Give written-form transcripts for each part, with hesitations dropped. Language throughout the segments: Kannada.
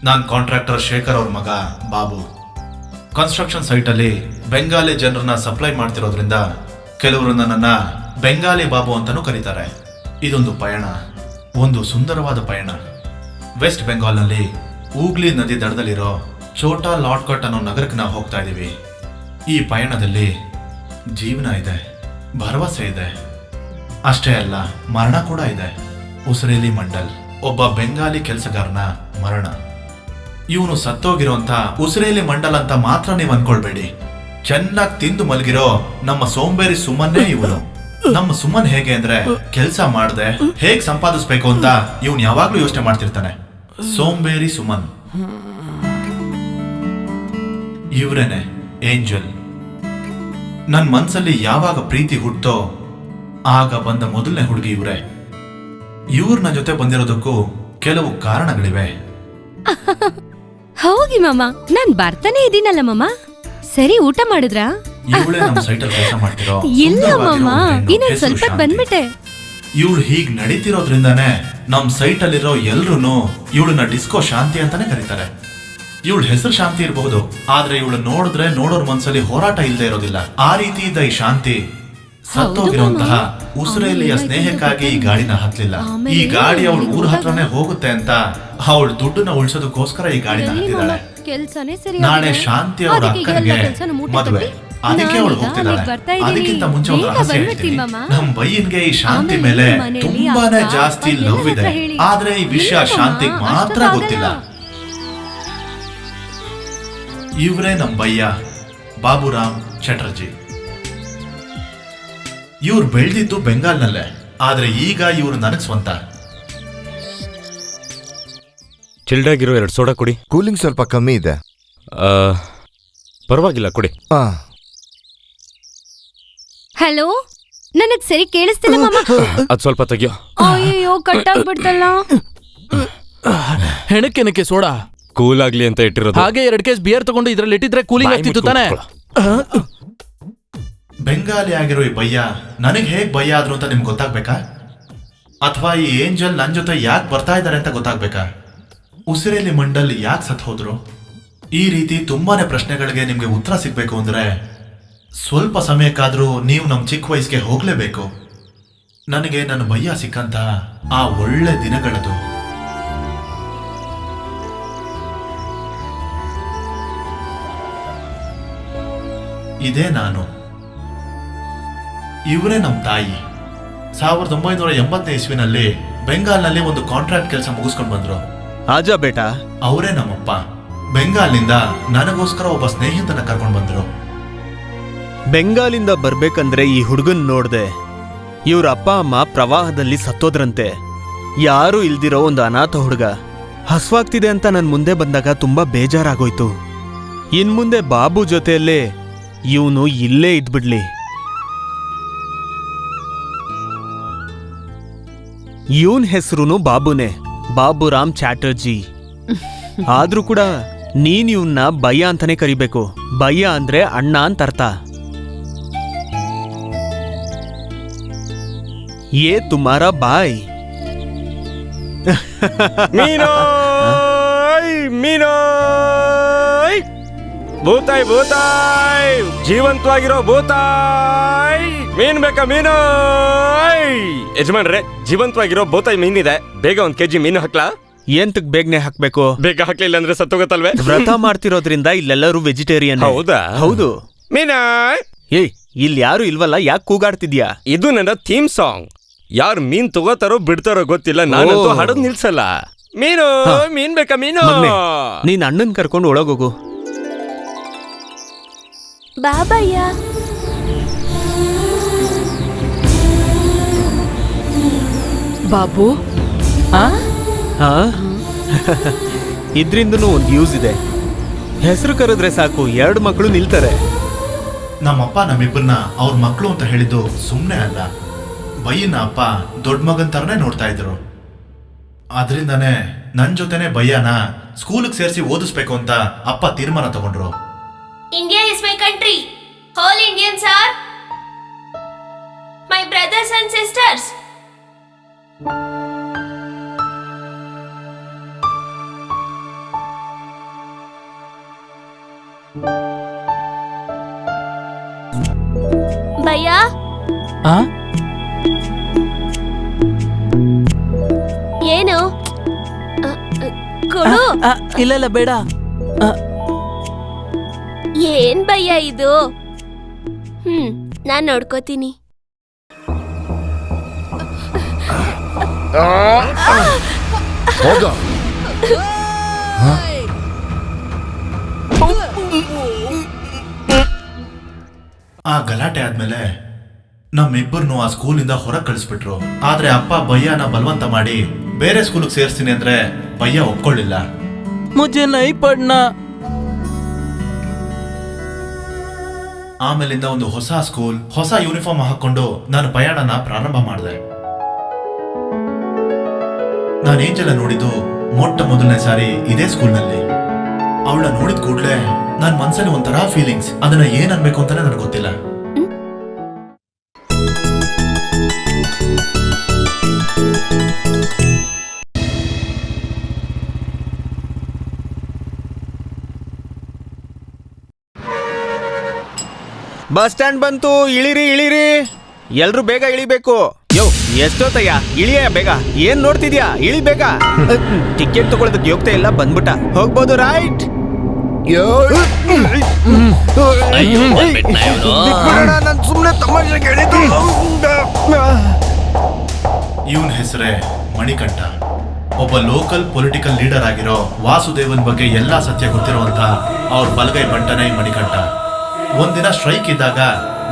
ನಾನ್ ಕಾಂಟ್ರಾಕ್ಟರ್ ಶೇಖರ್ ಅವ್ರ ಮಗ ಬಾಬು. ಕನ್ಸ್ಟ್ರಕ್ಷನ್ ಸೈಟ್ ಅಲ್ಲಿ ಬೆಂಗಾಲಿ ಜನರನ್ನ ಸಪ್ಲೈ ಮಾಡ್ತಿರೋದ್ರಿಂದ ಕೆಲವರು ನನ್ನನ್ನ ಬೆಂಗಾಲಿ ಬಾಬು ಅಂತಾನೂ ಕರೀತಾರೆ. ಇದೊಂದು ಪಯಣ, ಒಂದು ಸುಂದರವಾದ ಪಯಣ. ವೆಸ್ಟ್ ಬೆಂಗಾಲ್ನಲ್ಲಿ ಹೂಗ್ಲಿ ನದಿ ದಡದಲ್ಲಿರೋ ಛೋಟಾ ಲಾಟ್ಕಟ್ ಅನ್ನೋ ನಗರಕ್ಕೆ ನಾವು ಹೋಗ್ತಾ ಇದೀವಿ. ಈ ಪಯಣದಲ್ಲಿ ಜೀವನ ಇದೆ, ಭರವಸೆ ಇದೆ, ಅಷ್ಟೇ ಅಲ್ಲ ಮರಣ ಕೂಡ ಇದೆ. ಉಸರೇಲಿ ಮಂಡಲ್, ಒಬ್ಬ ಬೆಂಗಾಲಿ ಕೆಲಸಗಾರನ ಮರಣ. ಇವನು ಸತ್ತೋಗಿರೋಂತ ಉಸರೇಲಿ ಮಂಡಲ್ ಅಂತ ಮಾತ್ರ ನೀವು ಅನ್ಕೊಳ್ಬೇಡಿ. ಚೆನ್ನಾಗಿ ತಿಂದು ಮಲಗಿರೋ ನಮ್ಮ ಸೋಂಬೇರಿ ಸುಮನ್ನೇ ಇವನು. ನಮ್ಮ ಸುಮನ್ ಹೇಗೆ ಅಂದ್ರೆ ಕೆಲಸ ಮಾಡದೆ ಹೇಗ್ ಸಂಪಾದಿಸ್ಬೇಕು ಅಂತ ಇವನ್ ಯಾವಾಗ್ಲೂ ಯೋಚನೆ ಮಾಡ್ತಿರ್ತಾನೆ. ಸೋಂಬೇರಿ ಸುಮನ್. ಇವ್ರೇನೆ ಏಂಜಲ್. ನನ್ ಮನ್ಸಲ್ಲಿ ಯಾವಾಗ ಪ್ರೀತಿ ಹುಟ್ಟೋ ಆಗ ಬಂದ ಮೊದಲನೇ ಹುಡುಗಿ ಇವ್ರೆ. ಇವ್ರ ನನ್ನ ಜೊತೆ ಬಂದಿರೋದಕ್ಕೂ ಕೆಲವು ಕಾರಣಗಳಿವೆ. ಹೋಗಿ ಮಾಮ, ನಾನ್ ಬರ್ತಾನೆ ಇದೀನಲ್ಲ ಮಾಮ. ಸರಿ, ಊಟ ಮಾಡಿದ್ರಾ? ಇವಳೇ ನಮ್ಮ ಸೈಟಲ್ಲಿ ಕೆಲಸ ಮಾಡ್ತಿರೋ. ಇಲ್ಲ ಮಾಮ, ಇನ್ನೊಂದ್ ಸ್ವಲ್ಪ ಬಂದ್ಬಿಟ್ಟೆ. ಇವಳು ಹೀಗ್ ನಡೀತಿರೋದ್ರಿಂದಾನೇ ನಮ್ ಸೈಟ್ ಅಲ್ಲಿರೋ ಎಲ್ರು ಇವಳನ್ನ ಡಿಸ್ಕೋ ಶಾಂತಿ ಅಂತಾನೆ ಕರೀತಾರೆ. ಇವಳ ಹೆಸರು ಶಾಂತಿ ಇರಬಹುದು, ಆದ್ರೆ ಇವಳು ನೋಡಿದ್ರೆ ನೋಡೋರ್ ಮನ್ಸಲ್ಲಿ ಹೋರಾಟ ಇಲ್ಲದೆ ಇರೋದಿಲ್ಲ. ಆ ರೀತಿ ಇದ್ದ ಈ ಶಾಂತಿ ಸತ್ತೋಗಿರುವಂತಹ ಉಸರೇಲಿಯ ಸ್ನೇಹಕ್ಕಾಗಿ ಈ ಗಾಡಿನ ಹತ್ಲಿಲ್ಲ. ಈ ಗಾಡಿ ಅವಳು ಊರ್ ಹತ್ರನೇ ಹೋಗುತ್ತೆ ಅಂತ ಅವಳು ದುಡ್ಡನ್ನ ಉಳಿಸೋದಕ್ಕೋಸ್ಕರ ಈ ಗಾಡಿನ ಹತ್ತಿದ್ದಾಳೆ. ನಾಳೆ ಶಾಂತಿ ಅವರ ಅಕ್ಕನಿಗೆ ಮದುವೆ, ಅದಕ್ಕೆ ಅವಳು ಹೋಗ್ತಿದ್ದಾಳೆ. ಅದಕ್ಕಿಂತ ಮುಂಚೆ ಒಂದು ರಹಸ್ಯ ಹೇಳ್ತೀನಿ. ನಮ್ ಬೈಯನ್ಗೆ ಈ ಶಾಂತಿ ಮೇಲೆ ತುಂಬಾನೇ ಜಾಸ್ತಿ ಲವ್ ಇದೆ, ಆದ್ರೆ ಈ ವಿಷಯ ಶಾಂತಿಗೆ ಮಾತ್ರ ಗೊತ್ತಿಲ್ಲ. ಇವ್ರೇ ನಮ್ ಬಯ್ಯ ಬಾಬುರಾಮ್ ಚಟರ್ಜಿ. ಇವ್ರು ಬೆಳೆದಿದ್ದು ಬೆಂಗಾಲ್ನಲ್ಲೇ, ಆದ್ರೆ ಈಗ ಇವ್ರು ನನಗ್ ಸ್ವಂತ. ಚಿಲ್ಡಾಗಿರೋ 2 ಸೋಡಾ ಕೊಡಿ. ಕೂಲಿಂಗ್ ಸ್ವಲ್ಪ ಕಮ್ಮಿ ಇದೆ. ಪರವಾಗಿಲ್ಲ ಕೊಡಿ. ಹಲೋ, ನನಗ್ ಸರಿ ಕೇಳಿಸ್ತಿಲ್ಲ ಮಾಮ. ಅದ್ ಸ್ವಲ್ಪ ತೆಗಿಯೋ. ಅಯ್ಯೋ, ಕಟ್ಟಾಗ್ಬಿಡ್ತಲ್ಲ. ಹೆಣಕ್ಕೆ ಸೋಡಾ ಕೂಲ್ ಆಗ್ಲಿ ಅಂತ ಇಟ್ಟಿರೋದು. ಹಾಗೆ 2 ಕೇಸ್ ಬಿಯರ್ ತಗೊಂಡು ಇದ್ರಲ್ಲಿ ಇಟ್ಟಿದ್ರೆ ಕೂಲಿಂಗ್ ಆಗ್ತಿತ್ತು ತಾನೆ. ಬೆಂಗಾಲಿ ಆಗಿರೋ ಈ ಬಯ್ಯ ನನಗ್ ಹೇಗ್ ಬಯ್ಯ ಆದ್ರು ಅಂತ ನಿಮ್ಗೆ ಗೊತ್ತಾಗ್ಬೇಕಾ? ಅಥವಾ ಈ ಏಂಜಲ್ ನನ್ ಜೊತೆ ಯಾಕೆ ಬರ್ತಾ ಇದಾರೆ ಅಂತ ಗೊತ್ತಾಗ್ಬೇಕಾ? ಉಸಿರೇಲಿ ಮಂಡಲ್ ಯಾಕೆ ಸತ್ ಹೋದ್ರು? ಈ ರೀತಿ ತುಂಬಾನೇ ಪ್ರಶ್ನೆಗಳಿಗೆ ನಿಮ್ಗೆ ಉತ್ತರ ಸಿಗ್ಬೇಕು ಅಂದ್ರೆ ಸ್ವಲ್ಪ ಸಮಯಕ್ಕಾದ್ರೂ ನೀವು ನಮ್ ಚಿಕ್ಕ ವಯಸ್ಸಿಗೆ ಹೋಗ್ಲೇಬೇಕು. ನನಗೆ ನನ್ನ ಬಯ್ಯ ಸಿಕ್ಕಂತ ಆ ಒಳ್ಳೆ ದಿನಗಳದು. ಇದೇ ನಾನು. ಇವರೇ ನಮ್ಮ ತಾಯಿ. 1980ನೇ ಇಸ್ವಿನಲ್ಲಿ ಬೆಂಗಾಲ್ನಲ್ಲಿ ಒಂದು ಕಾಂಟ್ರಾಕ್ಟ್ ಕೆಲಸ ಮುಗಿಸ್ಕೊಂಡು ಬಂದ್ರು. ಆಜಾ ಬೇಟಾ. ಅವರೇ ನಮ್ಮಪ್ಪ. ಬೆಂಗಾಲ್ನಿಂದ ನನಗೋಸ್ಕರ ಒಬ್ಬ ಸ್ನೇಹಿತನ ಕರ್ಕೊಂಡು ಬಂದ್ರು. ಬೆಂಗಾಲಿಂದ ಬರ್ಬೇಕಂದ್ರೆ ಈ ಹುಡುಗನ್ ನೋಡ್ದೆ. ಇವ್ರ ಅಪ್ಪ ಅಮ್ಮ ಪ್ರವಾಹದಲ್ಲಿ ಸತ್ತೋದ್ರಂತೆ. ಯಾರೂ ಇಲ್ದಿರೋ ಒಂದು ಅನಾಥ ಹುಡುಗ. ಹಸ್ವಾಗ್ತಿದೆ ಅಂತ ನನ್ ಮುಂದೆ ಬಂದಾಗ ತುಂಬಾ ಬೇಜಾರಾಗೋಯ್ತು. ಇನ್ಮುಂದೆ ಬಾಬು ಜೊತೆಯಲ್ಲೇ ಇವನು ಇಲ್ಲೇ ಇದ್ಬಿಡ್ಲಿ. ಇವನ್ ಹೆಸರುನು ಬಾಬುನೇ, ಬಾಬುರಾಮ್ ಚಾಟರ್ಜಿ. ಆದ್ರೂ ಕೂಡ ನೀನ್ ಇವನ್ನ ಬಯ್ಯ ಅಂತಾನೆ ಕರಿಬೇಕು. ಬಯ್ಯ ಅಂದ್ರೆ ಅಣ್ಣ ಅಂತ ಅರ್ಥ. ಯೇ ತುಮಾರಾ ಬಾಯ್. ಭೂತಾಯ್ ಭೂತಾಯ್, ಜೀವಂತವಾಗಿರೋ ಭೂತಾಯ್ ಮೀನ್ ಬೇಕಾ? ಮೀನು ಯಜಮಾನ್ರೆ, ಜೀವಂತವಾಗಿರೋ ಭೂತಾಯ್ ಮೀನಿದೆ, ಬೇಗ 1 kg ಮೀನು ಹಾಕ್ಲಾ? ಎಂತಕ್ ಬೇಗನೆ ಹಾಕ್ಬೇಕು? ಬೇಗ ಹಾಕ್ಲಿಲ್ಲ ಅಂದ್ರೆ ಸತ್ತೋಗತ್ತಲ್ವೇ? ವ್ರತ ಮಾಡ್ತಿರೋದ್ರಿಂದ ಇಲ್ಲೆಲ್ಲರೂ ವೆಜಿಟೇರಿಯನ್. ಹೌದಾ? ಹೌದು. ಮೀನಾ, ಏಯ್, ಇಲ್ಲಿ ಯಾರು ಇಲ್ವಲ್ಲ, ಯಾಕೆ ಕೂಗಾಡ್ತಿದ್ಯಾ? ಇದು ನನ್ನ ಥೀಮ್ ಸಾಂಗ್. ಯಾರು ಮೀನ್ ತಗೋತಾರೋ ಬಿಡ್ತಾರೋ ಗೊತ್ತಿಲ್ಲ, ನಾನಂತೂ ಹಾಡೋದ್ ನಿಲ್ಸಲ್ಲ. ಮೀನು, ಮೀನ್ ಬೇಕಾ? ಮೀನು. ನೀನ್ ಅಣ್ಣನ್ ಕರ್ಕೊಂಡು ಒಳಗೋಗು. ಬಾಬಯ್ಯ. ಬಾಬು, ಇದ್ರಿಂದನೂ ಒಂದು ಯೂಸ್ ಇದೆ. ಹೆಸರು ಕರೆದ್ರೆ ಸಾಕು, 2 ಮಕ್ಕಳು ನಿಲ್ತಾರೆ. ನಮ್ಮಪ್ಪ ನಮ್ಮಿಬ್ಬರನ್ನ ಅವ್ರ ಮಕ್ಕಳು ಅಂತ ಹೇಳಿದ್ದು ಸುಮ್ಮನೆ ಅಲ್ಲ. ಬಯ್ಯನ ಅಪ್ಪ ದೊಡ್ಡ ಮಗನ್ ತರನೇ ನೋಡ್ತಾ ಇದ್ರು. ಆದ್ರಿಂದಾನೇ ನನ್ ಜೊತೆನೆ ಬಯ್ಯನ ಸ್ಕೂಲಿಗೆ ಸೇರಿಸಿ ಓದಿಸ್ಬೇಕು ಅಂತ ಅಪ್ಪ ತೀರ್ಮಾನ ತಗೊಂಡ್ರು. India is my country. All Indians and sisters. Bhaiya, ಆ? ಏನು ಕೊಡು. ಆ, ಇಲ್ಲ ಇಲ್ಲ ಬೇಡ. ಆ, ಏನ್ ಭಯ್ಯ ಇದು? ನಾನ್ ನೋಡ್ಕೋತೀನಿ. ಹೋಗ. ಆ ಗಲಾಟೆ ಆದ್ಮೇಲೆ ನಮ್ಮಿಬ್ಬರನ್ನು ಆ ಸ್ಕೂಲಿಂದ ಹೊರಗೆ ಕಳಿಸ್ಬಿಟ್ರು. ಆದ್ರೆ ಅಪ್ಪ ಭಯ್ಯನ ಬಲವಂತ ಮಾಡಿ ಬೇರೆ ಸ್ಕೂಲಿಗೆ ಸೇರಿಸ್ತೀನಿ ಅಂದ್ರೆ ಭಯ್ಯ ಒಪ್ಕೊಳ್ಳಿಲ್ಲ. ಮುझे नहीं पढ़ना. ಆಮೇಲಿಂದ ಒಂದು ಹೊಸ ಸ್ಕೂಲ್, ಹೊಸ ಯೂನಿಫಾರ್ಮ್ ಹಾಕೊಂಡು ನಾನು ಪ್ರಯಾಣನ ಪ್ರಾರಂಭ ಮಾಡಿದೆ. ನಾನು ಏಂಜಲ ನೋಡಿದ್ದು ಮೊಟ್ಟ ಮೊದಲನೇ ಸಾರಿ ಇದೇ ಸ್ಕೂಲ್ನಲ್ಲಿ. ಅವಳ ನೋಡಿದ ಕೂಡಲೇ ನನ್ನ ಮನ್ಸಲ್ಲಿ ಒಂಥರ ಫೀಲಿಂಗ್ಸ್. ಅದನ್ನ ಏನ್ ಅನ್ಬೇಕು ಅಂತಾನೆ ನನಗೆ ಗೊತ್ತಿಲ್ಲ. ಬಸ್ ಸ್ಟ್ಯಾಂಡ್ ಬಂತು, ಇಳಿರಿ ಇಳಿರಿ, ಎಲ್ರು ಬೇಗ ಇಳಿಬೇಕು. ಯೋ ಎಷ್ಟೊತ್ತಯ್ಯ, ಇಳಿಯ ಬೇಗ. ಏನ್ ನೋಡ್ತಿದ್ಯಾ, ಇಳಿ ಬೇಗ. ಟಿಕೆಟ್ ತಗೊಳ್ಳೋದಕ್ಕೆ ಯೋಗ್ಯತೆ ಇಲ್ಲ, ಬಂದ್ಬಿಟ್ಟ. ಹೋಗ್ಬೋದು ರೈಟ್. ಇವನ್ ಹೆಸರೇ ಮಣಿಕಂಠ. ಒಬ್ಬ ಲೋಕಲ್ ಪೊಲಿಟಿಕಲ್ ಲೀಡರ್ ಆಗಿರೋ ವಾಸುದೇವನ್ ಬಗ್ಗೆ ಎಲ್ಲಾ ಸತ್ಯ ಗೊತ್ತಿರುವಂತ ಅವ್ರ ಬಲಗೈ ಬಂಟನೇ ಮಣಿಕಂಠ. ಒಂದಿನ ಸ್ಟ್ರೈಕ್ ಇದ್ದಾಗ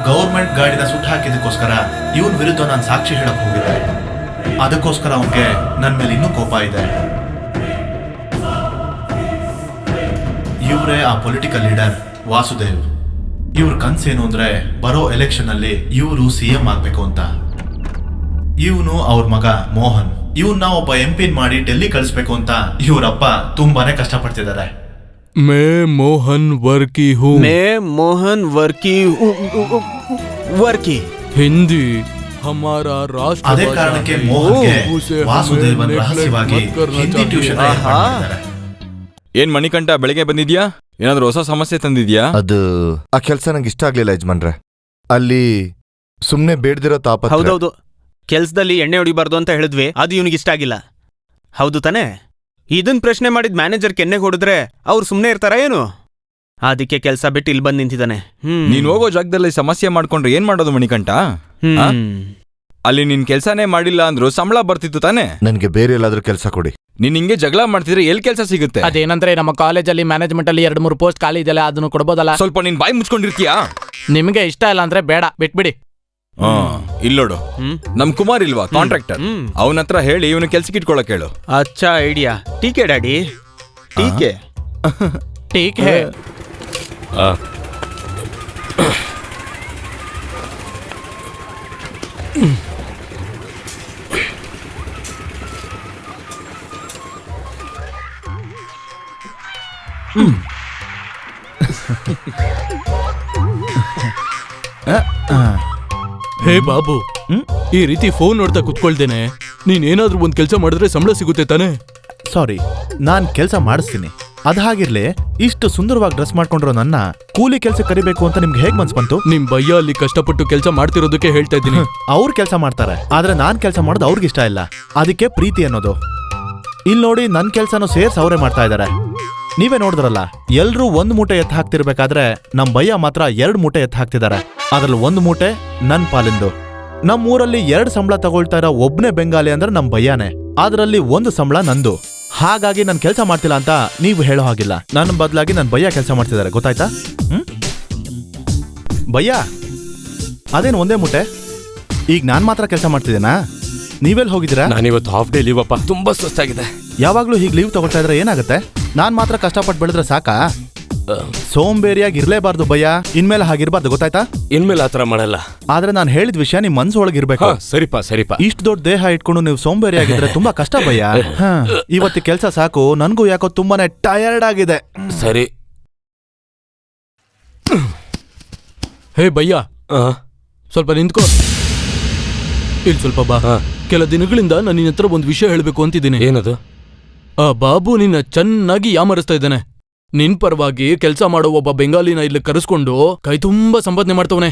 ಗೌರ್ಮೆಂಟ್ ಗಾಡಿನ ಸುಟ್ಟು ಹಾಕಿದಕ್ಕೋಸ್ಕರ ಇವನ್ ವಿರುದ್ಧ ನಾನು ಸಾಕ್ಷಿ ಹೇಳಕ್ ಹೋಗಿದ್ದೆ. ಅದಕ್ಕೋಸ್ಕರ ಅವನ್ಗೆ ನನ್ ಮೇಲೆ ಇನ್ನೂ ಕೋಪ ಇದೆ. ಇವರೇ ಆ ಪೊಲಿಟಿಕಲ್ ಲೀಡರ್ ವಾಸುದೇವ್. ಇವ್ರ ಕನ್ಸೇನು ಅಂದ್ರೆ ಬರೋ ಎಲೆಕ್ಷನ್ ಅಲ್ಲಿ ಇವರು ಸಿಎಂ ಆಗ್ಬೇಕು ಅಂತ. ಇವನು ಅವ್ರ ಮಗ ಮೋಹನ್, ಇವನ್ನ ಒಬ್ಬ ಎಂಪಿನ್ ಮಾಡಿ ಡೆಲ್ಲಿ ಕಳಿಸ್ಬೇಕು ಅಂತ ಇವರಪ್ಪ ತುಂಬಾನೇ ಕಷ್ಟಪಡ್ತಿದ್ದಾರೆ. मैं मोहन वर्की हूँ. ಮೇ ಮೋಹನ್ ವರ್ಕಿ हिंदी हमारा राष्ट्र. ಅದೇ ಕಾರಣಕ್ಕೆ ಮೋಹನ್ಗೆ ವಾಸುದೇವನ್ ರಹಸ್ಯವಾಗಿ ಹಿಂದಿ ಟ್ಯೂಷನ್ ಏನ್ ಮಣಿಕಂಠ ಬೆಳಿಗ್ಗೆ ಬಂದಿದ್ಯಾ? ಏನಾದ್ರೂ ಹೊಸ ಸಮಸ್ಯೆ ತಂದಿದ್ಯಾ? ಅದು ಆ ಕೆಲ್ಸ ನಂಗೆ ಇಷ್ಟ ಆಗ್ಲಿಲ್ಲ ಯಜಮಾನ್ರೆ. ಅಲ್ಲಿ ಸುಮ್ನೆ ಬೇಡ್ದಿರೋ ತಾಪ. ಹೌದೌದು, ಕೆಲ್ಸದಲ್ಲಿ ಎಣ್ಣೆ ಹೊಡಿಬಾರ್ದು ಅಂತ ಹೇಳಿದ್ವಿ, ಅದು ಇವನಿಗೆ ಇಷ್ಟ ಆಗಿಲ್ಲ. ಹೌದು ತಾನೇ? ಇದನ್ ಪ್ರಶ್ನೆ ಮಾಡಿದ ಮ್ಯಾನೇಜರ್ ಕೆನ್ನೆ ಹೊಡೆದ್ರೆ ಅವ್ರು ಸುಮ್ನೆ ಇರ್ತಾರ ಏನು? ಅದಕ್ಕೆ ಕೆಲ್ಸ ಬಿಟ್ಟು ಇಲ್ಲಿ ಬಂದು ನಿಂತಿದ್ದಾನೆ. ನೀನ್ ಹೋಗೋ ಜಾಗದಲ್ಲಿ ಸಮಸ್ಯೆ ಮಾಡ್ಕೊಂಡ್ರೆ ಏನ್ ಮಾಡೋದು ಮಣಿಕಂಠ? ಆ? ಅಲ್ಲಿ ನಿನ್ ಕೆಲ್ಸನೇ ಮಾಡಿಲ್ಲ ಅಂದ್ರೂ ಸಂಬಳ ಬರ್ತಿತ್ತು ತಾನೆ? ನನ್ಗೆ ಬೇರೆ ಎಲ್ಲಾದ್ರೂ ಕೆಲ್ಸ ಕೊಡಿ. ನೀನ್ ಹಿಂಗೆ ಜಗಳ ಮಾಡ್ತಿದ್ರೆ ಎಲ್ ಕೆಲ್ಸ ಸಿಗುತ್ತೆ? ಅದೇನಂದ್ರೆ ನಮ್ಮ ಕಾಲೇಜಲ್ಲಿ ಮ್ಯಾನೇಜ್ಮೆಂಟ್ ಅಲ್ಲಿ 2-3 ಪೋಸ್ಟ್ ಖಾಲಿ ಇದೆಯಲ್ಲ, ಅದನ್ನು ಕೊಡ್ಬೋದಲ್ಲ? ಸ್ವಲ್ಪ ನೀನ್ ಬಾಯಿ ಮುಚ್ಕೊಂಡಿರ್ತೀಯಾ? ನಿಮ್ಗೆ ಇಷ್ಟ ಇಲ್ಲ ಅಂದ್ರೆ ಬೇಡ, ಬಿಟ್ಬಿಡಿ. ಇಲ್ಲೋಡು, ನಮ್ ಕುಮಾರ್ ಇಲ್ವಾ ಕಾಂಟ್ರಾಕ್ಟರ್, ಅವನ ಹತ್ರ ಹೇಳಿ ಇವನು ಕೆಲ್ಸಕ್ಕೆ ಇಟ್ಕೊಳಕ್ ಹೇಳು. ಅಚ್ಚಾ ಐಡಿಯಾ. ಟೀಕೆ ಡ್ಯಾಡಿ, ಟೀಕೆ. ठीक है. ಹೇ ಬಾಬು, ಈ ರೀತಿ ಫೋನ್ ನೋಡ್ತಾ ಕುತ್ಕೊಳ್ತೇನೆ. ನೀನೇನಾದ್ರೂ ಒಂದ್ ಕೆಲ್ಸ ಮಾಡಿದ್ರೆ ಸಂಬಳ ಸಿಗುತ್ತೆ ತಾನೆ? ಸಾರಿ, ನಾನ್ ಕೆಲಸ ಮಾಡಿಸ್ತೀನಿ. ಅದ್ ಹಾಗಿರ್ಲಿ, ಇಷ್ಟು ಸುಂದರವಾಗಿ ಡ್ರೆಸ್ ಮಾಡ್ಕೊಂಡಿರೋ ನನ್ನ ಕೂಲಿ ಕೆಲಸ ಕರಿಬೇಕು ಅಂತ ನಿಮ್ಗೆ ಹೇಗ್ ಮನ್ಸ್ ಬಂತು? ನಿಮ್ ಭಯ್ಯ ಅಲ್ಲಿ ಕಷ್ಟಪಟ್ಟು ಕೆಲಸ ಮಾಡ್ತಿರೋದಕ್ಕೆ ಹೇಳ್ತಾ ಇದ್ದೀನಿ. ಅವ್ರ ಕೆಲಸ ಮಾಡ್ತಾರೆ, ಆದ್ರೆ ನಾನ್ ಕೆಲಸ ಮಾಡೋದು ಅವ್ರಿಗೆ ಇಷ್ಟ ಇಲ್ಲ. ಅದಕ್ಕೆ ಪ್ರೀತಿ ಅನ್ನೋದು. ಇಲ್ಲಿ ನೋಡಿ, ನನ್ ಕೆಲ್ಸನೂ ಸೇರ್ಸ್ ಅವರೇ ಮಾಡ್ತಾ ಇದಾರೆ. ನೀವೇ ನೋಡಿದ್ರಲ್ಲ, ಎಲ್ರೂ 1 ಮೂಟೆ ಎತ್ತ ಹಾಕ್ತಿರ್ಬೇಕಾದ್ರೆ ನಮ್ ಭಯ್ಯ ಮಾತ್ರ 2 ಮೂಟೆ ಎತ್ತ ಹಾಕ್ತಿದ್ದಾರೆ. ಅದ್ರಲ್ಲಿ 1 ಮೂಟೆ ನನ್ ಪಾಲಿಂದು. ನಮ್ ಊರಲ್ಲಿ 2 ಸಂಬಳ ತಗೊಳ್ತಾ ಇರೋ ಒಬ್ನೇ ಬೆಂಗಾಲಿ ಅಂದ್ರೆ ನಮ್ ಭಯ್ಯನೇ. ಅದ್ರಲ್ಲಿ 1 ಸಂಬಳ ನಂದು. ಹಾಗಾಗಿ ನಾನು ಕೆಲಸ ಮಾಡ್ತಿಲ್ಲ ಅಂತ ನೀವು ಹೇಳೋ ಹಾಗಿಲ್ಲ. ನನ್ನ ಬದಲಾಗಿ ನನ್ನ ಭಯ್ಯ ಕೆಲಸ ಮಾಡ್ತಿದ್ದಾರೆ, ಗೊತ್ತಾಯ್ತಾ? ಭಯ್ಯ, ಅದೇನು 1 ಮೂಟೆ? ಈಗ ನಾನ್ ಮಾತ್ರ ಕೆಲಸ ಮಾಡ್ತಿದ್ದೇನಾ? ನೀವೆಲ್ಲಿ ಹೋಗಿದ್ದೀರಾ? ನಾನಿವತ್ತು ಹಾಫ್ ಡೇ ಲೀವ್ ಅಪ್ಪ, ತುಂಬಾ ಸುಸ್ತಾಗಿದೆ. ಯಾವಾಗ್ಲೂ ಹೀಗೆ ಲೀವ್ ತಗೊಳ್ತಾ ಇದ್ರೆ ಏನಾಗುತ್ತೆ? ನಾನ್ ಮಾತ್ರ ಕಷ್ಟಪಟ್ಟು ಬೆಳೆದ್ರೆ ಸಾಕಾ? ಸೋಂಬೇರಿಯಾಗಿ ಇರ್ಲೇಬಾರ್ದು ಭಯ್ಯ, ಇನ್ಮೇಲೆ ಹಾಗಿರ್ಬಾರ್ದು, ಗೊತ್ತಾಯ್ತಾ? ಇನ್ಮೇಲೆ ಆತರ ಮಾಡಲ್ಲ. ಆದ್ರೆ ನಾನು ಹೇಳಿದ ವಿಷಯ ನಿಮ್ ಮನ್ಸೊಳಗಿರ್ಬೇಕು. ಸರಿಪಾ. ಇಷ್ಟು ದೊಡ್ಡ ದೇಹ ಇಟ್ಕೊಂಡು ನೀವು ಸೋಂಬೇರಿಯಾಗಿದ್ರೆ ತುಂಬಾ ಕಷ್ಟ ಭಯ್ಯ. ಇವತ್ತು ಕೆಲಸ ಸಾಕು, ನನ್ಗೂ ಯಾಕೋ ತುಂಬಾನೇ ಟಯರ್ಡ್ ಆಗಿದೆ. ಸರಿ. ಹೇ ಭಯ್ಯ, ಸ್ವಲ್ಪ ನಿಂತ್ಕೋ. ಇಲ್ಲಿ ಸ್ವಲ್ಪ ಬಾ. ಹಾ. ಕೆಲ ದಿನಗಳಿಂದ ನಾನು ನಿನ್ನ ಹತ್ರ ಒಂದು ವಿಷಯ ಹೇಳ್ಬೇಕು ಅಂತಿದ್ದೀನಿ. ಏನದು? ಆ ಬಾಬು ನಿನ್ನ ಚೆನ್ನಾಗಿ ಯಾಮರಿಸ್ತಾ ಇದ್ದಾನೆ. ನಿನ್ ಪರವಾಗಿ ಕೆಲಸ ಮಾಡೋ ಒಬ್ಬ ಬೆಂಗಾಲಿನ ಇಲ್ಲಿ ಕರೆಸ್ಕೊಂಡು ಕೈ ತುಂಬಾ ಸಂಪಾದನೆ ಮಾಡ್ತವನೆ.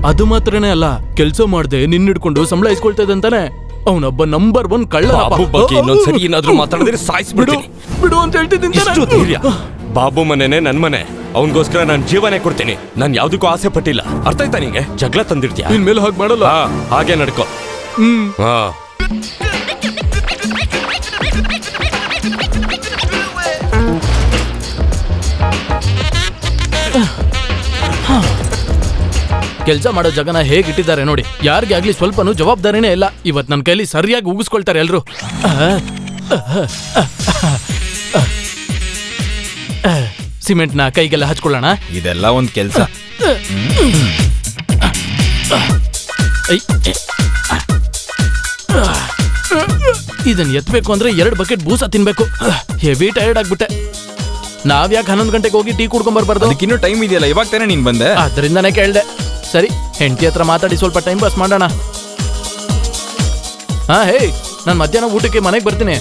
ಅದು ಮಾತ್ರನೇ ಅಲ್ಲ, ಕೆಲಸ ಮಾಡದೆ ನಿನ್ನ ಹಿಡ್ಕೊಂಡು ಸಂಬಳ ಇಸ್ಕೊಳ್ತಾ ಇದ್ದಂತಾನೆ. ಅವನೊಬ್ಬ ನಂಬರ್ 1 ಕಳ್ಳ. ಬಾಬು ಬಗ್ಗೆ ಇನ್ನೊಂದ್ಸರಿ ಏನಾದ್ರೂ ಮಾತಾಡಿದ್ರೆ ಬಿಡು ಸಾಯಿಸ್ಬಿಡ್ತೀನಿ. ಬಿಡು ಅಂತ ಹೇಳ್ತಿದ್ದೀನಿ. ಇಷ್ಟು ಧೈರ್ಯ? ಬಾಬು ಮನೆನೇ ನನ್ ಮನೆ, ಅವನಿಗೋಸ್ಕರ ನಾನು ಜೀವನೇ ಕೊಡ್ತೀನಿ. ನಾನು ಯಾವ್ದಕ್ಕೂ ಆಸೆ ಪಟ್ಟಿಲ್ಲ. ಅರ್ಥ ಆಯ್ತಾ ನಿಂಗೆ? ಜಗಳ ತಂದಿರ್ತೀಯ? ಇನ್ಮೇಲೆ ಹಾಗೆ ಮಾಡಲ್ಲ. ಹಾ, ಹಾಗೆ ನಡ್ಕೋ. ಹಾ. ಕೆಲಸ ಮಾಡೋ ಜಗನ ಹೇಗಿಟ್ಟಿದ್ದಾರೆ ನೋಡಿ. ಯಾರಿಗೆ ಆಗ್ಲಿ ಸ್ವಲ್ಪನೂ ಜವಾಬ್ದಾರಿನೇ ಇಲ್ಲ. ಇವತ್ ನನ್ನ ಕೈಲಿ ಸರಿಯಾಗಿ ಉಗಿಸ್ಕೊಳ್ತಾರೆ ಎಲ್ರು. ಸಿಮೆಂಟ್ನ ಕೈಗೆಲ್ಲ ಹಚ್ಕೊಳ್ಳೋಣ. ಇದೆಲ್ಲ ಒಂದ್ ಕೆಲ್ಸ. ಇದನ್ನ ಎತ್ತಬೇಕು ಅಂದ್ರೆ 2 ಬಕೆಟ್ ಬೂಸ ತಿನ್ಬೇಕು. ಹೆವಿ ಟೈರ್ಡ್ ಆಗ್ಬಿಟ್ಟೆ. ನಾವ್ಯಾಕೆ 11 ಗಂಟೆಗೆ ಹೋಗಿ ಟೀ ಕುಡ್ಕೊಂಡ್ ಬರ್ಬಾರ್ದು? ಅದಕ್ಕಿನ್ನೂ ಟೈಮ್ ಇದೆಯಲ್ಲ, ಇವಾಗ ತಾನೇ ನೀನ್ ಬಂದೆ. ಅದರಿಂದಾನೇ ಕೇಳ್ದೆ. ಸರಿ, ಹೆಂಡತಿ ಹತ್ರ ಮಾತಾಡಿ ಸ್ವಲ್ಪ ಟೈಮ್ ಪಾಸ್ ಮಾಡೋಣ. ಹಾ, ಹೇ, ನಾನು ಮಧ್ಯಾಹ್ನ ಊಟಕ್ಕೆ ಮನೆಗೆ ಬರ್ತೀನಿ.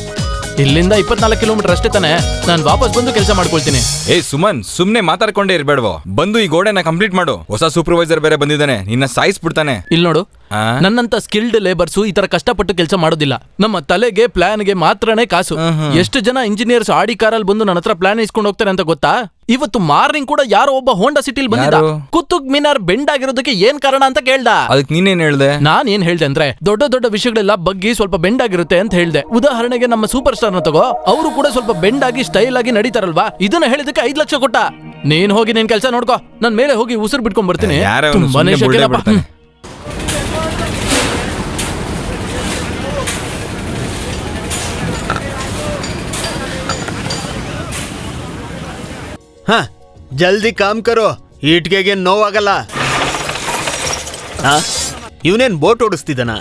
ಇಲ್ಲಿಂದ 24 ಕಿಲೋಮೀಟರ್ ಅಷ್ಟೇ ತಾನೆ. ನಾನು ವಾಪಸ್ ಬಂದು ಕೆಲಸ ಮಾಡ್ಕೊಳ್ತೀನಿ. ಏ ಸುಮನ್, ಸುಮ್ನೆ ಮಾತಾಡ್ಕೊಂಡೇ ಇರ್ಬೇಡ್ವೋ. ಬಂದು ಈ ಗೋಡೆನ ಕಂಪ್ಲೀಟ್ ಮಾಡು. ಹೊಸ ಸೂಪರ್ವೈಸರ್ ಬೇರೆ ಬಂದಿದ್ದಾನೆ, ನಿನ್ನ ಸಾಯಿಸ್ಬಿಡ್ತಾನೆ. ಇಲ್ಲಿ ನೋಡು, ಆ? ನನ್ನಂತ ಸ್ಕಿಲ್ಡ್ ಲೇಬರ್ಸು ಈ ತರ ಕಷ್ಟಪಟ್ಟು ಕೆಲಸ ಮಾಡೋದಿಲ್ಲ. ನಮ್ಮ ತಲೆಗೆ ಪ್ಲಾನ್ಗೆ ಮಾತ್ರನೇ ಕಾಸು. ಎಷ್ಟು ಜನ ಇಂಜಿನಿಯರ್ಸ್ ಆಡಿ ಕಾರಲ್ಲಿ ಬಂದು ನನ್ನ ಹತ್ರ ಪ್ಲಾನ್ ಇಸ್ಕೊಂಡು ಹೋಗ್ತಾರೆ ಅಂತ ಗೊತ್ತಾ? ಇವತ್ತು ಮಾರ್ನಿಂಗ್ ಕೂಡ ಯಾರೋ ಒಬ್ಬ ಹೋಂಡಾ ಸಿಟಿಲ್ ಬಂದಿದ್ದ. ಯಾರು? ಕುತುಬ್ ಮಿನಾರ್ ಬೆಂಡ್ ಆಗಿರೋದಕ್ಕೆ ಏನ್ ಕಾರಣ ಅಂತ ಕೇಳ್ದ. ಅದಕ್ಕೆ ನೀನೇನ್ ಹೇಳ್ದೆ? ನಾನ್ ಏನ್ ಹೇಳ್ದೆ ಅಂದ್ರೆ, ದೊಡ್ಡ ದೊಡ್ಡ ವಿಷಯಗಳೆಲ್ಲ ಬಗ್ಗಿ ಸ್ವಲ್ಪ ಬೆಂಡ್ ಆಗಿರುತ್ತೆ ಅಂತ ಹೇಳ್ದೆ. ಉದಾಹರಣೆಗೆ ನಮ್ಮ ಸೂಪರ್ ಸ್ಟಾರ್ ನ ತಗೋ, ಅವರು ಕೂಡ ಸ್ವಲ್ಪ ಬೆಂಡ್ ಆಗಿ ಸ್ಟೈಲ್ ಆಗಿ ನಡೀತಾರಲ್ವಾ. ಇದನ್ನ ಹೇಳಿದಕ್ಕೆ 5 ಲಕ್ಷ ಕೊಟ್ಟ. ನೀನ್ ಹೋಗಿ ನಿನ್ ಕೆಲಸ ನೋಡ್ಕೋ, ನನ್ ಮೇಲೆ ಹೋಗಿ ಉಸಿರು ಬಿಟ್ಕೊಂಡ್ ಬರ್ತೀನಿ. ಯಾರೋ ತುಂಬಾನೇ ಸುಮ್ನೆ ಬುಳ್ಳೆ ಶೆಕೆನಪ್ಪ. ಬಿಡ್ತಾನೆ. ಹಾ, ಜಲ್ದಿ ಕಾಮ್ ಕರೋ, ಇಟ್ಗೆಗೆ ನೋವಾಗಲ್ಲ. ಇವನೇನ್ ಬೋಟ್ ಓಡಿಸ್ತಿದ್ದಾನ?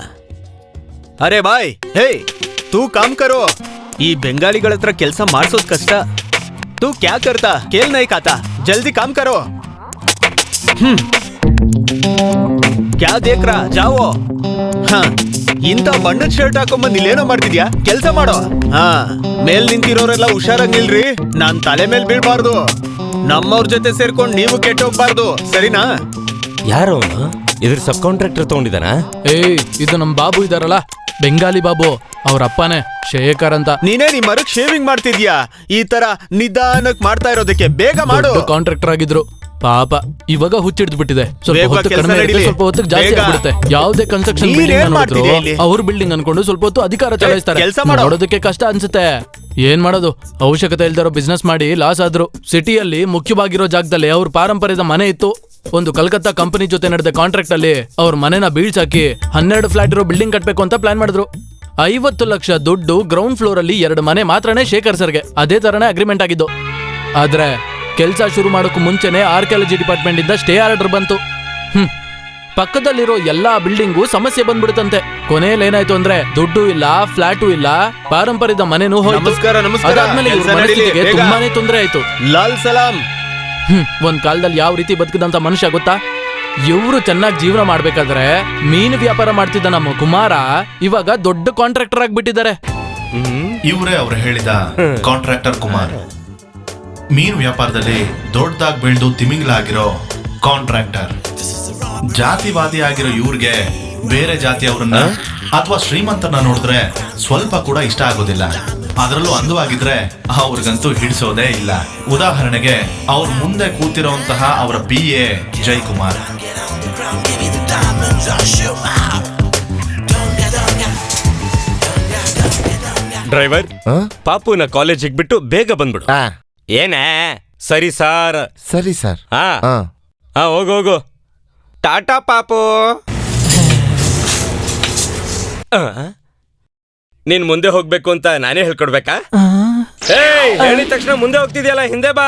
ಅರೆ ಬಾಯ್, ಹೇ ತೂ ಕಾಮ್ ಕರೋ. ಈ ಬೆಂಗಾಲಿಗಳ ಹತ್ರ ಕೆಲಸ ಮಾಡ್ಸೋದ್ ಕಷ್ಟ. ತೂ ಕ್ಯಾ ಕರ್ತಾ? ಕೇಲ್ ನೈ ಕಾತಾ? ಜಲ್ದಿ ಕಾಮ್ ಕರೋ. ಕ್ಯಾ ದೇಖ್ರಾ? ಜಾವೋ. ಹಾ, ಇಂಥ ಬಣ್ಣದ ಶರ್ಟ್ ಹಾಕೊಂಬಂದ್ ಇಲ್ಲೇನೋ ಮಾಡ್ತಿದ್ಯಾ? ಕೆಲ್ಸ ಮಾಡೋ. ಹಾ, ಮೇಲ್ ನಿಂತಿರೋರೆಲ್ಲ ಹುಷಾರಾಗಿ ನಿಲ್ರಿ. ನಾನ್ ತಲೆ ಮೇಲ್ ಬೀಳ್ಬಾರ್ದು. ನಮ್ಮವ್ರ ಜೊತೆ ಸೇರ್ಕೊಂಡು ನೀವು ಕೆಟ್ಟೋಗ್ಬಾರ್ದು, ಸರಿನಾ? ಯಾರು ಅವನು? ಇದ್ರ ಸಬ್ ಕಾಂಟ್ರಾಕ್ಟರ್ ತಗೊಂಡಿದ್ದಾನ? ಏಯ್, ಇದು ನಮ್ ಬಾಬು ಇದಾರಲ್ಲ, ಬೆಂಗಾಲಿ ಬಾಬು, ಅವ್ರ ಅಪ್ಪನೇ ಶೇಖರ್ ಅಂತ. ನೀನೇ ನಿಮ್ ಮರಕ್ ಶೇವಿಂಗ್ ಮಾಡ್ತಿದ್ಯಾ? ಈ ತರ ನಿಧಾನಕ್ ಮಾಡ್ತಾ ಇರೋದಕ್ಕೆ ಬೇಗ ಮಾಡು. ಕಾಂಟ್ರಾಕ್ಟರ್ ಆಗಿದ್ರು ಪಾಪ, ಇವಾಗ ಹುಚ್ಚಿಡ್ದು ಬಿಟ್ಟಿದೆ. ಸ್ವಲ್ಪ ಬೇಗ ಹೊತ್ತು ಕೆಲ್ಸ ಕಡಿಮೆ ಇರುತ್ತೆ, ನಡೀಲಿ. ಸ್ವಲ್ಪ ಹೊತ್ತಿಗೆ ಜಾಸ್ತಿ ಬೇಗ. ಆಗ್ಬಿಡುತ್ತೆ. ಯಾವುದೇ ಕನ್ಸ್ಟ್ರಕ್ಷನ್ ನೀನ್ ಬಿಲ್ಡಿಂಗ್ ಏನ್ ಮಾಡ್ತಿದ್ಯಾ ಇಲ್ಲಿ? ಅವ್ರ ಬಿಲ್ಡಿಂಗ್ ಅನ್ಕೊಂಡು ಸ್ವಲ್ಪ ಹೊತ್ತು ಅಧಿಕಾರ ಚಲಾಯಿಸ್ತಾರೆ. ಕೆಲ್ಸ ಮಾಡು. ನೋಡೋದಕ್ಕೆ ಕಷ್ಟ ಅನ್ಸುತ್ತೆ. ಏನ್ ಮಾಡೋದು, ಅವಶ್ಯಕತೆ ಇಲ್ದಿರೋ ಬಿಸ್ನೆಸ್ ಮಾಡಿ ಲಾಸ್ ಆದ್ರು. ಸಿಟಿಯಲ್ಲಿ ಮುಖ್ಯವಾಗಿರೋ ಜಾಗದಲ್ಲಿ ಅವ್ರ ಪಾರಂಪರ್ಯದ ಮನೆ ಇತ್ತು. ಒಂದು ಕಲ್ಕತ್ತಾ ಕಂಪನಿ ಜೊತೆ ನಡೆದ ಕಾಂಟ್ರಾಕ್ಟ್ ಅಲ್ಲಿ ಅವ್ರ ಮನೆನ ಬೀಳ್ಸಾಕಿ 12 ಫ್ಲಾಟ್ ಇರೋ ಬಿಲ್ಡಿಂಗ್ ಕಟ್ಬೇಕು ಅಂತ ಪ್ಲಾನ್ ಮಾಡಿದ್ರು. 50 ಲಕ್ಷ ದುಡ್ಡು ಗ್ರೌಂಡ್ ಫ್ಲೋರ್ ಅಲ್ಲಿ 2 ಮನೆ ಮಾತ್ರನೇ ಶೇಖರ್ ಸರ್ಗೆ. ಅದೇ ತರನೇ ಅಗ್ರಿಮೆಂಟ್ ಆಗಿದ್ದು. ಆದ್ರೆ ಕೆಲಸ ಶುರು ಮಾಡೋಕ್ಕೂ ಮುಂಚೆನೆ ಆರ್ಕಿಯಾಲಜಿ ಡಿಪಾರ್ಟ್ಮೆಂಟ್ ಇಂದ ಸ್ಟೇ ಆರ್ಡರ್ ಬಂತು. ಪಕ್ಕದಲ್ಲಿರೋ ಎಲ್ಲಾ ಬಿಲ್ಡಿಂಗು ಸಮಸ್ಯೆ ಬಂದ್ಬಿಡುತ್ತಂತೆ. ಕೊನೆಯಲ್ಲಿ ಏನಾಯ್ತು ಅಂದ್ರೆ, ದುಡ್ಡು ಇಲ್ಲ, ಫ್ಲಾಟು ಇಲ್ಲ, ಪಾರಂಪರ್ಯದ ಮನೆನೂ ಹೋಯ್ತು. ನಮಸ್ಕಾರ, ನಮಸ್ಕಾರ. ಅದಾದ್ಮೇಲೆ ಇವ್ರ ಕೆಲ್ಸ ನಡೀಲಿ, ಮನಸ್ಥಿತಿಗೆ ಬೇಗ. ತುಂಬಾನೇ ತೊಂದರೆ ಆಯ್ತು. ಲಾಲ್ ಸಲಾಂ. ಒಂದ್ ಕಾಲದಲ್ಲಿ ಯಾವ ರೀತಿ ಬದುಕಿದಂತ ಮನುಷ್ಯ ಗೊತ್ತಾ? ಇವ್ರು ಚೆನ್ನಾಗಿ ಜೀವನ ಮಾಡ್ಬೇಕಾದ್ರೆ ಮೀನು ವ್ಯಾಪಾರ ಮಾಡ್ತಿದ್ದ ನಮ್ಮ ಕುಮಾರ ಇವಾಗ ದೊಡ್ಡ ಕಾಂಟ್ರಾಕ್ಟರ್ ಆಗ್ಬಿಟ್ಟಿದ್ದಾರೆ. ಇವರೇ ಅವ್ರು ಹೇಳಿದ ಕಾಂಟ್ರಾಕ್ಟರ್ ಕುಮಾರ್. ಮೀನು ವ್ಯಾಪಾರದಲ್ಲಿ ದೊಡ್ಡದಾಗಿ ಬೆಳೆದು ತಿಮಿಂಗ್ಲಾಗಿರೋ ಕಾಂಟ್ರಾಕ್ಟರ್. ಜಾತಿವಾದಿ ಆಗಿರೋ ಇವ್ರಿಗೆ ಬೇರೆ ಜಾತಿಯವ್ರನ್ನ ಅಥವಾ ಶ್ರೀಮಂತರನ್ನ ನೋಡಿದ್ರೆ ಸ್ವಲ್ಪ ಕೂಡ ಇಷ್ಟ ಆಗೋದಿಲ್ಲ. ಅದರಲ್ಲೂ ಅಂದವಾಗಿದ್ರೆ ಅವ್ರಿಗಂತೂ ಹಿಡಿಸೋದೇ ಇಲ್ಲ. ಉದಾಹರಣೆಗೆ ಅವ್ರ ಮುಂದೆ ಕೂತಿರೋಂತಹ ಅವರ PA ಜಯಕುಮಾರ್. ಡ್ರೈವರ್, ಪಾಪುನ ಕಾಲೇಜಿಗೆ ಬಿಟ್ಟು ಬೇಗ ಬಂದ್ಬಿಡು. ಏನೇ? ಸರಿ ಸಾರ್. ಸರಿ ಸರ್. ಹಾ ಹಾ, ಹೋಗು. ಟಾಟಾ ಪಾಪು. ನೀನ್ ಮುಂದೆ ಹೋಗ್ಬೇಕು ಅಂತ ನಾನೇ ಹೇಳ್ಕೊಡ್ಬೇಕಾ? ಏಯ್, ಹೇಳಿದ ತಕ್ಷಣ ಮುಂದೆ ಹೋಗ್ತಿದ್ಯಲ್ಲ, ಹಿಂದೆ ಬಾ.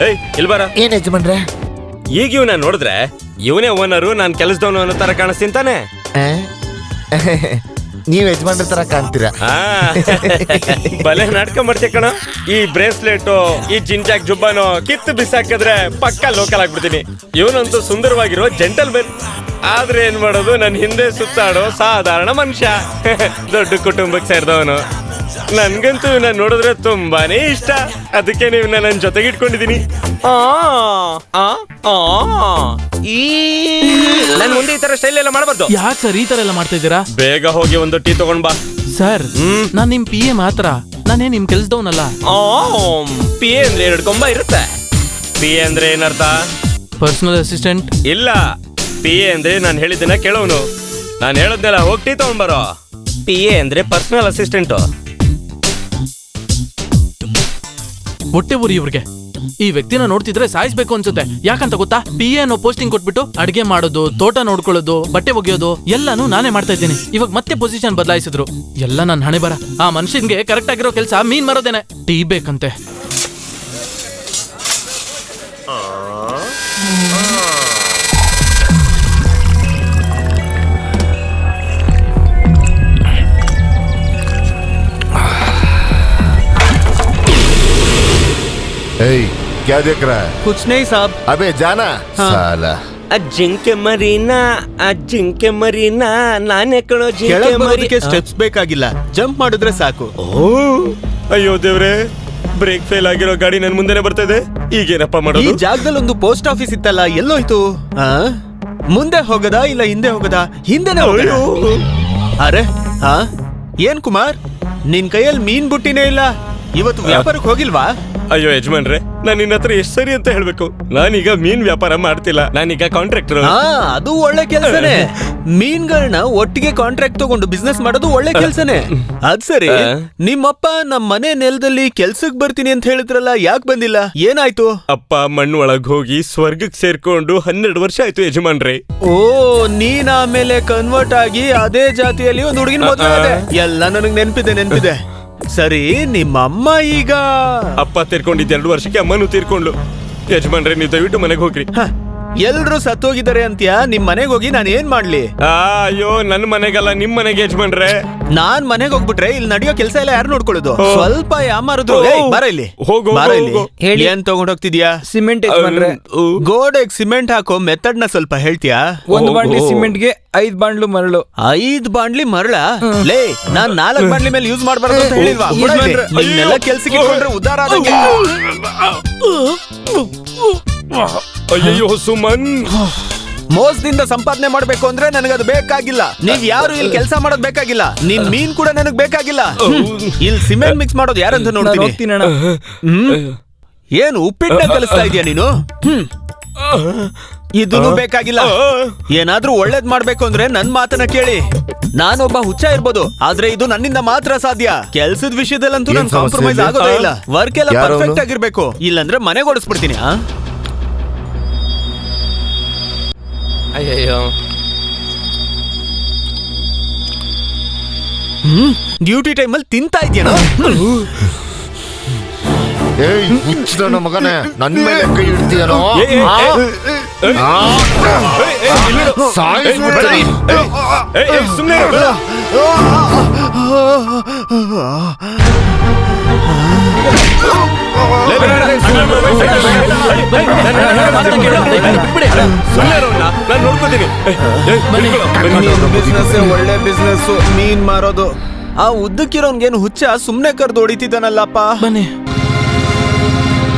ಏಯ್, ಇಲ್ ಬಾರ. ಏನ್ ಯಜಮಾನ್ರೆ? ಈಗ ಇವನ ನೋಡಿದ್ರೆ ಇವನೇ ಓನರು, ನಾನ್ ಕೆಲಸದವನು ಅನ್ನೋ ತರ ಕಾಣಿಸ್ತಿಂತಾನೆ. ನೀವ್ ಯಜಮಾನ್ರ ತರ ಕಾಣ್ತೀರಾ. ಬಲೆ ನಾಟಕ ಮಾಡ್ತೀಯ ಕಣ. ಈ ಬ್ರೇಸ್ಲೆಟ್ ಈ ಜಿಂಜಾಕ್ ಜುಬ್ಬಾನು ಕಿತ್ತು ಬಿಸಾಕಿದ್ರೆ ಪಕ್ಕ ಲೋಕಲ್ ಆಗ್ಬಿಡ್ತೀನಿ. ಇವನಂತೂ ಸುಂದರವಾಗಿರೋ ಜೆಂಟಲ್ ಮೆನ್. ಆದ್ರೆ ಏನ್ ಮಾಡೋದು, ನನ್ ಹಿಂದೆ ಸುತ್ತಾಡೋ ಸಾಧಾರಣ ಮನುಷ್ಯ. ದೊಡ್ಡ ಕುಟುಂಬಕ್ಕೆ ಸೇರಿದವನು. ನನ್ಗಂತೂ ನಾನು ನೋಡಿದ್ರೆ ತುಂಬಾನೇ ಇಷ್ಟ. ಅದಕ್ಕೆ ನೀವು ನನ್ನ ಜೊತೆಗೆ ಇಟ್ಕೊಂಡಿದೀನಿ. ನನ್ ಮುಂದೆ ಈ ತರ ಸ್ಟೈಲ್ ಎಲ್ಲ ಮಾಡಬಾರ್ದು. ಯಾಕೆ ಸರ್ ಈ ತರ ಎಲ್ಲ ಮಾಡ್ತಾ ಇದ್ದೀರಾ? ಬೇಗ ಹೋಗಿ ಒಂದು ಟೀ ತಗೊಂಡ್ ಬಾ. ಸರ್ ನಾನ್ ನಿಮ್ PA ಮಾತ್ರ, ನಾನೇ ನಿಮ್ ಕೆಲ್ಸದವನಲ್ಲ. ಪಿ ಎ ಅಂದ್ರೆ 2 ಕೊಂಬ ಇರುತ್ತೆ. ಪಿ ಎ ಅಂದ್ರೆ ಏನರ್ಥ? Personal assistant. ಇಲ್ಲ, ಪಿ ಎ ಅಂದ್ರೆ ನಾನು ಹೇಳಿದ್ದನ್ನ ಕೇಳೋನು. ನಾನು ಹೇಳದ್ನೆಲ್ಲ ಹೋಗಿ ಟೀ ತಗೊಂಡ್ ಬರೋ. ಪಿ ಎ ಅಂದ್ರೆ ಪರ್ಸನಲ್ ಅಸಿಸ್ಟೆಂಟ್. ಹೊಟ್ಟೆ ಉರಿ ಇವ್ರಿಗೆ. ಈ ವ್ಯಕ್ತಿನ ನೋಡ್ತಿದ್ರೆ ಸಾಯಿಸ್ಬೇಕು ಅನ್ಸುತ್ತೆ. ಯಾಕಂತ ಗೊತ್ತಾ? PA ಅನ್ನೋ ಪೋಸ್ಟಿಂಗ್ ಕೊಟ್ಬಿಟ್ಟು ಅಡ್ಗೆ ಮಾಡೋದು, ತೋಟ ನೋಡ್ಕೊಳ್ಳೋದು, ಬಟ್ಟೆ ಒಗೆಯೋದು ಎಲ್ಲಾನು ನಾನೇ ಮಾಡ್ತಾ ಇದ್ದೀನಿ. ಇವಾಗ ಮತ್ತೆ ಪೊಸಿಷನ್ ಬದಲಾಯಿಸಿದ್ರು. ಎಲ್ಲ ನನ್ನ ಹಣೆ ಬರ. ಆ ಮನುಷ್ಯನ್ಗೆ ಕರೆಕ್ಟ್ ಆಗಿರೋ ಕೆಲಸ ಮೀನ್ ಮಾರೋದೇನೆ. ಟೀ ಬೇಕಂತೆ. ಏಯ್ ಕ್ಯಾ ದೇಖ್ ರಹಾ ಹೈ? ಕುಚ್ ನಹೀ ಸಾಬ್. ಅಬೇ ಜಾನಾ ಸಾಲಾ. ಅಜ್ಜಿಂಕೆ ಮರಿನಾ ನಾನೇ ಕಣೋ ಜಿಂಕೆ ಮರಿ. ಸ್ಟೆಪ್ಸ್ ಬೇಕಾಗಿಲ್ಲ, ಜಂಪ್ ಮಾಡಿದ್ರೆ ಸಾಕು. ಅಯ್ಯೋ ದೇವ್ರೆ, ಬ್ರೇಕ್ ಫೇಲ್ ಆಗಿರೋ ಗಾಡಿ ನನ್ ಮುಂದೆನೆ ಬರ್ತಾ ಇದೆ. ಈಗೇನಪ್ಪ ಈ ಮಾಡೋದು? ಜಾಗದಲ್ಲಿ ಒಂದು ಪೋಸ್ಟ್ ಆಫೀಸ್ ಇತ್ತಲ್ಲ, ಎಲ್ಲೋಯ್ತು? ಮುಂದೆ ಹೋಗದಾ ಇಲ್ಲ ಹಿಂದೆ ಹೋಗದಾ? ಹಿಂದೆನೆ ಹೋಗೋಣ. ಅರೆ ಏನ್ ಕುಮಾರ್, ನಿನ್ ಕೈಯಲ್ಲಿ ಮೀನ್ ಬುಟ್ಟಿನೇ ಇಲ್ಲ. ಇವತ್ತು ವ್ಯಾಪಾರಕ್ಕೆ ಹೋಗಿಲ್ವಾ? ಅಯ್ಯೋ ಯಜಮಾನ್ರೆ, ನಾನು ನಿನ್ನ ಹತ್ರ ಎಷ್ಟು ಸರಿ ಅಂತ ಹೇಳ್ಬೇಕು. ನಾನೀಗ ಮೀನ್ ವ್ಯಾಪಾರ ಮಾಡ್ತಿಲ್ಲ, ನಾನೀಗ ಕಾಂಟ್ರಾಕ್ಟರ್. ಅದು ಒಳ್ಳೆ ಕೆಲ್ಸನೇ. ಮೀನ್ಗಳನ್ನ ಒಟ್ಟಿಗೆ ಕಾಂಟ್ರಾಕ್ಟ್ ತಗೊಂಡು ಬಿಸ್ನೆಸ್ ಮಾಡೋದು ಒಳ್ಳೆ ಕೆಲ್ಸನೇ. ಅದ್ ಸರಿ, ನಿಮ್ಮಪ್ಪ ನಮ್ ಮನೆ ನೆಲದಲ್ಲಿ ಕೆಲ್ಸಕ್ ಬರ್ತೀನಿ ಅಂತ ಹೇಳಿದ್ರಲ್ಲ, ಯಾಕೆ ಬಂದಿಲ್ಲ? ಏನಾಯ್ತು? ಅಪ್ಪ ಮಣ್ಣು ಒಳಗ್ ಹೋಗಿ ಸ್ವರ್ಗಕ್ಕೆ ಸೇರ್ಕೊಂಡು 12 ವರ್ಷ ಆಯ್ತು ಯಜಮಾನ್ರೆ. ಓ, ನೀನ್ ಆಮೇಲೆ ಕನ್ವರ್ಟ್ ಆಗಿ ಅದೇ ಜಾತಿಯಲ್ಲಿ ಒಂದು ಹುಡುಗಿನ ಮದುವೆ ಆದೆ. ಎಲ್ಲ ನನಗ್ ನೆನ್ಪಿದೆ. ಸರಿ, ನಿಮ್ಮಮ್ಮ ಈಗ? ಅಪ್ಪ ತೀರ್ಕೊಂಡಿದ್ದ 2 ವರ್ಷಕ್ಕೆ ಅಮ್ಮನೂ ತೀರ್ಕೊಂಡ್ಲು. ಯಜಮಾನ್ರೆ, ನೀವು ದಯವಿಟ್ಟು ಮನೆಗೆ ಹೋಗ್ರಿ. ಎಲ್ರು ಸತ್ತೋಗಿದ್ದಾರೆ ಅಂತ್ಯಾ? ನಿಮ್ ಮನೆಗೆ ಹೋಗಿ ನಾನು ಏನ್ ಮಾಡ್ಲಿ? ಅಯ್ಯೋ, ನನ್ ಮನೆಗಲ್ಲ, ನಿಮ್ ಮನೆಗೆ ಯಜಮಾನ್ರೆ. ನಾನ್ ಮನೆಗೆ ಹೋಗ್ಬಿಟ್ರೆ ಇಲ್ಲಿ ನಡೆಯೋ ಕೆಲಸ ಎಲ್ಲ ಯಾರು ನೋಡ್ಕೊಳ್ಳೋದು? ಸ್ವಲ್ಪ ಯಾಮಾರಿದ್ರು. ಬಾರ ಇಲ್ಲಿ, ಹೋಗು. ಏನ್ ತಗೊಂಡ್ ಹೋಗ್ತಿದ್ಯಾ? ಸಿಮೆಂಟ್ ಯಜಮಾನ್ರೆ. ಗೋಡೆಗ್ ಸಿಮೆಂಟ್ ಹಾಕೋ ಮೆಥಡ್ ನ ಸ್ವಲ್ಪ ಹೇಳ್ತೀಯಾ? 1 ಬಾಂಡ್ಲಿ ಸಿಮೆಂಟ್ಗೆ 5 ಬಾಂಡ್ಲು ಮರಳು. 5 ಬಾಂಡ್ಲಿ ಮರಳ? ಲೇ, ನಾನ್ 4 ಬಾಂಡ್ಲಿ ಮೇಲೆ ಯೂಸ್ ಮಾಡ್ಬಾರ್ದು ಅಂತ ಹೇಳಿಲ್ವಾ? ನಿನ್ನೆಲ್ಲ ಕೆಲ್ಸಕ್ಕೆ ಇಟ್ಕೊಂಡ್ರೆ ಉದ್ದಾರ ಆದಂಗೆ. ಅಯ್ಯೋ ಸುಮನ್, ಮೋಸದಿಂದ ಸಂಪಾದನೆ ಮಾಡ್ಬೇಕು ಅಂದ್ರೆ ನನಗದು ಬೇಕಾಗಿಲ್ಲ. ನೀವ್ ಯಾರು ಇಲ್ಲಿ ಕೆಲಸ ಮಾಡೋದ್ ಬೇಕಾಗಿಲ್ಲ. ನಿಮ್ ಮೀನ್ ಕೂಡ ನನಗ್ ಬೇಕಾಗಿಲ್ಲ. ಇಲ್ಲಿ ಸಿಮೆಂಟ್ ಮಿಕ್ಸ್ ಮಾಡೋದು ಯಾರಂತ ನೋಡ್ತೀನಿ. ಏನು ಉಪ್ಪಿಟ್ಟನ್ನ ಕಲಿಸ್ತಾ ಇದೀಯ ನೀನು? ಇದೂ ಬೇಕಾಗಿಲ್ಲ. ಏನಾದ್ರೂ ಒಳ್ಳೇದ್ ಮಾಡ್ಬೇಕು ಅಂದ್ರೆ ನನ್ ಮಾತನ್ನ ಕೇಳಿ. ನಾನೊಬ್ಬ ಹುಚ್ಚ ಇರ್ಬೋದು, ಆದ್ರೆ ಇದು ನನ್ನಿಂದ ಮಾತ್ರ ಸಾಧ್ಯ. ಕೆಲ್ಸದ ವಿಷಯದಲ್ಲಂತೂ ನಾನು ಕಾಂಪ್ರಮೈಸ್ ಆಗೋದೇ ಇಲ್ಲ. ವರ್ಕ್ ಎಲ್ಲ ಪರ್ಫೆಕ್ಟ್ ಆಗಿರ್ಬೇಕು, ಇಲ್ಲಾಂದ್ರೆ ಮನೆಗೆ ಓಡಿಸ್ಬಿಡ್ತೀನಿ. ಅಯ್ಯಯ್ಯೋ, ಡ್ಯೂಟಿ ಟೈಮಲ್ಲಿ ತಿಂತಾ ಇದ್ಯೇನೋ? ಏಯ್ ಹುಚ್ಚನ ಮಗನೇ, ನನ್ ಮೇಲೆ ಕೈ ಇಡ್ತೀಯನೋ? ಸಾಯಿಸ್ಬಿಡ್ತೀನಿ. ಸುಮ್ಮನೆ ನಾನು ನೋಡ್ಕೋತೀನಿ. ಬಿಸ್ನೆಸ್ ಒಳ್ಳೆ ಬಿಸ್ನೆಸ್, ಮೀನ್ ಮಾರೋದು. ಆ ಉದ್ದಕ್ಕಿರೋನ್ಗೇನು ಹುಚ್ಚ ಸುಮ್ನೆ ಕರ್ದು ಹೊಡಿತಿದ್ದಾನಲ್ಲಪ್ಪ. ಬನ್ನಿ.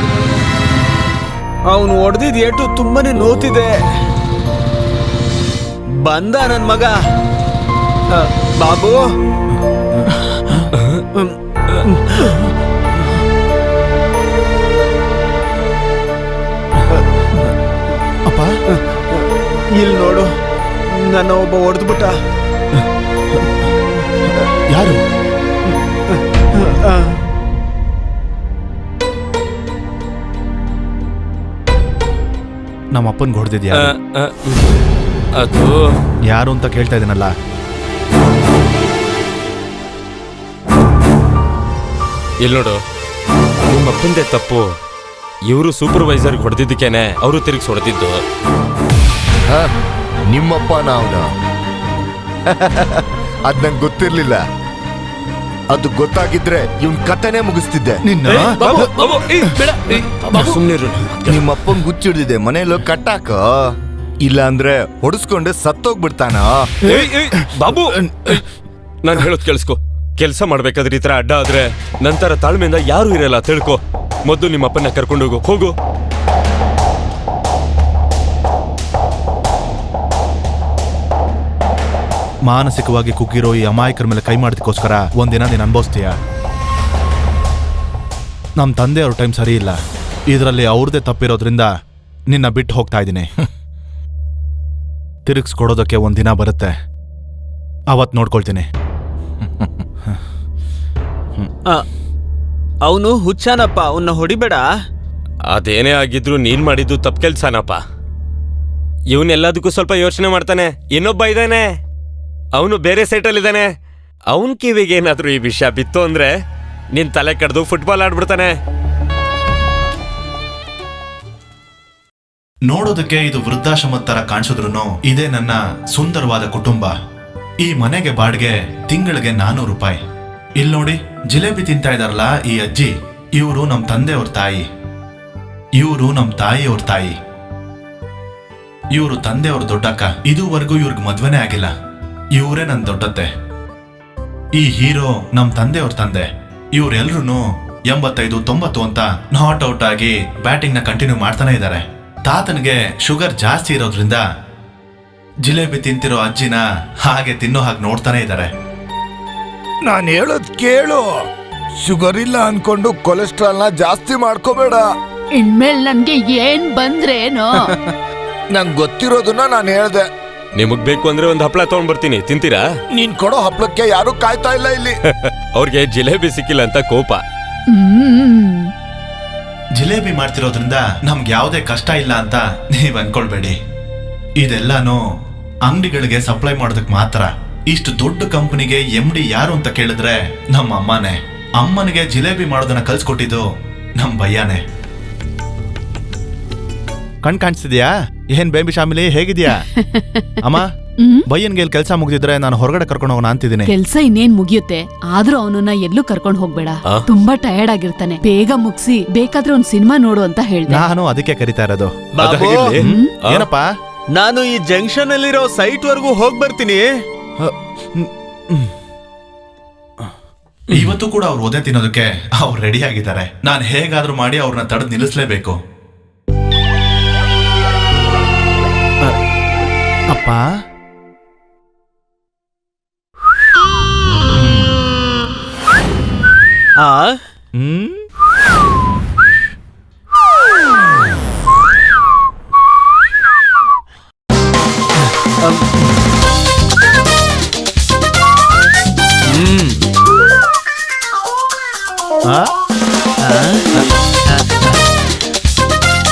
ಅವನು ಹೊಡೆದಿದ್ ಏಟು ತುಂಬಾನೇ ನೋತಿದೆ. ಬಂದ ನನ್ ಮಗ ಬಾಬು. ಅಪ್ಪ, ಇಲ್ಲಿ ನೋಡು, ನನ್ನ ಒಬ್ಬ ಹೊಡೆದ್ಬಿಟ್ಟ. ಯಾರು? ನಮ್ಮ ಅಪ್ಪನ್ ಹೊಡೆದಿದ್ಯಾ? ಅದು ಯಾರು ಅಂತ ಕೇಳ್ತಾ ಇದ್ದೀನಲ್ಲ. ಇಲ್ಲಿ ನೋಡು, ನಿಮ್ಮ ಅಪ್ಪಂದೇ ತಪ್ಪು. ಇವರು ಸೂಪರ್ವೈಸರ್ ಹೊಡೆದಿದ್ದಕ್ಕೇನೆ ಅವರು ತಿರುಗಿಸಿ ಹೊಡೆದಿದ್ದು. ನಿಮ್ಮಪ್ಪ ನಾವ್ನ ಅದ್ ನಂಗೆ ಗೊತ್ತಿರ್ಲಿಲ್ಲ. ಅದು ಗೊತ್ತಾಗಿದ್ರೆ ಇವನ್ ಕಥೆನೇ ಮುಗಿಸ್ತಿದ್ದೆ. ನಿನ್ನ ಬಾಬು ಬಾಬು ಬೇಡ ಸುಮ್ಮನಿರು. ನಿಮ್ಮಪ್ಪಂಗ್ ಹುಚ್ಚಿಡ್ದಿದೆ, ಮನೇಲಿ ಕಟ್ಟಾಕ, ಇಲ್ಲ ಅಂದ್ರೆ ಹೊಡಿಸ್ಕೊಂಡೆ ಸತ್ತೋಗ್ಬಿಡ್ತಾನ. ಬಾಬು ನಾನು ಹೇಳೋದ್ ಕೇಳಿಸ್ಕೊ. ಕೆಲಸ ಮಾಡ್ಬೇಕಾದ್ರೆ ಈ ತರ ಅಡ್ಡ ಆದ್ರೆ ನಂತರ ತಾಳ್ಮೆಯಿಂದ ಯಾರು ಇರಲ್ಲ ತಿಳ್ಕೊ. ಮೊದಲು ನಿಮ್ಮ ಅಪ್ಪನ ಕರ್ಕೊಂಡೋಗು, ಹೋಗು. ಮಾನಸಿಕವಾಗಿ ಕುಗ್ಗಿರೋ ಈ ಅಮಾಯಕರ ಮೇಲೆ ಕೈ ಮಾಡೋದಕ್ಕೋಸ್ಕರ ಒಂದಿನ ನೀನು ಅನುಭವಿಸ್ತೀಯ. ನಮ್ಮ ತಂದೆಯವ್ರ ಟೈಮ್ ಸರಿ ಇಲ್ಲ, ಇದರಲ್ಲಿ ಅವ್ರದ್ದೇ ತಪ್ಪಿರೋದ್ರಿಂದ ನಿನ್ನ ಬಿಟ್ಟು ಹೋಗ್ತಾ ಇದ್ದೀನಿ. ತಿರುಗಿಸ್ಕೊಡೋದಕ್ಕೆ ಒಂದಿನ ಬರುತ್ತೆ, ಅವತ್ತು ನೋಡ್ಕೊಳ್ತೀನಿ. ಅವನು ಹುಚ್ಚಾನಪ್ಪ, ಅವನ್ನ ಹೊಡಿಬೇಡ. ಅದೇನೇ ಆಗಿದ್ರು ನೀನ್ ಮಾಡಿದ್ದು ತಪ್ಪು ಕೆಲ್ಸನಪ್ಪ. ಇವನೆಲ್ಲದಕ್ಕೂ ಸ್ವಲ್ಪ ಯೋಚನೆ ಮಾಡ್ತಾನೆ. ಇನ್ನೊಬ್ಬ ಇದ್ದಾನೆ, ಅವನು ಬೇರೆ ಸೈಟಲ್ಲಿ ಇದ್ದಾನೆ. ಅವನ್ ಕಿವಿಗೆ ಏನಾದ್ರೂ ಈ ವಿಷಯ ಬಿತ್ತು ಅಂದ್ರೆ ನಿನ್ ತಲೆ ಕಡ್ದು ಫುಟ್ಬಾಲ್ ಆಡ್ಬಿಡ್ತಾನೆ. ನೋಡೋದಕ್ಕೆ ಇದು ವೃದ್ಧಾಶ್ರಮದ ತರ ಕಾಣಿಸಿದ್ರು ಇದೇ ನನ್ನ ಸುಂದರವಾದ ಕುಟುಂಬ. ಈ ಮನೆಗೆ ಬಾಡಿಗೆ ತಿಂಗಳಿಗೆ 400 ರೂಪಾಯಿ. ಇಲ್ಲಿ ನೋಡಿ, ಜಿಲೇಬಿ ತಿಂತಾ ಇದಾರಲ್ಲ ಈ ಅಜ್ಜಿ, ಇವರು ನಮ್ಮ ತಂದೆಯವ್ರ ತಾಯಿ, ಇವರು ನಮ್ಮ ತಾಯಿಯವ್ರ ತಾಯಿ, ಇವರು ತಂದೆಯವ್ರ ದೊಡ್ಡಕ್ಕ. ಇದುವರೆಗೂ ಇವ್ರಿಗೆ ಮದ್ವೆನೇ ಆಗಿಲ್ಲ, ಇವರೇ ನನ್ನ ದೊಡ್ಡತ್ತೆ. ಈ ಹೀರೋ ನಮ್ಮ ತಂದೆಯವ್ರ ತಂದೆ. ಇವರೆಲ್ರೂ 85-90 ಅಂತ ನಾಟ್ ಔಟ್ ಆಗಿ ಬ್ಯಾಟಿಂಗ್ ನ ಕಂಟಿನ್ಯೂ ಮಾಡ್ತಾನೆ ಇದ್ದಾರೆ. ತಾತನಿಗೆ ಶುಗರ್ ಜಾಸ್ತಿ ಇರೋದ್ರಿಂದ ಜಿಲೇಬಿ ತಿಂತಿರೋ ಅಜ್ಜಿನ ಹಾಗೆ ತಿನ್ನೋ ಹಾಗೆ ನೋಡ್ತಾನೆ ಇದ್ದಾರೆ. ನಾನು ಹೇಳೋದ್ ಕೇಳು, ಶುಗರ್ ಇಲ್ಲ ಅನ್ಕೊಂಡು ಕೊಲೆಸ್ಟ್ರಾಲ್ ನ ಜಾಸ್ತಿ ಮಾಡ್ಕೋಬೇಡ. ಇನ್ಮೇಲೆ ನನ್ಗೆ ಏನ್ ಬಂದ್ರೇನೋ. ನಂಗೆ ಗೊತ್ತಿರೋದನ್ನ ನಾನು ಹೇಳ್ದೆ. ನಿಮಗ್ ಬೇಕು ಅಂದ್ರೆ ಒಂದು ಹಪ್ಳ ತಗೊಂಡ್ ಬರ್ತೀನಿ, ತಿಂತೀರಾ? ನೀನ್ ಕೊಡೋ ಹಪ್ಳಕ್ಕೆ ಯಾರು ಕಾಯ್ತಾ ಇಲ್ಲ ಇಲ್ಲಿ. ಅವ್ರಿಗೆ ಜಿಲೇಬಿ ಸಿಕ್ಕಿಲ್ಲ ಅಂತ ಕೋಪ. ಜಿಲೇಬಿ ಮಾಡ್ತಿರೋದ್ರಿಂದ ನಮ್ಗೆ ಯಾವುದೇ ಕಷ್ಟ ಇಲ್ಲ ಅಂತ ನೀವ್ ಅನ್ಕೊಳ್ಬೇಡಿ. ಇದೆಲ್ಲಾನು ಅಂಗಡಿಗಳಿಗೆ ಸಪ್ಲೈ ಮಾಡೋದಕ್ ಮಾತ್ರ. ಇಷ್ಟು ದೊಡ್ಡ ಕಂಪನಿಗೆ MD ಯಾರು ಅಂತ ಕೇಳಿದ್ರೆ ನಮ್ಮ ಅಮ್ಮನೇ. ಅಮ್ಮನಿಗೆ ಜಿಲೇಬಿ ಮಾಡೋದನ್ನ ಕಲ್ಸ್ಕೊಟ್ಟಿದ್ದು ನಮ್ ಭಯ್ಯಾನೆ. ಕಣ್ ಕಾಣಿಸ್ತಿದ್ಯಾ? ಏನ್ ಬೇಬಿ ಶಾಮಿಲಿ, ಹೇಗಿದ್ಯಾ? ಅಮ್ಮ, ಬಯ್ಯನ್ಗೆ ಇಲ್ಲಿ ಕೆಲಸ ಮುಗಿದಿದ್ರೆ ನಾನು ಹೊರಗಡೆ ಕರ್ಕೊಂಡು ಹೋಗೋಣ ಅಂತಿದ್ದೀನಿ. ಕೆಲ್ಸ ಇನ್ನೇನ್ ಮುಗಿಯುತ್ತೆ, ಆದ್ರೂ ಅವನನ್ನ ಎಲ್ಲೂ ಕರ್ಕೊಂಡ್ ಹೋಗ್ಬೇಡ. ತುಂಬಾ ಟಯರ್ಡ್ ಆಗಿರ್ತಾನೆ. ಬೇಗ ಮುಗಿಸಿ ಬೇಕಾದ್ರೆ ಒಂದ್ ಸಿನಿಮಾ ನೋಡು ಅಂತ ಹೇಳ್ದೆ. ನಾನು ಅದಕ್ಕೆ ಕರಿತಾ ಇರೋದು. ಬಾಬು, ಏನಪ್ಪಾ? ನಾನು ಈ ಜಂಕ್ಷನ್ ಅಲ್ಲಿರೋ ಸೈಟ್ ವರ್ಗೂ ಹೋಗ್ ಬರ್ತೀನಿ. ಇವತ್ತು ಕೂಡ ಅವ್ರು ಒದೆ ತಿನ್ನೋದಕ್ಕೆ ಅವ್ರು ರೆಡಿ ಆಗಿದ್ದಾರೆ. ನಾನು ಹೇಗಾದ್ರೂ ಮಾಡಿ ಅವ್ರನ್ನ ತಡೆದು ನಿಲ್ಲಿಸ್ಲೇಬೇಕು. ಅಪ್ಪ,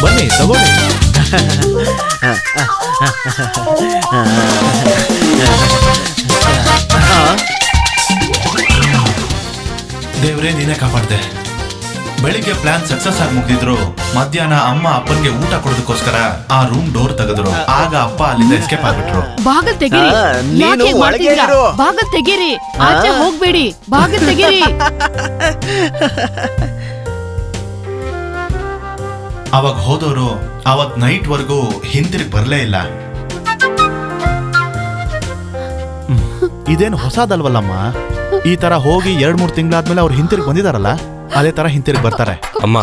ಬನ್ನಿ ತಗೊಳ್ಳಿ. ದೇವ್ರೇ, ನೀನೇ ಕಾಪಾಡ್ದೆ. ಬೆಳಿಗ್ಗೆ ಪ್ಲಾನ್ ಸಕ್ಸಸ್ ಆಗಿ ಮುಗ್ದಿದ್ರು ಮಧ್ಯಾಹ್ನ ಅಮ್ಮ ಅಪ್ಪನ್ಗೆ ಊಟ ಕೊಡೋದಕ್ಕೋಸ್ಕರ ಆ ರೂಮ್ ಡೋರ್ ತೆಗೆದ್ರು. ಆಗ ಅಪ್ಪ ಅಲ್ಲಿಂದ ಎಸ್ಕೇಪ್ ಆಗ್ಬಿಟ್ರು. ಬಾಗಲ್ ತೆಗೀರಿ, ನೀನು ಯಾಕೆ ಒಳಗೆ ಮಾಡ್ತಿದ್ದೀರಾ? ಇರು. ಬಾಗಲ್ ತೆಗೀರಿ, ಆಚೆ ಹೋಗ್ಬೇಡಿ, ಬಾಗಲ್ ತೆಗೀರಿ. ಅವಾಗ ಹೋದವರು ಅವತ್ ನೈಟ್ ವರ್ಗೂ ಹಿಂತಿರುಗಿ ಬರ್ಲೇ ಇಲ್ಲ. ಇದೇನು ಹೊಸದಲ್ವಲ್ಲಮ್ಮ? ಈ ತರ ಹೋಗಿ 2-3 ತಿಂಗಳಾದ್ಮೇಲೆ ಅವ್ರು ಹಿಂತಿರುಗಿ ಬಂದಿದಾರಲ್ಲ, ಅದೇ ತರ ಹಿಂತಿರುಗಿ ಬರ್ತಾರೆ. ಅಮ್ಮ,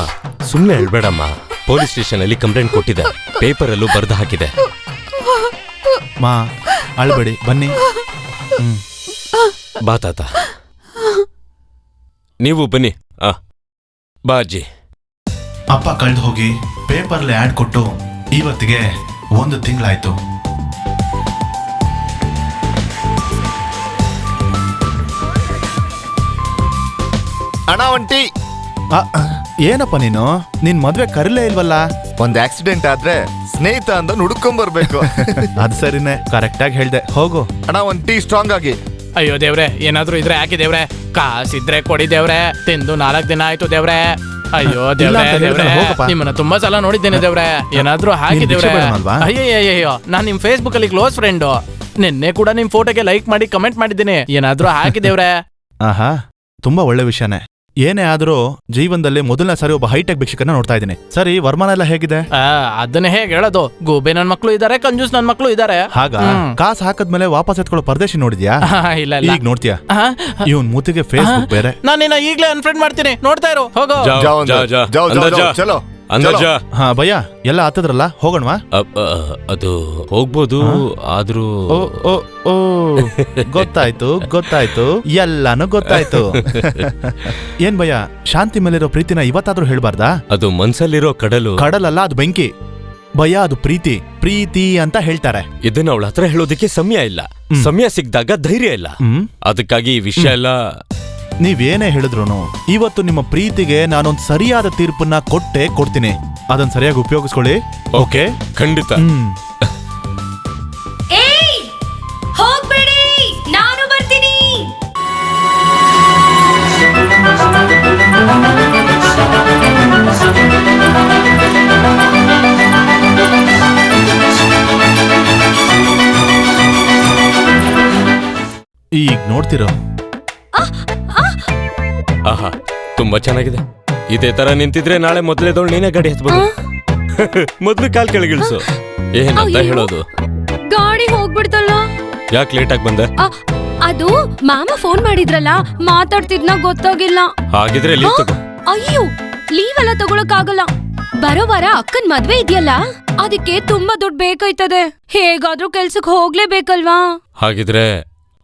ಸುಮ್ಮನೆ ಹೇಳ್ಬೇಡಮ್ಮ. ಪೊಲೀಸ್ ಸ್ಟೇಷನ್ ಅಲ್ಲಿ ಕಂಪ್ಲೇಂಟ್ ಕೊಟ್ಟಿದೆ, ಪೇಪರ್ ಅಲ್ಲೂ ಬರ್ದು ಹಾಕಿದೆ. ಮಾ, ಅಳ್ಬೇಡಿ, ಬನ್ನಿ. ಬಾ ತಾತ, ನೀವು ಬನ್ನಿ. ಬಾ ಅಜ್ಜಿ. ಅಪ್ಪ ಕಳ್ದು ಹೋಗಿ ಪೇಪರ್ಲಿ ಆಡ್ ಕೊಟ್ಟು ಇವತ್ತಿಗೆ 1 ತಿಂಗಳಾಯ್ತು. ಅಣ್ಣ ಒಂಟಿ. ಏನಪ್ಪ ನೀನು, ನಿನ್ ಮದ್ವೆ ಕರಿಲೇ ಇಲ್ವಲ್ಲ? ಒಂದ್ ಆಕ್ಸಿಡೆಂಟ್ ಆದ್ರೆ ಸ್ನೇಹಿತ ಅಂತ ಹುಡ್ಕೊಂಡ್ ಬರ್ಬೇಕು. ಅದ್ ಸರಿನೇ, ಕರೆಕ್ಟ್ ಆಗಿ ಹೇಳ್ದೆ. ಹೋಗು ಅಣ್ಣ, ಒಂದ್ ಟೀ ಸ್ಟ್ರಾಂಗ್ ಆಗಿ. ಅಯ್ಯೋ ದೇವ್ರೆ, ಏನಾದ್ರೂ ಇದ್ರೆ ಹಾಕಿ ದೇವ್ರೆ. ಕಾಸಿದ್ರೆ ಕೊಡಿ ದೇವ್ರೆ. ತಿಂದು 4 ದಿನ ಆಯ್ತು ದೇವ್ರೆ. ಅಯ್ಯೋ ದೇವ್ರೆ, ದೇವ್ರೆ, ನಿಮ್ಮನ್ನ ತುಂಬಾ ಸಲ ನೋಡಿದ್ದೇನೆ ದೇವ್ರೆ. ಏನಾದ್ರೂ ಹಾಕಿ ನೀನ್ ದೇವ್ರೆ. ಭಿಕ್ಷೆ ಬೇಡನಲ್ವಾ? ಅಯ್ಯಯ್ಯೋ, ನಾನ್ ನಿಮ್ ಫೇಸ್ಬುಕ್ ಅಲ್ಲಿ ಕ್ಲೋಸ್ ಫ್ರೆಂಡು. ನಿನ್ನೆ ಕೂಡ ನಿಮ್ ಫೋಟೋಗೆ ಲೈಕ್ ಮಾಡಿ ಕಮೆಂಟ್ ಮಾಡಿದ್ದೀನಿ. ಏನಾದ್ರೂ ಹಾಕಿದೇವ್ರೆ? ಆಹಾ, ತುಂಬಾ ಒಳ್ಳೆ ವಿಷಯನೇ. ಏನೇ ಆದ್ರೂ ಜೀವನದಲ್ಲಿ ಮೊದಲನೇ ಸಾರಿ ಒಬ್ಬ ಹೈಟೆಕ್ ಭಿಕ್ಷಕನ ನೋಡ್ತಾ ಇದ್ದೀನಿ. ಸರಿ, ವರ್ಮಾನ ಎಲ್ಲ ಹೇಗಿದೆ? ಅದನ್ನ ಹೇಗೆ ಹೇಳೋದು? ಗೂಬೆ ನನ್ ಮಕ್ಳು ಇದಾರೆ, ಕಂಜೂಸ್ ನನ್ ಮಕ್ಳು ಇದಾರೆ. ಹಾಗ ಕಾಸ್ ಹಾಕದ್ಮೇಲೆ ವಾಪಸ್ ಎತ್ಕೊಳ್ಳೋ ಪರದೇಶಿ ನೋಡಿದ್ಯಾ? ಇಲ್ಲ ಇಲ್ಲ. ಈಗ ನೋಡ್ತೀಯಾ? ಇವನ್ ಮೂತಿಗೆ ಫೇಸ್ಬುಕ್ ಬೇರೆ. ನಾನಿನ್ನ ಈಗ್ಲೇ ಅನ್ಫ್ರೆಂಡ್ ಮಾಡ್ತೀನಿ, ನೋಡ್ತಾ ಇರು. ಹೋಗೋ. जाओ अंदर, जाओ जाओ जाओ चलो ಅಂದರ್ ಜಾ. ಹಾ ಭಯ್ಯ, ಎಲ್ಲ ಹತ್ತದ್ರಲ್ಲ, ಹೋಗೋಣವಾ? ಅದು ಹೋಗ್ಬೋದು, ಆದ್ರೂ ಓ ಓ ಓ ಗೊತ್ತಾಯ್ತು ಗೊತ್ತಾಯ್ತು, ಎಲ್ಲಾನು ಗೊತ್ತಾಯ್ತು. ಏನ್ ಭಯ್ಯ, ಶಾಂತಿ ಮೇಲಿರೋ ಪ್ರೀತಿನ ಇವತ್ತಾದ್ರೂ ಹೇಳ್ಬಾರ್ದಾ? ಅದು ಮನ್ಸಲ್ಲಿರೋ ಕಡಲು. ಕಡಲಲ್ಲ, ಅದು ಬೆಂಕಿ. ಭಯ್ಯ, ಅದು ಪ್ರೀತಿ. ಪ್ರೀತಿ ಅಂತ ಹೇಳ್ತಾರೆ. ಇದನ್ನ ಅವಳ ಹತ್ರ ಹೇಳೋದಕ್ಕೆ ಸಮಯ ಇಲ್ಲ. ಸಮಯ ಸಿಕ್ಕಿದಾಗ ಧೈರ್ಯ ಇಲ್ಲ. ಅದಕ್ಕಾಗಿ ಈ ವಿಷಯ ಎಲ್ಲ ನೀವೇನೇ ಹೇಳಿದ್ರು ಇವತ್ತು ನಿಮ್ಮ ಪ್ರೀತಿಗೆ ನಾನೊಂದ್ ಸರಿಯಾದ ತೀರ್ಪನ್ನ ಕೊಡ್ತೀನಿ. ಅದನ್ನ ಸರಿಯಾಗಿ ಉಪಯೋಗಿಸ್ಕೊಳ್ಳಿ. ಓಕೆ? ಖಂಡಿತ. ಏಯ್, ಹೋಗ್ಬೇಡಿ, ನಾನು ಬರ್ತೀನಿ. ಈಗ ನೋಡ್ತಿರೋ ಆಹಾ, ತುಂಬಾ ಚೆನ್ನಾಗಿದೆ. ಇದೇ ತರ ನಿಂತಿದ್ರೆ ನಾಳೆ ಮೊದಲೇದವಳು ನೀನೇ ಗಾಡಿ ಹತ್ಬೋದು. ಮೊದ್ಲು ಕಾಲ್ ಕೆಳಗಿಳಿಸು. ಏನಂತ ಹೇಳೋದು? ಗಾಡಿ ಹೋಗ್ಬಿಡ್ತಲ್ಲ. ಯಾಕೆ ಲೇಟ್ ಆಗಿ ಬಂದೆ? ಅದು ಮಾಮ ಫೋನ್ ಮಾಡಿದ್ರಲ್ಲ, ಮಾತಾಡ್ತಿದ್ನ ಗೊತ್ತಾಗಿಲ್ಲ. ಹಾಗಿದ್ರೆ ಲೀವ್ ತಗೋ. ಅಯ್ಯೋ, ಲೀವ್ ಎಲ್ಲ ತಗೊಳಕ್ಕಾಗಲ್ಲ. ಬರೋ ವಾರ ಅಕ್ಕನ್ ಮದ್ವೆ ಇದೆಯಲ್ಲ, ಅದಕ್ಕೆ ತುಂಬಾ ದುಡ್ಡು ಬೇಕಾಯ್ತದೆ. ಹೇಗಾದ್ರೂ ಕೆಲ್ಸಕ್ ಹೋಗ್ಲೇಬೇಕಲ್ವಾ? ಹಾಗಿದ್ರೆ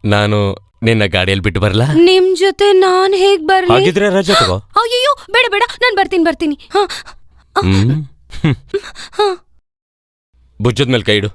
ನಾನು ನಿನ್ನ ಗಾಡಿಯಲ್ಲಿ ಬಿಟ್ಟು ಬರಲ್ಲ? ನಿಮ್ ಜೊತೆ ನಾನ್ ಹೇಗ್ ಬರ್ಲಿ? ಹಾಗಿದ್ರೆ ರಜೆ ತಗೋ. ಅಯ್ಯೋ, ಬೇಡ ಬೇಡ, ನಾನ್ ಬರ್ತೀನಿ. ಭುಜದ ಮೇಲೆ ಕೈ ಇಡು.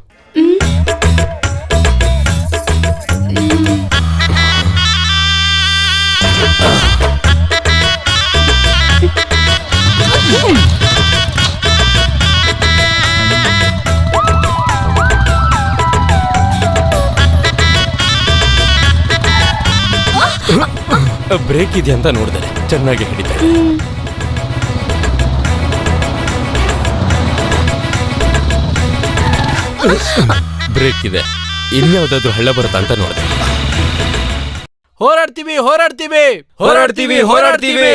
ಬ್ರೇಕ್ ಇದೆ ಅಂತ ನೋಡಿದೆ, ಚೆನ್ನಾಗಿ ಹಿಡಿತಾರೆ. ಬ್ರೇಕ್ ಇದೆ, ಇನ್ಯಾವುದಾದ್ರೂ ಹಳ್ಳ ಬರುತ್ತಾ ಅಂತ ನೋಡಿದೆ. ಹೋರಾಡ್ತೀವಿ ಹೋರಾಡ್ತೀವಿ ಹೋರಾಡ್ತೀವಿ ಹೋರಾಡ್ತೀವಿ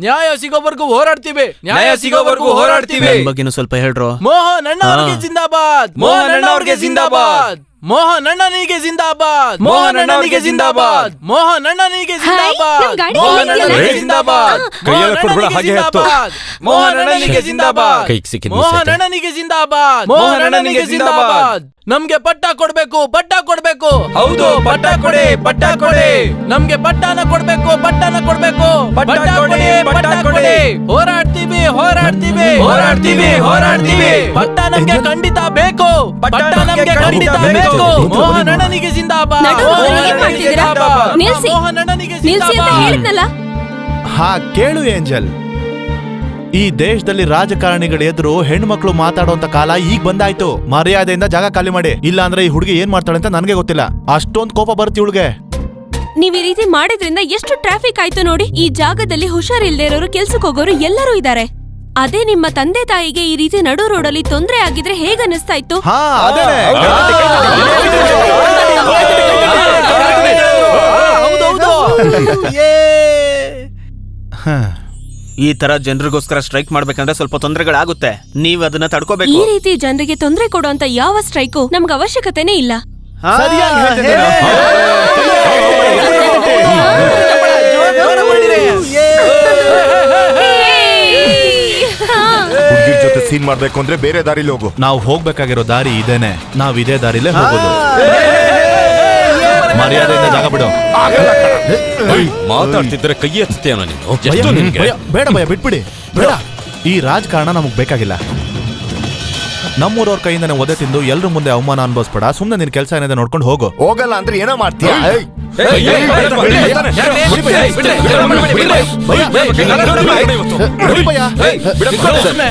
ನ್ಯಾಯ ಸಿಗೋವರೆಗೂ ಹೋರಾಡ್ತೀವಿ. ನ್ಯಾಯ ಸಿಗೋವರೆಗೂ ಹೋರಾಡ್ತೀವಿ. ನನ್ ಬಗ್ಗೆನೂ ಸ್ವಲ್ಪ ಹೇಳ್ರೋ. ಮೋಹನ್ ಅಣ್ಣ ಅವ್ರಿಗೆ ಜಿಂದಾಬಾದ್. ಮೋಹನ್ ಅಣ್ಣ ಅವ್ರಿಗೆ ಜಿಂದಾಬಾದ್. ಮೋಹನ್ ಅಣ್ಣನಿಗೆ ಜಿಂದಾಬಾದ್. ಮೋಹನ್ ಅಣ್ಣನಿಗೆ ಜಿಂದಾಬಾದ್. ಮೋಹನ್ ಅಣ್ಣನಿಗೆ ಹಾಯ್, ನಮ್ ಜಿಂದಾಬಾದ್. ಗಾಡಿ ಮೋಹನ್ ಇದೆಯಲ್ಲ? ಅಣ್ಣನಿಗೆ ಜಿಂದಾಬಾದ್. ಕೈಯೆಲ್ಲ ಕೊಡ್ಬೇಡ, ಹಾಗೆ ಹತ್ತು. ಮೋಹನ್ ಅಣ್ಣನಿಗೆ ಜಿಂದಾಬಾದ್. ಕೈಗೆ ಸಿಕ್ಕಿದ ಮೋಹನ್ ಅಣ್ಣನಿಗೆ ಜಿಂದಾಬಾದ್. ಮೋಹನ್ ಅಣ್ಣನಿಗೆ ಜಿಂದಾಬಾದ್. ನಮ್ಗೆ ಪಟ್ಟ ಕೊಡ್ಬೇಕು, ಪಟ್ಟ ಕೊಡ್ಬೇಕು. ಹೌದು, ಪಟ್ಟ ಕೊಡಿ, ಪಟ್ಟ ಕೊಡಿ. ನಮ್ಗೆ ಪಟ್ಟನ ಕೊಡ್ಬೇಕು, ಪಟ್ಟನ ಕೊಡ್ಬೇಕು. ಪಟ್ಟ ಕೊಡಿ, ಪಟ್ಟ ಕೊಡಿ. ಹೋರಾಡ್ತೀವಿ ಹೋರಾಡ್ತೀವಿ ಹೋರಾಡ್ತೀವಿ ಹೋರಾಡ್ತೀವಿ. ಪಟ್ಟ ನಮ್ಗೆ ಖಂಡಿತ ಬೇಕು. ಪಟ್ಟ ಪಟ್ಟ ನಮ್ಗೆ ಖಂಡಿತ ಬೇಕು. ಮೋಹನ್ ಅಣ್ಣನಿಗೆ ಜಿಂದಾಬಾದ್. ನಡುವರು ಮೋಹನ್ ಏನ್ ಅಣ್ಣನಿಗೆ ಮಾಡ್ತಿದ್ದೀರಾ? ಜಿಂದಾಬಾದ್. ನಿಲ್ಸಿ. ಮೋಹನ್ ಅಣ್ಣನಿಗೆ ನಿಲ್ಸಿ ಅಂತ ಜಿಂದಾಬಾದ್. ಹೇಳಿದ್ನಲ್ಲ. ಹಾ, ಕೇಳು ಏಂಜಲ್. ಈ ದೇಶದಲ್ಲಿ ರಾಜಕಾರಣಿಗಳ ಎದುರು ಹೆಣ್ಮಕ್ಳು ಮಾತಾಡುವಂತ ಕಾಲ ಈಗ ಬಂದಾಯ್ತು. ಮರ್ಯಾದೆಯಿಂದ ಜಾಗ ಖಾಲಿ ಮಾಡಿ, ಇಲ್ಲ ಅಂದ್ರೆ ಈ ಹುಡುಗಿ ಏನ್ ಮಾಡ್ತಾಳೆ ಅಂತ ನನಗೆ ಗೊತ್ತಿಲ್ಲ. ಅಷ್ಟೊಂದು ಕೋಪ ಬರುತ್ತೆ ಇವಳಿಗೆ. ನೀವ್ ಈ ರೀತಿ ಮಾಡಿದ್ರಿಂದ ಎಷ್ಟು ಟ್ರಾಫಿಕ್ ಆಯ್ತು ನೋಡಿ. ಈ ಜಾಗದಲ್ಲಿ ಹುಷಾರಿಲ್ದೇ ಇರೋರು, ಕೆಲ್ಸಕ್ಕೆ ಹೋಗೋರು ಎಲ್ಲರೂ ಇದ್ದಾರೆ. ಅದೇ ನಿಮ್ಮ ತಂದೆ ತಾಯಿಗೆ ಈ ರೀತಿ ನಡು ರೋಡಲ್ಲಿ ತೊಂದ್ರೆ ಆಗಿದ್ರೆ ಹೇಗ ಅನಿಸ್ತಾ ಇತ್ತು? ಹಾ, ಅದೇನೆ. ಈ ತರ ಜನರಿಗೋಸ್ಕರ ಸ್ಟ್ರೈಕ್ ಮಾಡ್ಬೇಕಂದ್ರೆ ಸ್ವಲ್ಪ ತೊಂದರೆಗಳಾಗುತ್ತೆ. ನೀವ್ ಅದನ್ನ ಈ ತಡ್ಕೋಬೇಕು. ರೀತಿ ಜನರಿಗೆ ತೊಂದರೆ ಕೊಡುವಂತ ಯಾವ ಸ್ಟ್ರೈಕು ನಮ್ಗೆ ಅವಶ್ಯಕತೆನೇ ಇಲ್ಲ. ಸರಿಯಾಗಿ ಹೇಳ್ತಿದ್ದೀರ. ಹುಡುಗಿರ್ ಜೊತೆ ಸೀನ್ ಮಾಡ್ಬೇಕು ಅಂದ್ರೆ ಬೇರೆ ದಾರಿಲಿ ಹೋಗು. ನಾವು ಹೋಗ್ಬೇಕಾಗಿರೋ ದಾರಿ ಇದೇನೆ. ನಾವ್ ಇದೇ ದಾರಿಲೇ ಹೋಗೋದು. ಮರ್ಯಾದೆಯಿಂದ ಜಾಗ ಬಿಡು. ಮಾತಾಡ್ತಿದ್ರೆ ಕೈ ಎತ್ತೇನೋ ನೀನು. ಭಯ, ಎಷ್ಟು ನಿನ್ಗೆ? ಭಯ, ಬೇಡ ಭಯ, ಬಿಟ್ಬಿಡಿ. ಬೇಡ, ಈ ರಾಜಕಾರಣ ನಮಗ್ ಬೇಕಾಗಿಲ್ಲ. ನಮ್ಮೂರವ್ರ ಕೈಯಿಂದನೇ ಒದೆ ತಿಂದು ಎಲ್ರ ಮುಂದೆ ಅವಮಾನ ಅನ್ಭವಿಸ್ಬೇಡ. ಸುಮ್ನೆ ನಿನ್ ಕೆಲಸ ಏನಿದೆ ನೋಡ್ಕೊಂಡು ಹೋಗು. ಹೋಗಲ್ಲ ಅಂದ್ರೆ ಏನೋ ಮಾಡ್ತೀಯ?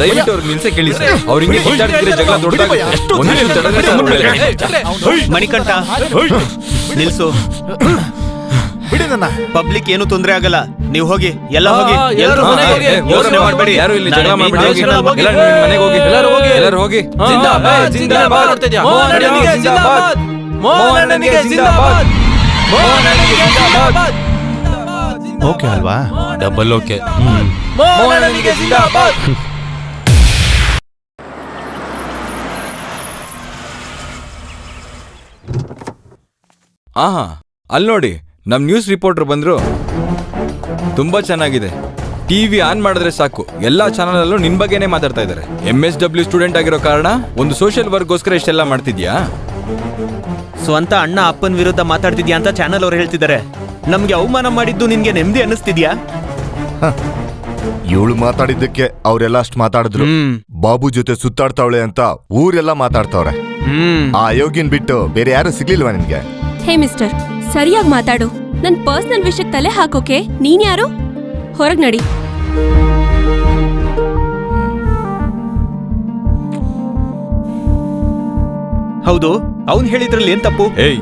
ದಯವಿಟ್ಟು ಅವ್ರಿಗೆ ನಿಲ್ಸೆ ಕೇಳಿ ಸರ್. ಅವ್ರು ಹಿಂಗೆ ಕಿತ್ತಾಡ್ತಿದ್ರೆ ಜಗಳ ದೊಡ್ಡದಾಗಿ ಒಂದು ನಿಮಿಷ ತಡೆದ್ರೆ ಸುಮ್ಮನೆ. ಮಣಿಕಂಠ, ನಿಲ್ಸು. ಬಿಡಿ ನನ್ನ. ಪಬ್ಲಿಕ್ ಏನು ತೊಂದ್ರೆ ಆಗಲ್ಲ. ನೀವು ಹೋಗಿ, ಎಲ್ಲ ಹೋಗಿ. ಎಲ್ರು ಮನೆಗೆ ಹೋಗಿ. ಯೋಚನೆ ಮಾಡ್ಬೇಡಿ. ಯಾರು ಇಲ್ಲಿ ಜಗಳ ನಾಳೆ ಮಾಡ್ಬೇಡಿ. meeting ಎಲ್ಲರೂ ಹೋಗಿ. ನಿಮ್ಮ ಮನೆಗೆ ಹೋಗಿ. ಎಲ್ಲರೂ ಹೋಗಿ. ಎಲ್ಲರೂ ಹೋಗಿ. ಜಿಂದಾಬಾದ್, ಜಿಂದಾಬಾದ್. ಮೋಹನ್ ಅಣ್ಣನಿಗೆ ಜಿಂದಾಬಾದ್. ಮೋಹನ್ ಅಣ್ಣನಿಗೆ ಜಿಂದಾಬಾದ್ ಮೋಹನ್ ಅಣ್ಣನಿಗೆ ಜಿಂದಾಬಾದ್ ಓಕೆ ಅಲ್ವಾ? Double okay. ಮೋಹನ್ ಅಣ್ಣನಿಗೆ ಜಿಂದಾಬಾದ್ ಆಹಾ, ಅಲ್ಲಿ ನೋಡಿ ನಮ್ ನ್ಯೂಸ್ ರಿಪೋರ್ಟರ್ ಬಂದ್ರು. ತುಂಬಾ ಚೆನ್ನಾಗಿದೆ. ಟಿವಿ ಆನ್ ಮಾಡಿದ್ರೆ ಸಾಕು ಎಲ್ಲಾ ಚಾನಲ್ ಅಲ್ಲೂ ನಿನ್ ಬಗ್ಗೆನೇ ಮಾತಾಡ್ತಾ ಇದ್ದಾರೆ. MSW ಸ್ಟೂಡೆಂಟ್ ಆಗಿರೋ ಕಾರಣ ಒಂದು ಸೋಷಿಯಲ್ ವರ್ಕ್ಗೋಸ್ಕರ ಇಷ್ಟೆಲ್ಲ ಮಾಡ್ತಿದ್ಯಾ? ಸ್ವಂತ ಅಣ್ಣ ಅಪ್ಪನ ವಿರುದ್ಧ ಮಾತಾಡ್ತಿದ್ಯಾ ಅಂತ ಚಾನಲ್ ಅವ್ರು ಹೇಳ್ತಿದ್ದಾರೆ. ನಮ್ಗೆ ಅವಮಾನ ಮಾಡಿದ್ದು ನಿನ್ಗೆ ನೆಮ್ಮದಿ ಅನ್ನಿಸ್ತಿದ್ಯಾ? ಇವಳು ಮಾತಾಡಿದ್ದಕ್ಕೆ ಅವರೆಲ್ಲ ಅಷ್ಟ್ ಮಾತಾಡಿದ್ರು. ಬಾಬು ಜೊತೆ ಸುತ್ತಾಡ್ತಾವಳೆ ಅಂತ ಊರೆಲ್ಲ ಮಾತಾಡ್ತಾವ್ರೆ. ಆ ಯೋಗಿನ್ ಬಿಟ್ಟು ಬೇರೆ ಯಾರು ಸಿಗ್ಲಿಲ್ವಾ ನಿನ್ಗೆ? ಹೇ ಮಿಸ್ಟರ್, ಸರಿಯಾಗಿ ಮಾತಾಡು. ನನ್ ಪರ್ಸನಲ್ ವಿಷಯಕ್ಕೆ ತಲೆ ಹಾಕೋಕೆ ನೀನ್ ಯಾರು? ಹೊರಗ್ ನಡಿ. ಹೌದು, ಅವ್ನ್ ಹೇಳಿದ್ರಲ್ಲಿ ಏನ್ ತಪ್ಪು? ಏಯ್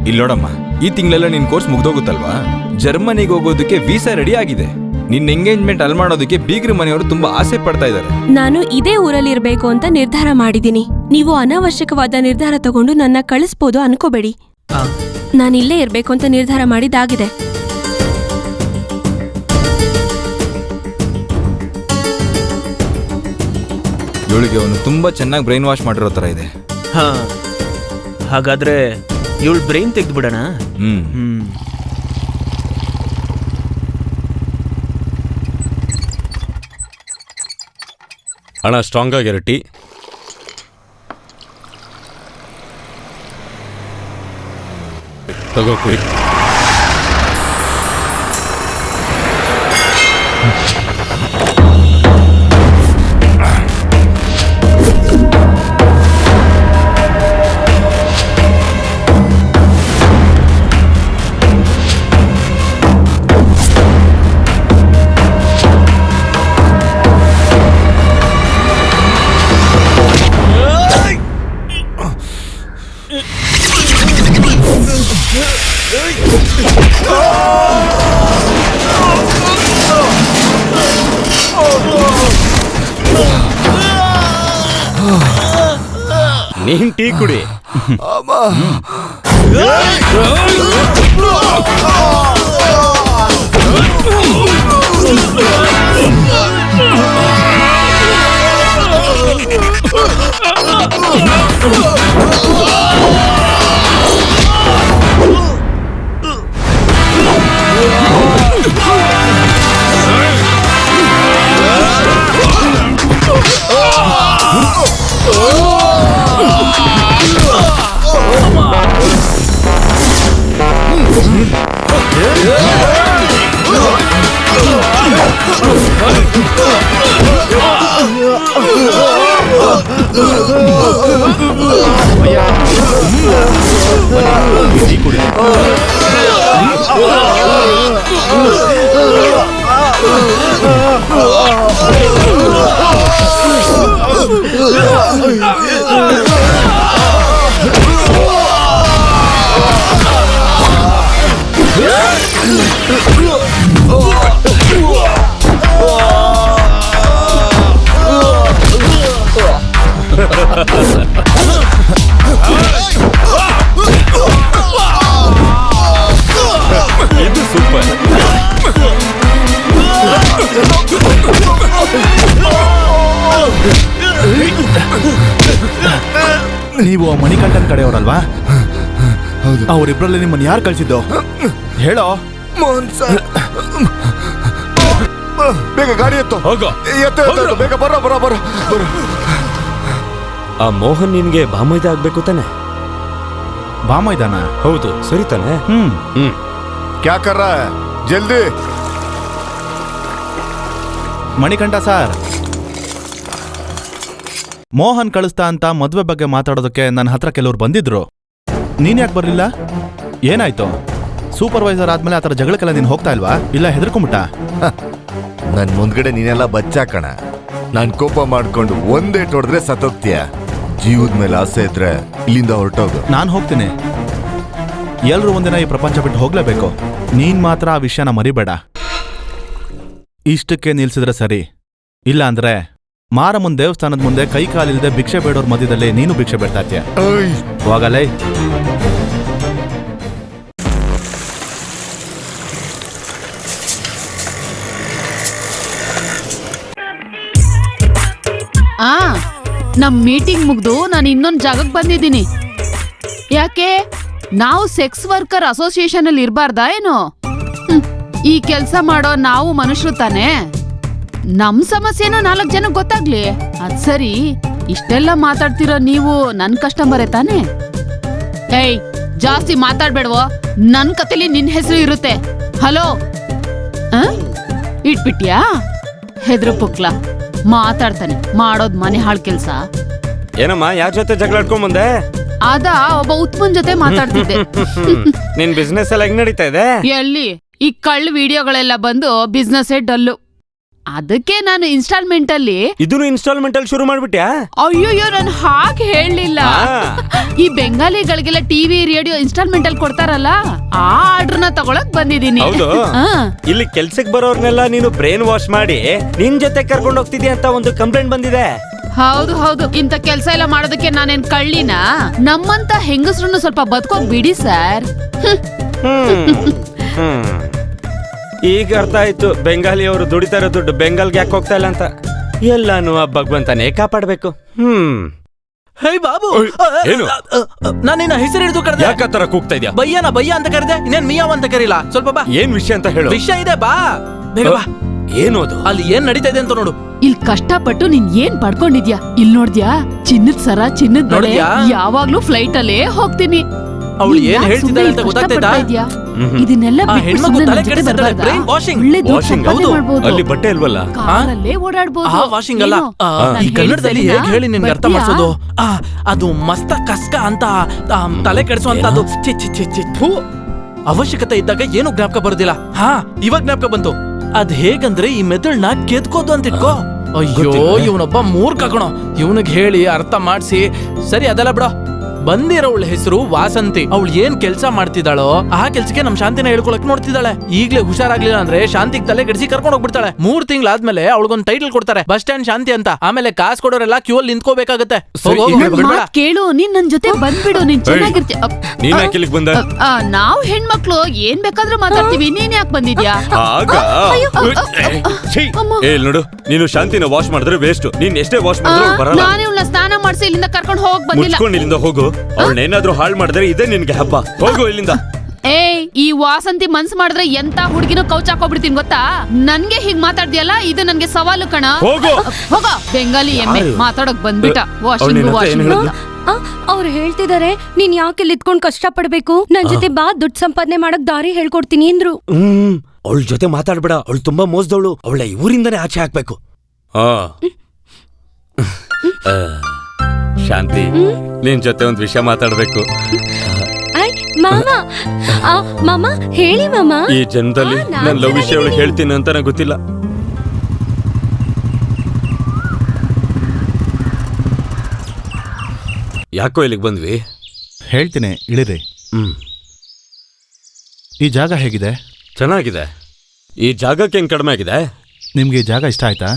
ಇಲ್ಲಿ ನೋಡಮ್ಮ, ಈ ತಿಂಗಳೆಲ್ಲ ನಿನ್ ಕೋರ್ಸ್ ಮುಗ್ದೋಗುತ್ತಲ್ವಾ? ಜರ್ಮನಿಗೆ ಹೋಗೋದಕ್ಕೆ ವೀಸಾ ರೆಡಿ ಆಗಿದೆ. ನಿನ್ ಎಂಗೇಜ್ಮೆಂಟ್ ಅಲ್ಲಿ ಮಾಡೋದಕ್ಕೆ ಬೀಗ್ರ ಮನೆಯವರು ತುಂಬಾ ಆಸೆ ಪಡ್ತಾ ಇದ್ದಾರೆ. ನಾನು ಇದೇ ಊರಲ್ಲಿ ಇರ್ಬೇಕು ಅಂತ ನಿರ್ಧಾರ ಮಾಡಿದೀನಿ. ನೀವು ಅನಾವಶ್ಯಕವಾದ ನಿರ್ಧಾರ ತಗೊಂಡು ನನ್ನ ಕಳಿಸ್ಬೋದು ಅನ್ಕೋಬೇಡಿ. ನಾನು ಇಲ್ಲೇ ಇರ್ಬೇಕು ಅಂತ ನಿರ್ಧಾರ ಮಾಡಿದಾಗಿದೆ. ಇವಳಿಗೆ ಅವನು ತುಂಬಾ ಚೆನ್ನಾಗಿ ಬ್ರೈನ್ ವಾಶ್ ಮಾಡಿರೋ ತರ ಇದೆ. ಹಾ, ಹಾಗಾದ್ರೆ ಇವಳು ಬ್ರೈನ್ ತೆಗೆದ್ಬಿಡೋಣ. ಅಣ್ಣ ಸ್ಟ್ರಾಂಗ್ ಆಗಿರೋ ಟೀ. ತಗೋ ಕುಡಿ. ನೀನ್ ಟೀ ಕುಡಿ. ಇದು ಸೂಪರ್. ನೀವು ಮಣಿಕಂಠನ್ ಕಡೆಯವರಲ್ವಾ? ಅವರಿಬ್ಬರಲ್ಲಿ ನಿಮ್ಮನ್ನು ಯಾರು ಕಳಿಸಿದ್ದು ಹೇಳೋ? ಮೋಹನ್ ಸರ್, ಬೇಗ ಗಾಡಿ ಎತ್ತು. ಹೋಗೋ. ಬೇಗ ಬರೋ ಬರೋ ಬರೋ ಬರೋ. ಆ ಮೋಹನ್ ನಿನ್ಗೆ ಬಾಮೈದ ಆಗ್ಬೇಕು ತಾನೆ? ಬಾಮೈದಾನ? ಹೌದು, ಸರಿ ತಾನೆ? ಕ್ಯಾ ಕರ್ ರಹಾ ಹೈ? ಜಲ್ದಿ. ಮಣಿಕಂಠ ಸರ್, ಮೋಹನ್ ಕಳಿಸ್ತಾ ಅಂತ ಮದ್ವೆ ಬಗ್ಗೆ ಮಾತಾಡೋದಕ್ಕೆ ನನ್ನ ಹತ್ರ ಕೆಲವ್ರು ಬಂದಿದ್ರು. ನೀನ್ ಯಾಕೆ ಬರ್ಲಿಲ್ಲ? ಏನಾಯ್ತು? ಸೂಪರ್ವೈಸರ್ ಆದ್ಮೇಲೆ ಆತರ ಜಗಳಕ್ಕೆಲ್ಲ ನೀನ್ ಹೋಗ್ತಾ ಇಲ್ವಾ? ಇಲ್ಲ ಹೆದರ್ಕೊಂಬಿಟ್ಟ? ನನ್ ಮುಂದ್ಗಡೆ ನೀನೆಲ್ಲ ಬಚ್ಚಾಕಣ. ನಾನ್ ಕೋಪ ಮಾಡ್ಕೊಂಡು ಒಂದೇಟ್ ಹೊಡೆದ್ರೆ ಸತ್ತೋಗ್ತೀಯ. ಜೀವದ ಮೇಲೆ ಆಸೆ ಇದ್ರೆ ಇಲ್ಲಿಂದ ಹೊರಟೋಗು. ನಾನ್ ಹೋಗ್ತೀನಿ. ಎಲ್ರು ಒಂದಿನ ಈ ಪ್ರಪಂಚ ಬಿಟ್ಟು ಹೋಗ್ಲೇಬೇಕು. ನೀನ್ ಮಾತ್ರ ಆ ವಿಷಯನ ಮರಿಬೇಡ. ಇಷ್ಟಕ್ಕೆ ನಿಲ್ಸಿದ್ರೆ ಸರಿ, ಇಲ್ಲ ಅಂದ್ರೆ ಮಾರಮ್ಮನ್ ದೇವಸ್ಥಾನದ ಮುಂದೆ ಕೈ ಕಾಲಿಲ್ಲದೆ ಭಿಕ್ಷೆ ಬೇಡೋರ್ ಮಧ್ಯದಲ್ಲಿ ನೀನು ಭಿಕ್ಷೆ ಬೇಡ್ತಾ ಇರ್ತೀಯ. ಹೋಗಲೇ. ಆ ನಮ್ ಮೀಟಿಂಗ್ ಮುಗ್ದು ನಾನು ಇನ್ನೊಂದ್ ಜಾಗಕ್ಕೆ ಬಂದಿದ್ದೀನಿ. ಯಾಕೆ ನಾವು ಸೆಕ್ಸ್ ವರ್ಕರ್ ಅಸೋಸಿಯೇಷನ್ ಅಲ್ಲಿ ಇರಬಾರ್ದಾ ಏನು? ಈ ಕೆಲ್ಸ ಮಾಡೋ ನಾವು ಮನುಷ್ಯರು ತಾನೆ. ನಮ್ ಸಮಸ್ಯೆನೂ 4 ಜನಕ್ಕೆ ಗೊತ್ತಾಗ್ಲಿ. ಅದ್ ಸರಿ, ಇಷ್ಟೆಲ್ಲ ಮಾತಾಡ್ತಿರೋ ನೀವು ನನ್ ಕಸ್ಟಮರೇ ತಾನೆ? ಏಯ್, ಜಾಸ್ತಿ ಮಾತಾಡ್ಬೇಡ್ವೋ, ನನ್ ಕತೆಲಿ ನಿನ್ ಹೆಸರು ಇರುತ್ತೆ. ಹಲೋ, ಇಟ್ಬಿಟ್ಯಾ? ಹೆದ್ರು ಪುಕ್ಲ ಮಾತಾಡ್ತಾನೆ, ಮಾಡೋದ್ ಮನೆ ಹಾಳ್ ಕೆಲ್ಸ. ಏನಮ್ಮ, ಯಾರ ಜೊತೆ ಜಗಳ ಆಡ್ಕೊಂಡ್ ಬಂದೆ? ಅದ ಒಬ್ಬ ಉತ್ಮನ್ ಜೊತೆ ಮಾತಾಡ್ತಿದ್ದೆ. ನಿನ್ ಬಿಸ್ನೆಸ್ ಎಲ್ಲ ಹೆಂಗ್ ನಡೀತಾ ಇದೆ? ಎಲ್ಲಿ ಈ ಕಳ್ಳ ವಿಡಿಯೋಗಳೆಲ್ಲ ಬಂದು ಬಿಸ್ನೆಸ್ ಡಲ್ಲು. ಅದಕ್ಕೆ ನಾನು ಇನ್ಸ್ಟಾಲ್ಮೆಂಟ್ ಅಲ್ಲಿ ಇದನ್ನು ಇನ್ಸ್ಟಾಲ್ಮೆಂಟ್ ಅಲ್ಲಿ ಶುರು ಮಾಡ್ಬಿಟ್ಯಾ? ಅಯ್ಯೋಯ್ಯೋ, ನಾನು ಹಾಗೆ ಹೇಳಲಿಲ್ಲ. ಈ ಬೆಂಗಾಲಿಗಳಿಗೆಲ್ಲ ಟಿವಿ ರೇಡಿಯೋ ಇನ್ಸ್ಟಾಲ್ಮೆಂಟ್ ಅಲ್ಲಿ ಕೊಡ್ತಾರಲ್ಲ, ಆ ಆರ್ಡರ್ನ ತಗೊಳಕ್ ಬಂದಿದ್ದೀನಿ. ಹೌದು. ಇಲ್ಲಿ ಕೆಲ್ಸಕ್ಕೆ ಬರೋರ್ನೆಲ್ಲ ನೀನು ಬ್ರೈನ್ ವಾಶ್ ಮಾಡಿ ನಿನ್ ಜೊತೆ ಕರ್ಕೊಂಡು ಹೋಗ್ತಿದ್ಯಾ ಅಂತ ಒಂದು ಕಂಪ್ಲೇಂಟ್ ಬಂದಿದೆ. ಹೌದು ಹೌದು, ಇಂತ ಕೆಲ್ಸ ಎಲ್ಲ ಮಾಡೋದಕ್ಕೆ ನಾನೇನ್ ಕಳ್ಳಿನಾ? ನಮ್ಮಂತ ಹೆಂಗಸ್ರನ್ನು ಸ್ವಲ್ಪ ಬದುಕೋಕ್ ಬಿಡಿ ಸರ್. ಈಗ ಅರ್ಥ ಆಯ್ತು ಬೆಂಗಾಲಿಯವರು ದುಡಿತಾ ಇರೋ ದುಡ್ಡು ಬೆಂಗಾಲ್ಗೆ ಯಾಕೆ ಹೋಗ್ತಾ ಇಲ್ಲ ಅಂತ. ಎಲ್ಲಾನು ಆ ಭಗವಂತನೇ ಕಾಪಾಡ್ಬೇಕು. ಹೇ ಬಾಬು, ಏನು? ನಾನು ನಿನ್ನ ಹೆಸರು ಹಿಡಿದು ಕರೆದೆ. ಯಾಕೆ ತರ ಕೂಗ್ತಾ ಇದ್ಯಾ? ಬಯ್ಯನ ಬಯ್ಯ ಅಂತ ಕರೆದೆ, ಇನ್ನೇನ್ ಮಿಯಾವ್ ಅಂತ ಕರೀಲ. ಸ್ವಲ್ಪ ಬಾ. ಏನ್ ವಿಷಯ ಅಂತ ಹೇಳು. ವಿಷಯ ಇದೆ, ಬಾ ಬೇಗ ಬಾ. ಏನು ಅದು? ಅಲ್ಲಿ ಏನ್ ನಡೀತಾ ಇದೆ ಅಂತ ನೋಡು. ಇಲ್ಲಿ ಕಷ್ಟಪಟ್ಟು ನೀನ್ ಏನ್ ಪಡ್ಕೊಂಡಿದ್ಯಾ? ಇಲ್ಲಿ ನೋಡ್ದ್ಯಾ, ಚಿನ್ನದ ಸರ, ಚಿನ್ನದ ಬಳೆ. ಯಾವಾಗ್ಲೂ ಫ್ಲೈಟ್ ಅಲ್ಲೇ ಹೋಗ್ತೀನಿ. ಅವಳು ಏನ್ ಹೇಳ್ತಿದ್ದಾಳೆ ಅಂತ ಗೊತ್ತಾಗ್ತೈತಾ? ಇದನ್ನೆಲ್ಲ ಹೆಣ್ಮಗು ತಲೆ ಕೆಡಿಸ್ತಿದ್ದಾಳೆ. Brain washing. ಅಲ್ಲಿ ಬಟ್ಟೆ ಇಲ್ವಲ್ಲ, ಕಾರಲ್ಲೇ ಓಡಾಡ್ಬೋದು. ವಾಷಿಂಗ್ ಅಲ್ಲ, ಈ ಕನ್ನಡದಲ್ಲಿ ಹೇಗೆ ಹೇಳಿ ನಿನ್ಗೆ ಅರ್ಥ ಮಾಡಿಸೋದು? ಅದು ಮಸ್ತ ಕಸ್ಕ ಅಂತ ತಲೆ ಕೆಡಿಸುವಂತದ್ದು. ಅವಶ್ಯಕತೆ ಇದ್ದಾಗ ಏನು ಜ್ಞಾಪಕ ಬರೋದಿಲ್ಲ. ಇವಾಗ ಜ್ಞಾಪಕ ಬಂತು. ಅದ್ ಹೇಗಂದ್ರೆ ಈ ಮೆದುಳನ್ನ ಕೆದ್ಕೋದು ಅಂತ ಇಟ್ಕೋ. ಅಯ್ಯೋ, ಇವನೊಬ್ಬ ಮೂರ್ಖ ಕಣೋ. ಇವನಿಗೆ ಹೇಳಿ ಅರ್ಥ ಮಾಡ್ಸಿ. ಸರಿ, ಅದೆಲ್ಲ ಬಿಡೋ. ಬಂದಿರೋವಳ ಹೆಸರು ವಾಸಂತಿ. ಅವಳು ಏನ್ ಕೆಲ್ಸ ಮಾಡ್ತಿದ್ದಾಳೋ ಆ ಕೆಲ್ಸಕ್ಕೆ ನಮ್ ಶಾಂತಿನ ಹೇಳ್ಕೊಳಕ್ ನೋಡ್ತಿದ್ದಾಳೆ. ಈಗ್ಲೇ ಹುಷಾರಾಗ್ಲಿಲ್ಲ ಅಂದ್ರೆ ಶಾಂತಿಗ್ ತಲೆ ಕೆಡಿಸಿ ಕರ್ಕೊಂಡು ಹೋಗ್ಬಿಡ್ತಾಳೆ. 3 ತಿಂಗಳಾದ್ಮೇಲೆ ಅವಳಿಗೊಂದು ಟೈಟಲ್ ಕೊಡ್ತಾರೆ, ಬಸ್ ಸ್ಟ್ಯಾಂಡ್ ಶಾಂತಿ ಅಂತ. ಆಮೇಲೆ ಕಾಸು ಕೊಡೋರೆಲ್ಲ ಕ್ಯೂ ಅಲ್ಲಿ ನಿಂತ್ಕೋಬೇಕಾಗತ್ತೆ. ಕೇಳು, ನೀನ್ ನನ್ ಜೊತೆ ಬಂದ್ಬಿಡು, ನೀನ್ ಚೆನ್ನಾಗಿರ್ತೀಯ. ನಾವ್ ಹೆಣ್ಮಕ್ಳು ಏನ್ ಬೇಕಾದ್ರೂ ಮಾತಾಡ್ತೀವಿ, ನೀನ್ ಯಾಕೆ ಬಂದಿದ್ಯಾ? ನೋಡು, ನೀನು ಶಾಂತಿನ ವಾಶ್ ಮಾಡಿದ್ರೆ ವೇಸ್ಟ್. ನೀನ್ ಎಷ್ಟೇ ವಾಶ್ ಮಾಡಿದ್ರು ಬರಲ್ಲ. ನಾನು ಇವಳನ್ನ ಸ್ನಾನ ಮಾಡಿಸಿ ಇಲ್ಲಿಂದ ಕರ್ಕೊಂಡು ಹೋಗ್ ಬಂದಿಲ್ಲ. ಇಲ್ಲಿಂದ ಹೋಗು. ಅವಳನ್ನೇನಾದ್ರೂ ಹಾಳು ಮಾಡಿದ್ರೆ ಇದೇ ನಿನ್ಗೆ ಹಬ್ಬ. ಹೋಗು ಇಲ್ಲಿಂದ. ಏಯ್, ಈ ವಾಸಂತಿ ಮನ್ಸ್ ಮಾಡಿದ್ರೆ ಎಂತ ಹುಡುಗಿನೂ ಕೌಚ್ ಹಾಕೋಬಿಡ್ತೀನಿ ಗೊತ್ತಾ? ನನ್ಗೆ ಹೀಗ್ ಮಾತಾಡ್ದಿಯಲ್ಲ, ಇದು ನನ್ಗೆ ಸವಾಲು ಕಣ. ಹೋಗ ಬೆಂಗಾಲಿ ಎಮ್ಮೆ, ಮಾತಾಡೋಕ್ ಬಂದ್ಬಿಟ್ಟ. ವಾಷಿಂಗ್. ಅವ್ರು ಹೇಳ್ತಿದಾರೆ, ನೀನ್ ಯಾಕೆ ಇಲ್ಲಿ ಇದ್ಕೊಂಡ್ ಕಷ್ಟ ಪಡ್ಬೇಕು, ನನ್ ಜೊತೆ ಬಾ, ದುಡ್ಡು ಸಂಪಾದನೆ ಮಾಡಕ್ ದಾರಿ ಹೇಳ್ಕೊಡ್ತೀನಿ ಅಂದ್ರು. ಅವಳ ಜೊತೆ ಮಾತಾಡ್ಬೇಡ, ಅವಳು ತುಂಬಾ ಮೋಸದವಳು. ಅವಳ ಊರಿಂದನೇ ಆಚೆ ಹಾಕ್ಬೇಕು. ಶಾಂತಿ, ನಿನ್ ಜೊತೆ ಒಂದ್ ವಿಷಯ ಮಾತಾಡ್ಬೇಕು. ಮಾಮ ಹೇಳಿ ಮಾಮ. ಈ ಜನ್ಮದಲ್ಲಿ ನನ್ ಲವ್ ವಿಷಯ ಅವಳಿಗೆ ಹೇಳ್ತೀನಿ ಅಂತ ನಂಗೆ ಗೊತ್ತಿಲ್ಲ. ಯಾಕೋ ಇಲ್ಲಿಗೆ ಬಂದ್ವಿ? ಹೇಳ್ತೀನಿ, ಇಳಿರಿ. ಈ ಜಾಗ ಹೇಗಿದೆ? ಚೆನ್ನಾಗಿದೆ. ಈ ಜಾಗಕ್ಕೆ ಹೆಂಗ್ ಕಡಿಮೆ ಆಗಿದೆ? ನಿಮ್ಗೆ ಈ ಜಾಗ ಇಷ್ಟ ಆಯ್ತಾ?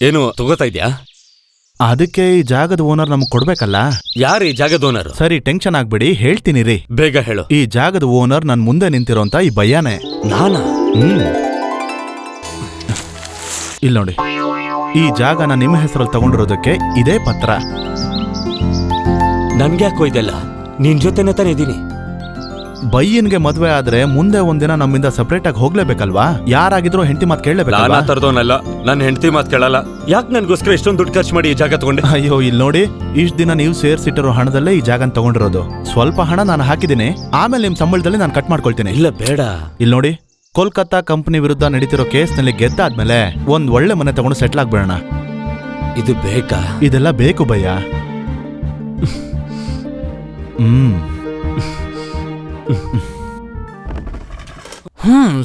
ಏನು ತಗೋತಾ ಇದ್ಯಾ? ಅದಕ್ಕೆ ಈ ಜಾಗದ ಓನರ್ ನಮ್ಗೆ ಕೊಡ್ಬೇಕಲ್ಲ. ಯಾರು ಈ ಜಾಗದ ಓನರ್? ಸರಿ, ಟೆನ್ಷನ್ ಆಗ್ಬಿಡಿ, ಹೇಳ್ತೀನಿ ರೀ. ಬೇಗ ಹೇಳು. ಈ ಜಾಗದ ಓನರ್ ನನ್ ಮುಂದೆ ನಿಂತಿರೋಂತ ಈ ಬಯ್ಯಾನೆ. ನಾನಾ? ಇಲ್ಲಿ ನೋಡಿ, ಈ ಜಾಗನ ನಿಮ್ಮ ಹೆಸರಲ್ಲಿ ತಗೊಂಡಿರೋದಕ್ಕೆ ಇದೇ ಪತ್ರ. ನನ್ಗ್ಯಾಕೋ ಇದೆಲ್ಲ? ನಿನ್ ಜೊತೆನೆ ತಾನೇ ಇದೀನಿ. ಬಯ್ಯನ್ಗೆ ಮದ್ವೆ ಆದ್ರೆ ಮುಂದೆ ಒಂದಿನ ನಮ್ಮಿಂದ ಸಪರೇಟ್ ಆಗಿ ಹೋಗ್ಲೇಬೇಕಲ್ವಾ? ಯಾರಾಗಿದ್ರು ಹೆಂಡತಿ ಮಾತು ಕೇಳಲೇಬೇಕಲ್ವಾ? ತರದವನಲ್ಲ, ನನ್ನ ಹೆಂಡತಿ ಮಾತು ಕೇಳಲ್ಲ. ಯಾಕೆ ನನ್ಗೋಸ್ಕರ ಇಷ್ಟೊಂದು ದುಡ್ಡು ಖರ್ಚು ಮಾಡಿ ಈ ಜಾಗ ತಗೊಂಡೆ? ಅಯ್ಯೋ, ಇಲ್ಲಿ ನೋಡಿ, ಇಷ್ಟ ದಿನ ನೀವು ಸೇರ್ಸಿಟ್ಟಿರೋ ಹಣದಲ್ಲೇ ಈ ಜಾಗನ ತಗೊಂಡಿರೋದು. ಸ್ವಲ್ಪ ಹಣ ನಾನು ಹಾಕಿದ್ದೀನಿ, ಆಮೇಲೆ ನಿಮ್ ಸಂಬಳದಲ್ಲಿ ನಾನು ಕಟ್ ಮಾಡ್ಕೊಳ್ತೀನಿ. ಇಲ್ಲ ಬೇಡ. ಇಲ್ಲಿ ನೋಡಿ, ಕೋಲ್ಕತ್ತಾ ಕಂಪನಿ ವಿರುದ್ಧ ನಡೀತಿರೋ ಕೇಸ್ನಲ್ಲಿ ಗೆದ್ದಾದ್ಮೇಲೆ ಒಂದ್ ಒಳ್ಳೆ ಮನೆ ತಗೊಂಡು ಸೆಟ್ಲ್ ಆಗ್ಬೇಡ. ಇದು ಬೇಕಾ? ಇದೆಲ್ಲ ಬೇಕು ಭಯ್ಯ.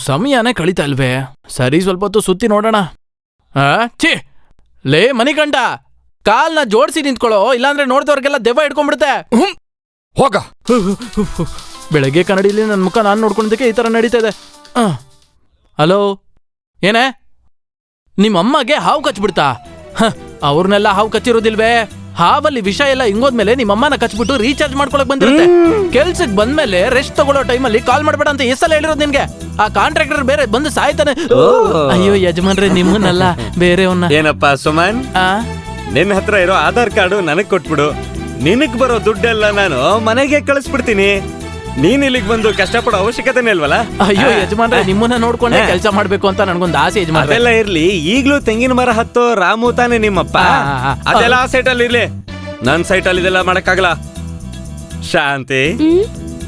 ಸಮಯನೇ ಕಳೀತಾ ಇಲ್ವೇ? ಸರಿ, ಸ್ವಲ್ಪ ಹೊತ್ತು ಸುತ್ತಿ ನೋಡೋಣ. ಛೀ, ಲೇ ಮಣಿಕಂಠ, ಕಾಲ್ನ ಜೋಡಿಸಿ ನಿಂತ್ಕೊಳ್ಳೋ, ಇಲ್ಲಾಂದ್ರೆ ನೋಡ್ದವ್ರಿಗೆಲ್ಲ ದೆವ್ವ ಹಿಡ್ಕೊಂಡ್ಬಿಡುತ್ತೆ. ಹೋಗ. ಬೆಳಗ್ಗೆ ಕನ್ನಡಿಲಿ ನನ್ನ ಮುಖ ನಾನು ನೋಡ್ಕೊಂಡಿದ್ದಕ್ಕೆ ಈ ತರ ನಡೀತಾ ಇದೆ. ಹಲೋ, ಏನೇ? ನಿಮ್ಮಮ್ಮಗೆ ಹಾವು ಕಚ್ಬಿಡ್ತಾ? ಅವ್ರನ್ನೆಲ್ಲ ಹಾವು ಕಚ್ಚಿರೋದಿಲ್ವೇ? ಹಾವಲ್ಲಿ ವಿಷ ಎಲ್ಲ ಹಿಂಗೋದ್ಮೇಲೆ ನಿಮ್ಮಮ್ಮನ ಕಚ್ಬಿಟ್ಟು ರೀಚಾರ್ಜ್ ಮಾಡ್ಕೊಳಕ್ ಬಂದಿರುತ್ತೆ. ಕೆಲ್ಸಕ್ ಬಂದ್ಮೇಲೆ ರೆಸ್ಟ್ ತಗೊಳ್ಳೋ ಟೈಮಲ್ಲಿ ಕಾಲ್ ಮಾಡ್ಬೇಡ ಅಂತ ಎಷ್ಟೆಲ್ಲ ಹೇಳಿರೋದು ನಿನ್ಗೆ? ಆ ಕಾಂಟ್ರಾಕ್ಟರ್ ಬೇರೆ ಬಂದು ಸಾಯ್ತಾನೆ. ಅಯ್ಯೋ ಯಜಮಾನ್ರೆ, ನಿಮ್ಮನ್ನಲ್ಲ ಬೇರೆಯವನ್ನ. ಏನಪ್ಪಾ ಸುಮನ್, ನಿನ್ನ ಹತ್ರ ಇರೋ ಆಧಾರ್ ಕಾರ್ಡು ನನಗ್ ಕೊಟ್ಬಿಡು. ನಿನಗ್ ಬರೋ ದುಡ್ಡೆಲ್ಲ ನಾನು ಮನೆಗೆ ಕಳಿಸ್ಬಿಡ್ತೀನಿ. ನೀನ್ ಇಲ್ಲಿಗೆ ಬಂದು ಕಷ್ಟಪಡೋ ಅವಶ್ಯಕತೆನೇ ಇಲ್ವಲ್ಲ? ಅಯ್ಯೋ ಯಜಮಾನ್ರೆ, ನಿಮ್ಮನ್ನ ನೋಡ್ಕೊಂಡೆ ಕೆಲಸ ಮಾಡ್ಬೇಕು ಅಂತ ನನ್ಗೊಂದು ಆಸೆ ಯಜಮಾನ್ರೆ. ಅದೆಲ್ಲ ಇರ್ಲಿ, ಈಗ್ಲೂ ತೆಂಗಿನ ಮರ ಹತ್ತೋ ರಾಮು ತಾನೆ ನಿಮ್ಮಪ್ಪ. ಅದೆಲ್ಲ ಆ ಸೈಟ್ ಅಲ್ಲಿ ಇರ್ಲಿ, ನನ್ ಸೈಟ್ ಅಲ್ಲಿ ಇದೆಲ್ಲ ಮಾಡಕ್ಕಾಗಲ್ಲ. ಶಾಂತಿ,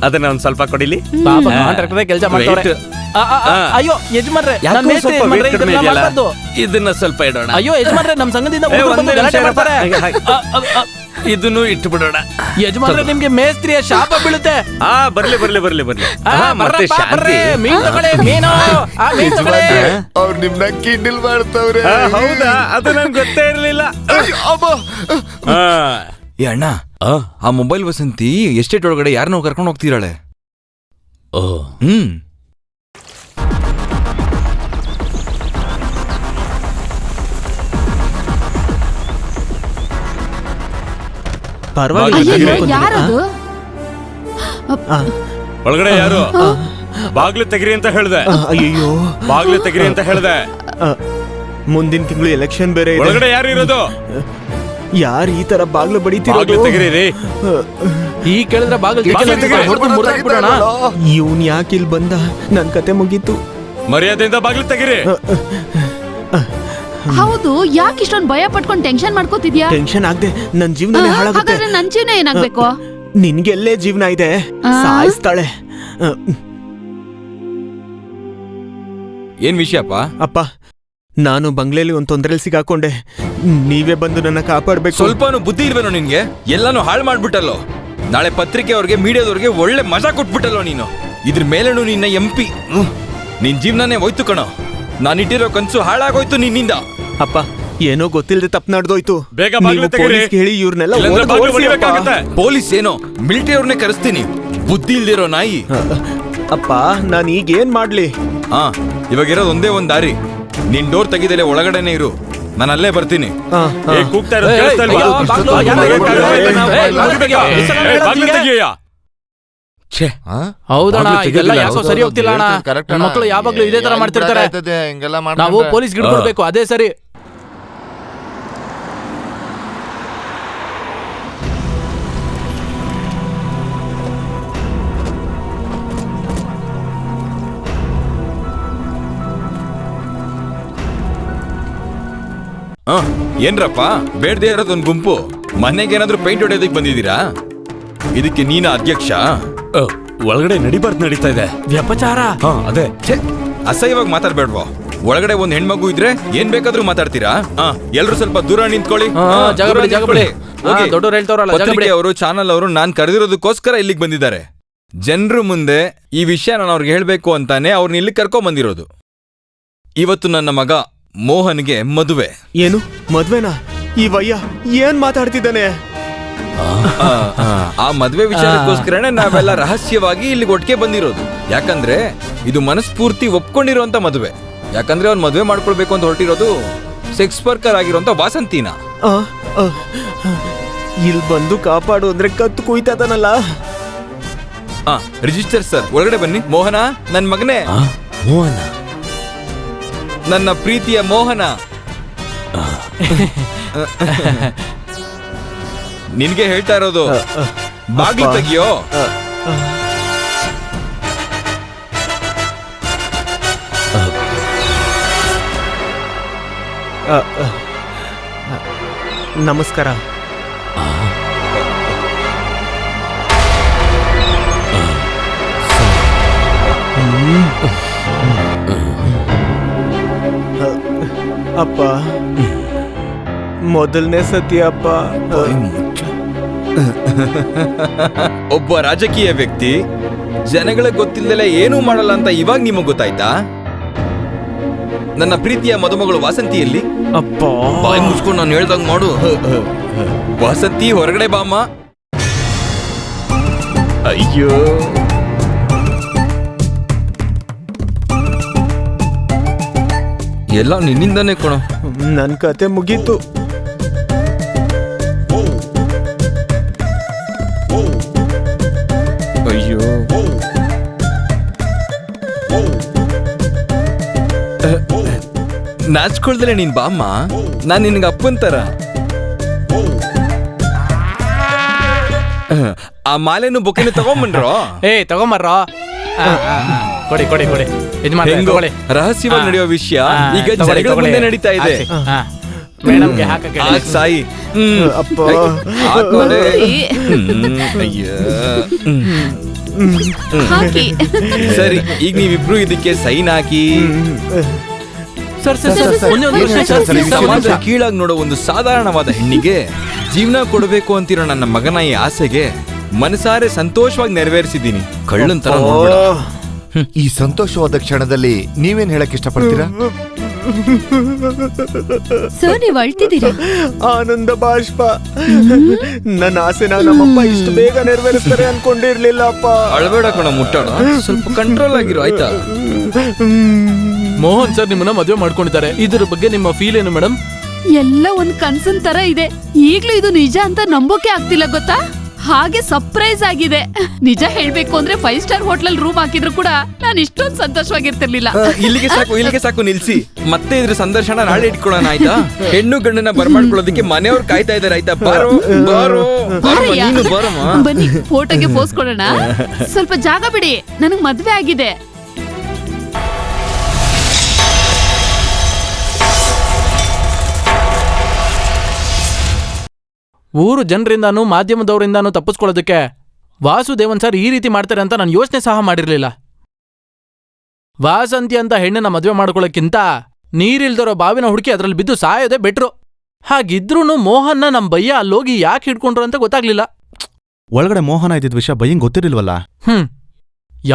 ಅದನ್ನ ಒಂದ್ ಸ್ವಲ್ಪ ಕೊಡಿಲಿ. ಪಾಪ ಕಾಂಟ್ರಾಕ್ಟರ್ ಕೆಲಸ ಮಾಡ್ತಾರೆ. ಅಯ್ಯೋ ಯಜಮಾನ್ರೆ, ನಾನ್ ಮೇಸ್ತ್ರಿ ಯಜಮಾನ್ರೆ, ಇದನ್ನ ಮಾಡ್ಬಾರ್ದು. ಇದನ್ನ ಸ್ವಲ್ಪ ಇಡೋಣ. ಅಯ್ಯೋ ಯಜಮಾನ್ರೆ, ನಮ್ ಸಂಘದಿಂದ ಗಲಾಟೆ ಮಾಡ್ತಾರೆ. ಇದನ್ನು ಇಟ್ಟು ಬಿಡೋಣ. ಯಜಮಾನ್ರೆ, ನಿಮ್ಗೆ ಮೇಸ್ತ್ರಿಯ ಶಾಪ ಬೀಳುತ್ತೆ. ಬರ್ಲಿ ಬರ್ಲಿ ಬರ್ಲಿ ಬರ್ಲಿ. ಮತ್ತೆ ಶಾಂತಿ, ಮೀನು ತಗೊಳ್ಳಿ, ಮೀನು. ಮೀನು ತಗೊಳ್ಳಿ. ಅವ್ರು ನಿಮ್ನ ಕಿಂಡಲ್ ಮಾಡ್ತವ್ರೆ. ಹೌದಾ? ಅದು ನನ್ಗೆ ಗೊತ್ತೇ ಇರ್ಲಿಲ್ಲ. ಏ ಅಣ್ಣ, ಆ ಮೊಬೈಲ್ ವಸಂತಿ ಎಸ್ಟೇಟ್ ಒಳಗಡೆ ಯಾರನ್ನೋ ಕರ್ಕೊಂಡು ಹೋಗ್ತಿರಾಳೆ. ಅಯ್ಯೋ, ಯಾರದು? ಒಳಗಡೆ ಯಾರು? ಬಾಗ್ಲು ತೆಗಿರಿ ಅಂತ ಹೇಳ್ದೆ. ಅಯ್ಯೋ, ಬಾಗ್ಲು ತೆಗಿರಿ ಅಂತ ಹೇಳ್ದೆ. ಮುಂದಿನ ತಿಂಗಳು ಎಲೆಕ್ಷನ್ ಬೇರೆ ಇದೆ. ಒಳಗಡೆ ಯಾರು ಇರೋದು? ಯಾರು ಈ ತರ ಬಾಗ್ಲು ಬಾಗ್ಲು ಬಡಿತಿರೋದು? ತೆಗಿರಿ ರೀ. ಈ ಕೇಳಿದ್ರೆ ಬಾಗಿಲು ಮುರಿದಾಕ್ಬಿಡೋಣ. ಇವನ್ ಯಾಕೆ ಇಲ್ಲಿ ಬಂದ? ನನ್ ಕತೆ ಮುಗೀತು. ಮರ್ಯಾದೆಯಿಂದ ಬಾಗ್ಲು ತೆಗಿರಿ. ಹೌದು, ಯಾಕೆ ಇಷ್ಟೊಂದು ಭಯ ಪಟ್ಕೊಂಡು ಟೆನ್ಷನ್ ಮಾಡ್ಕೋತಿದ್ಯಾ? ಟೆನ್ಷನ್ ಆಗದೆ ನನ್ ಜೀವನ ಹಾಳಾಗುತ್ತೆ. ಹಾಗಾದ್ರೆ ನನ್ ಜೀವನ ಏನಾಗ್ಬೇಕು? ನಿನ್ಗೆಲ್ಲೇ ಜೀವನ ಇದೆ, ಸಾಯಿಸ್ತಾಳೆ. ಏನ್ ವಿಷಯಪ್ಪ? ಅಪ್ಪ, ನಾನು ಬಂಗ್ಲೆಲಿ ಒಂದ್ ತೊಂದ್ರೆಲಿ ಸಿಗಾಕೊಂಡೆ. ನೀವೇ ಬಂದು ನನ್ನ ಕಾಪಾಡ್ಬೇಕು. ಸ್ವಲ್ಪನೂ ಬುದ್ಧಿ ಇಲ್ವೇನೋ ನಿನ್ಗೆ? ಎಲ್ಲಾನು ಹಾಳು ಮಾಡ್ಬಿಟ್ಟಲ್ಲೋ. ನಾಳೆ ಪತ್ರಿಕೆ ಅವ್ರಿಗೆ, ಮೀಡಿಯಾದವ್ರಿಗೆ ಒಳ್ಳೆ ಮಜಾ ಕೊಟ್ಬಿಟ್ಟಲ್ಲೋ ನೀನು. ಇದ್ರ ಮೇಲೇನು ನಿನ್ನ MP. ನಿನ್ ಜೀವನನೇ ಹೋಯ್ತು ಕಣೋ. ನಾನಿಟ್ಟಿರೋ ಕನ್ಸು ಹಾಳಾಗೋಯ್ತು ನಿನ್ನಿಂದ. ಅಪ್ಪ, ಏನೋ ಗೊತ್ತಿಲ್ಲದೆ ತಪ್ಪು ನಡೆದೋಯ್ತು. ಬೇಗ ಬಾಗ್ಲು ತೆಗೀರಿ. ಹೇಳಿ ಇವ್ರನ್ನೆಲ್ಲ ಇಲ್ಲಾಂದ್ರೆ ಬಾಗ್ಲು ಹೊಡಿಬೇಕಾಗತ್ತೆ. ಪೊಲೀಸ್ ಏನೋ, ಮಿಲಿಟರಿ ಅವ್ರನ್ನೇ ಕರೆಸ್ತೀನಿ. ಬುದ್ಧಿ ಇಲ್ದಿರೋ ನಾಯಿ. ಅಪ್ಪ, ನಾನು ಈಗ ಏನ್ ಮಾಡ್ಲಿ? ಇವಾಗಿರೋದು ಒಂದೇ ಒಂದ್ ದಾರಿ. ನಿನ್ ಡೋರ್ ತೆಗಿದಲೆ ಒಳಗಡೆನೆ ಇರು, ನಾನು ಅಲ್ಲೇ ಬರ್ತೀನಿ. ಕೂಗ್ತಾ ಇರೋದು ಕೇಳಿಸ್ತಾ ಇಲ್ವಾ? ಬಾಗ್ಲು ತೆಗಿಯಯ್ಯ. ಹೌದಣ್ಣ, ಇದೆಲ್ಲ ಯಾಕೋ ಸರಿ ಹೋಗ್ತಿಲ್ಲ ಅಣ್ಣ. ನನ್ ಮಕ್ಕಳು ಯಾವಾಗ್ಲೂ ಇದೇ ತರ ಮಾಡ್ತಿರ್ತಾರೆ. ನಾವು ಪೊಲೀಸ್ ಗಿಡ್ಕೊಡ್ಬೇಕು, ಅದೇ ಸರಿ. ಏನ್ರಪ್ಪ, ಬೇಡದೆ ಇರೋದೊಂದು ಗುಂಪು ಮನೆಗೆ ಏನಾದ್ರೂ ಪೇಂಟ್ ಹೊಡೆಯೋದಕ್ಕೆ ಬಂದಿದ್ದೀರಾ? ಇದಕ್ಕೆ ನೀನ ಅಧ್ಯಕ್ಷ? ಒಳಗಡೆ ನಡೀತಾ ಇದೆ ವ್ಯಪಚಾರ. ಅದೇ. ಅಸಹ್ಯವಾಗಿ ಮಾತಾಡ್ಬೇಡ್ವೋ. ಒಳಗಡೆ ಒಂದ್ ಹೆಣ್ಮಗು ಇದ್ರೆ ಏನ್ ಬೇಕಾದ್ರೂ ಮಾತಾಡ್ತೀರಾ? ಎಲ್ರು ಸ್ವಲ್ಪ ದೂರ ನಿಂತ್ಕೊಳ್ಳಿ. ದೊಡ್ಡವ್ರು ಹೇಳ್ತಾರಲ್ಲ, ಅವರು ಚಾನಲ್ ಅವರು ನಾನ್ ಕರೆದಿರೋದಕ್ಕೋಸ್ಕರ ಇಲ್ಲಿಗೆ ಬಂದಿದ್ದಾರೆ. ಜನರು ಮುಂದೆ ಈ ವಿಷಯ ನಾನು ಅವ್ರಿಗೆ ಹೇಳ್ಬೇಕು ಅಂತಾನೆ ಅವ್ರನ್ನ ಇಲ್ಲಿ ಕರ್ಕೊಂಡ್ ಬಂದಿರೋದು. ಇವತ್ತು ನನ್ನ ಮಗ ಮೋಹನ್ಗೆ ಮದುವೆ. ಏನು ಮದ್ವೆನಾ? ಈ ವಯ್ಯ ಏನ್ ಮಾತಾಡ್ತಿದ್ದಾನೆ? ಆ ಮದ್ವೆ ವಿಚಾರಕ್ಕೋಸ್ಕರನೇ ನಾವೆಲ್ಲ ರಹಸ್ಯವಾಗಿ ಇಲ್ಲಿಗೆ ಒಟ್ಟಿಗೆ ಬಂದಿರೋದು. ಯಾಕಂದ್ರೆ ಇದು ಮನಸ್ಫೂರ್ತಿ ಒಪ್ಕೊಂಡಿರೋಂತ ಮದುವೆ. ಯಾಕಂದ್ರೆ ಅವ್ನ್ ಮದ್ವೆ ಮಾಡ್ಕೊಳ್ಬೇಕು ಅಂತ ಹೊರಟಿರೋದು ಸೆಕ್ಸ್ ವರ್ಕರ್ ಆಗಿರೋಂತ ವಾಸಂತಿನ. ಇಲ್ಲಿ ಬಂದು ಕಾಪಾಡು ಅಂದ್ರೆ ಕತ್ತು ಕುಯ್ತಾನಲ್ಲ. ರಿಜಿಸ್ಟರ್ ಸರ್, ಒಳಗಡೆ ಬನ್ನಿ. ಮೋಹನ, ನನ್ ಮಗನೇ. ಮೋಹನ, ನನ್ನ ಪ್ರೀತಿಯ ಮೋಹನ. ನಿನ್ಗೆ ಹೇಳ್ತಾ ಇರೋದು, ಬಾಗಿಲು ತೆಗಿಯೋ. ನಮಸ್ಕಾರ. ಅಪ್ಪ, ಮೊದಲನೇ ಸತಿ ಅಪ್ಪ. ಒಬ್ಬ ರಾಜಕೀಯ ವ್ಯಕ್ತಿ ಜನಗಳಿಗೆ ಗೊತ್ತಿಲ್ಲದೆ ಏನೂ ಮಾಡಲ್ಲ ಅಂತ ಇವಾಗ ನಿಮಗ್ ಗೊತ್ತಾಯ್ತಾ? ನನ್ನ ಪ್ರೀತಿಯ ಮದುಮಗಳು ವಾಸಂತಿಯಲ್ಲಿ. ಅಪ್ಪ, ಬಾಯಿ ಮುಚ್ಕೊಂಡು ನಾನು ಹೇಳ್ದಂಗ್ ಮಾಡು. ವಾಸಂತಿ, ಹೊರಗಡೆ ಬಾಮ್ಮ. ಅಯ್ಯೋ, ಎಲ್ಲ ನಿನ್ನಿಂದಾನೇ ಕಣೋ. ನನ್ ಕತೆ ಮುಗೀತು. ನಾಚ್ಕೊಳ್ದಲೆ ನೀನ್ ಬಾಮ್ಮ, ನಾನ್ ನಿನ್ಗೆ ಅಪ್ಪನ್ ತರ. ಆ ಮಾಲೆನು ಬೊಕೆನು ತಗೊಂಬನ್ರೋ. ತಗೊಂಬರ್ರೋ. ಕೊಡಿ ಕೊಡಿ ಕೊಡಿ. ಹೆಂಗೋ ರಹಸ್ಯವಾಗಿ ನಡೆಯೋ ವಿಷಯ ಈಗ ಜನಗಳ ಮುಂದೆ ನಡೀತಾ ಇದೆ. ಮೇಡಮ್ಗೆ ಹಾಕಕ್ಕೆ ಹೇಳಿ. ಆಗ್ ಸಾಯಿ. ಅಪ್ಪ. ಹಾಕೋಲೆ. ಹಾಕಿ. ಹಾಕಿ. ಸರಿ, ಈಗ ನೀವಿಬ್ರು ಇದಕ್ಕೆ ಸೈನ್ ಹಾಕಿ. ಸರ್ ಸರ್ ಸರ್ ಒಂದೇ ಒಂದು ಪ್ರಶ್ನೆ ಸರ್. ಸಮಾಜ ಕೀಳಾಗಿ ನೋಡೋ ಒಂದು ಸಾಧಾರಣವಾದ ಹೆಣ್ಣಿಗೆ ಜೀವನ ಕೊಡಬೇಕು ಅಂತಿರೋ ನನ್ನ ಮಗನ ಈ ಆಸೆಗೆ ಮನಸಾರೆ ಸಂತೋಷವಾಗಿ ನೆರವೇರಿಸಿದ್ದೀನಿ. ಕಳ್ಳನ್ ತರ ನೋಡ್ಬೇಡ. ಈ ಸಂತೋಷವಾದ ಕ್ಷಣದಲ್ಲಿ ನೀವೇನ್ ಹೇಳಕ್ ಇಷ್ಟಪಡ್ತೀರಾ? ಸರ್ ನೀವ್ ಅಳ್ತಿದ್ದೀರಾ? ಆನಂದ ಬಾಷ್ಪ. ನನ್ನ ಆಸೆನ ನಮ್ಮಪ್ಪ ಇಷ್ಟು ಬೇಗ ನೆರವೇರಿಸ್ತಾರೆ ಅನ್ಕೊಂಡಿರ್ಲಿಲ್ಲ ಅಪ್ಪ. ಅಳಬೇಡ ಕಣ, ಮುಟ್ಟಾಡ. ಸ್ವಲ್ಪ ಕಂಟ್ರೋಲ್ ಆಗಿರೋ ಆಯ್ತಾ? ಮೋಹನ್ ಸರ್ ನಿಮ್ಮನ್ನ ಮದುವೆ ಮಾಡ್ಕೊಂಡಿದ್ದಾರೆ. ಇದ್ರ ಬಗ್ಗೆ ನಿಮ್ಮ ಫೀಲ್ ಏನು ಮೇಡಮ್? ಎಲ್ಲ ಒಂದ್ ಕನ್ಸನ್ ತರ ಇದೆ. ಈಗ್ಲೂ ಇದು ನಿಜ ಅಂತ ನಂಬೋಕೆ ಆಗ್ತಿಲ್ಲ ಗೊತ್ತಾ. ಹಾಗೆ ಸರ್ಪ್ರೈಸ್ ಆಗಿದೆ. ನಿಜ ಹೇಳ್ಬೇಕು ಅಂದ್ರೆ 5 ಸ್ಟಾರ್ ಹೋಟೆಲ್ ರೂಮ್ ಹಾಕಿದ್ರು ಕೂಡ ನಾನು ಇಷ್ಟೊಂದು ಸಂತೋಷವಾಗಿರ್ತಿರ್ಲಿಲ್ಲ. ಇಲ್ಲಿಗೆ ಸಾಕು ನಿಲ್ಸಿ. ಮತ್ತೆ ಇದ್ರ ಸಂದರ್ಶನ ನಾಳೆ ಇಟ್ಕೊಳ್ಳೋಣ ಆಯ್ತಾ? ಹೆಣ್ಣು ಗಂಡನ ಬರ್ಮಾಡ್ಕೊಳ್ಳೋದಕ್ಕೆ ಮನೆಯವ್ರು ಕಾಯ್ತಾ ಇದಾರೆ ಆಯ್ತಾ? ಬಾರೋ ಬಾರೋ ಬಾರಯ್ಯ. ನೀನು ಬಾರಮ್ಮ. ಬನ್ನಿ ಫೋಟೋಗೆ ಪೋಸ್ ಕೊಡೋಣ. ಸ್ವಲ್ಪ ಜಾಗ ಬಿಡಿ, ನನಗ್ ಮದ್ವೆ ಆಗಿದೆ. ಊರು ಜನರಿಂದಾನು ಮಾಧ್ಯಮದವರಿಂದಾನು ತಪ್ಪಿಸ್ಕೊಳ್ಳೋದಕ್ಕೆ ವಾಸುದೇವನ್ ಸರ್ ಈ ರೀತಿ ಮಾಡ್ತಾರೆ ಅಂತ ನಾನು ಯೋಚನೆ ಸಹ ಮಾಡಿರ್ಲಿಲ್ಲ. ವಾಸಂತಿ ಅಂತ ಹೆಣ್ಣನ್ನ ಮದುವೆ ಮಾಡ್ಕೊಳ್ಳೋಕ್ಕಿಂತ ನೀರಿಲ್ದಿರೋ ಬಾವಿನ ಹುಡುಕಿ ಅದ್ರಲ್ಲಿ ಬಿದ್ದು ಸಾಯೋದೇ ಬೆಟ್ರು. ಹಾಗಿದ್ರೂನು ಮೋಹನ್ನ ನಮ್ ಬಯ್ಯ ಅಲ್ಲೋಗಿ ಯಾಕೆ ಹಿಡ್ಕೊಂಡ್ರು ಅಂತ ಗೊತ್ತಾಗ್ಲಿಲ್ಲ. ಒಳಗಡೆ ಮೋಹನ ಇದ್ದಿದ್ ವಿಷಯ ಬಯ್ಯಂಗ್ ಗೊತ್ತಿರ್ಲಿಲ್ವಲ್ಲ.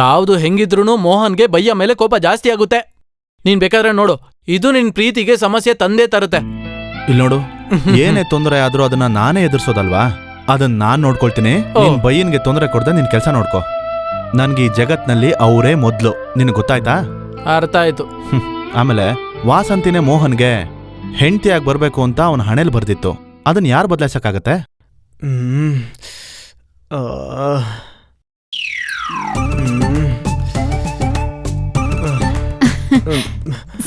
ಯಾವುದು ಹೆಂಗಿದ್ರೂನು ಮೋಹನ್ಗೆ ಬಯ್ಯ ಮೇಲೆ ಕೋಪ ಜಾಸ್ತಿ ಆಗುತ್ತೆ. ನೀನ್ ಬೇಕಾದ್ರೆ ನೋಡು, ಇದು ನಿನ್ ಪ್ರೀತಿಗೆ ಸಮಸ್ಯೆ ತಂದೇ ತರುತ್ತೆ. ಇಲ್ಲಿ ನೋಡು, ಏನೇ ತೊಂದರೆ ಆದ್ರೂ ಅದನ್ನ ನಾನೇ ಎದುರಿಸೋದಲ್ವಾ? ಅದನ್ನ ನಾನ್ ನೋಡ್ಕೊಳ್ತೀನಿ. ನಿನ್ ಬಯ್ಯನ್ಗೆ ತೊಂದರೆ ಕೊಡ್ದೆ ನಿನ್ ಕೆಲ್ಸ ನೋಡ್ಕೋ. ನನ್ಗೆ ಈ ಜಗತ್ನಲ್ಲಿ ಅವರೇ ಮೊದ್ಲು. ನಿನಗ್ ಗೊತ್ತಾಯ್ತಾ? ಅರ್ಥ ಆಯ್ತು. ಆಮೇಲೆ ವಾಸಂತಿನೇ ಮೋಹನ್ಗೆ ಹೆಂಡತಿಯಾಗಿ ಬರ್ಬೇಕು ಅಂತ ಅವನ ಹಣೆಲ್ ಬರ್ದಿತ್ತು. ಅದನ್ನ ಯಾರು ಬದಲಾಯಿಸಕ್ಕಾಗತ್ತೆ?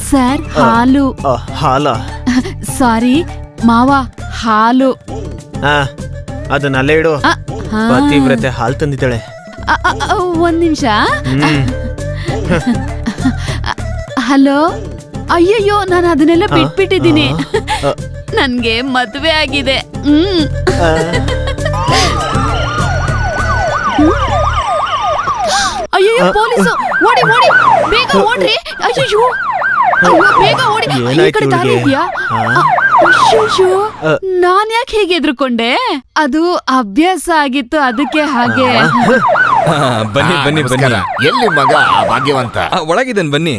ಸರ್ ಹಾಲು. ಹಾಲ? ಸಾರಿ ಮಾವ, ಹಾಲು. ಅದನ್ನ ಅಲ್ಲೇ ಇಡು. ಪತಿವ್ರತೆ ಹಾಲು ತಂದಿದ್ದಾಳೆ. ಒಂದ್ ನಿಮಿಷ. ಹಲೋ. ಅಯ್ಯಯ್ಯೋ, ನಾನು ಅದನ್ನೆಲ್ಲ ಬಿಟ್ಬಿಟ್ಟಿದ್ದೀನಿ. ನನ್ಗೆ ಮದ್ವೆ ಆಗಿದೆ. ಅಯ್ಯಯ್ಯೋ, ಪೊಲೀಸು! ಓಡಿ ಓಡಿ, ಬೇಗ ಓಡ್ರಿ. ಅಯ್ಯಯ್ಯೋ, ಬೇಗ ಓಡಿ. ಈ ಕಡೆ ದಾರಿ ಇದೆಯಾ? ಅಯ್ಯಯ್ಯೋ, ನಾನ್ ಯಾಕೆ ಹೇಗೆ ಎದ್ರುಕೊಂಡೆ? ಅದು ಅಭ್ಯಾಸ ಆಗಿತ್ತು, ಅದಕ್ಕೆ ಹಾಗೆ. ಬನ್ನಿ ಬನ್ನಿ ಬನ್ನಿ. ಎಲ್ಲಿ ಮಗ ಭಾಗ್ಯವಂತ? ಒಳಗಿದ್ದೇನೆ ಬನ್ನಿ.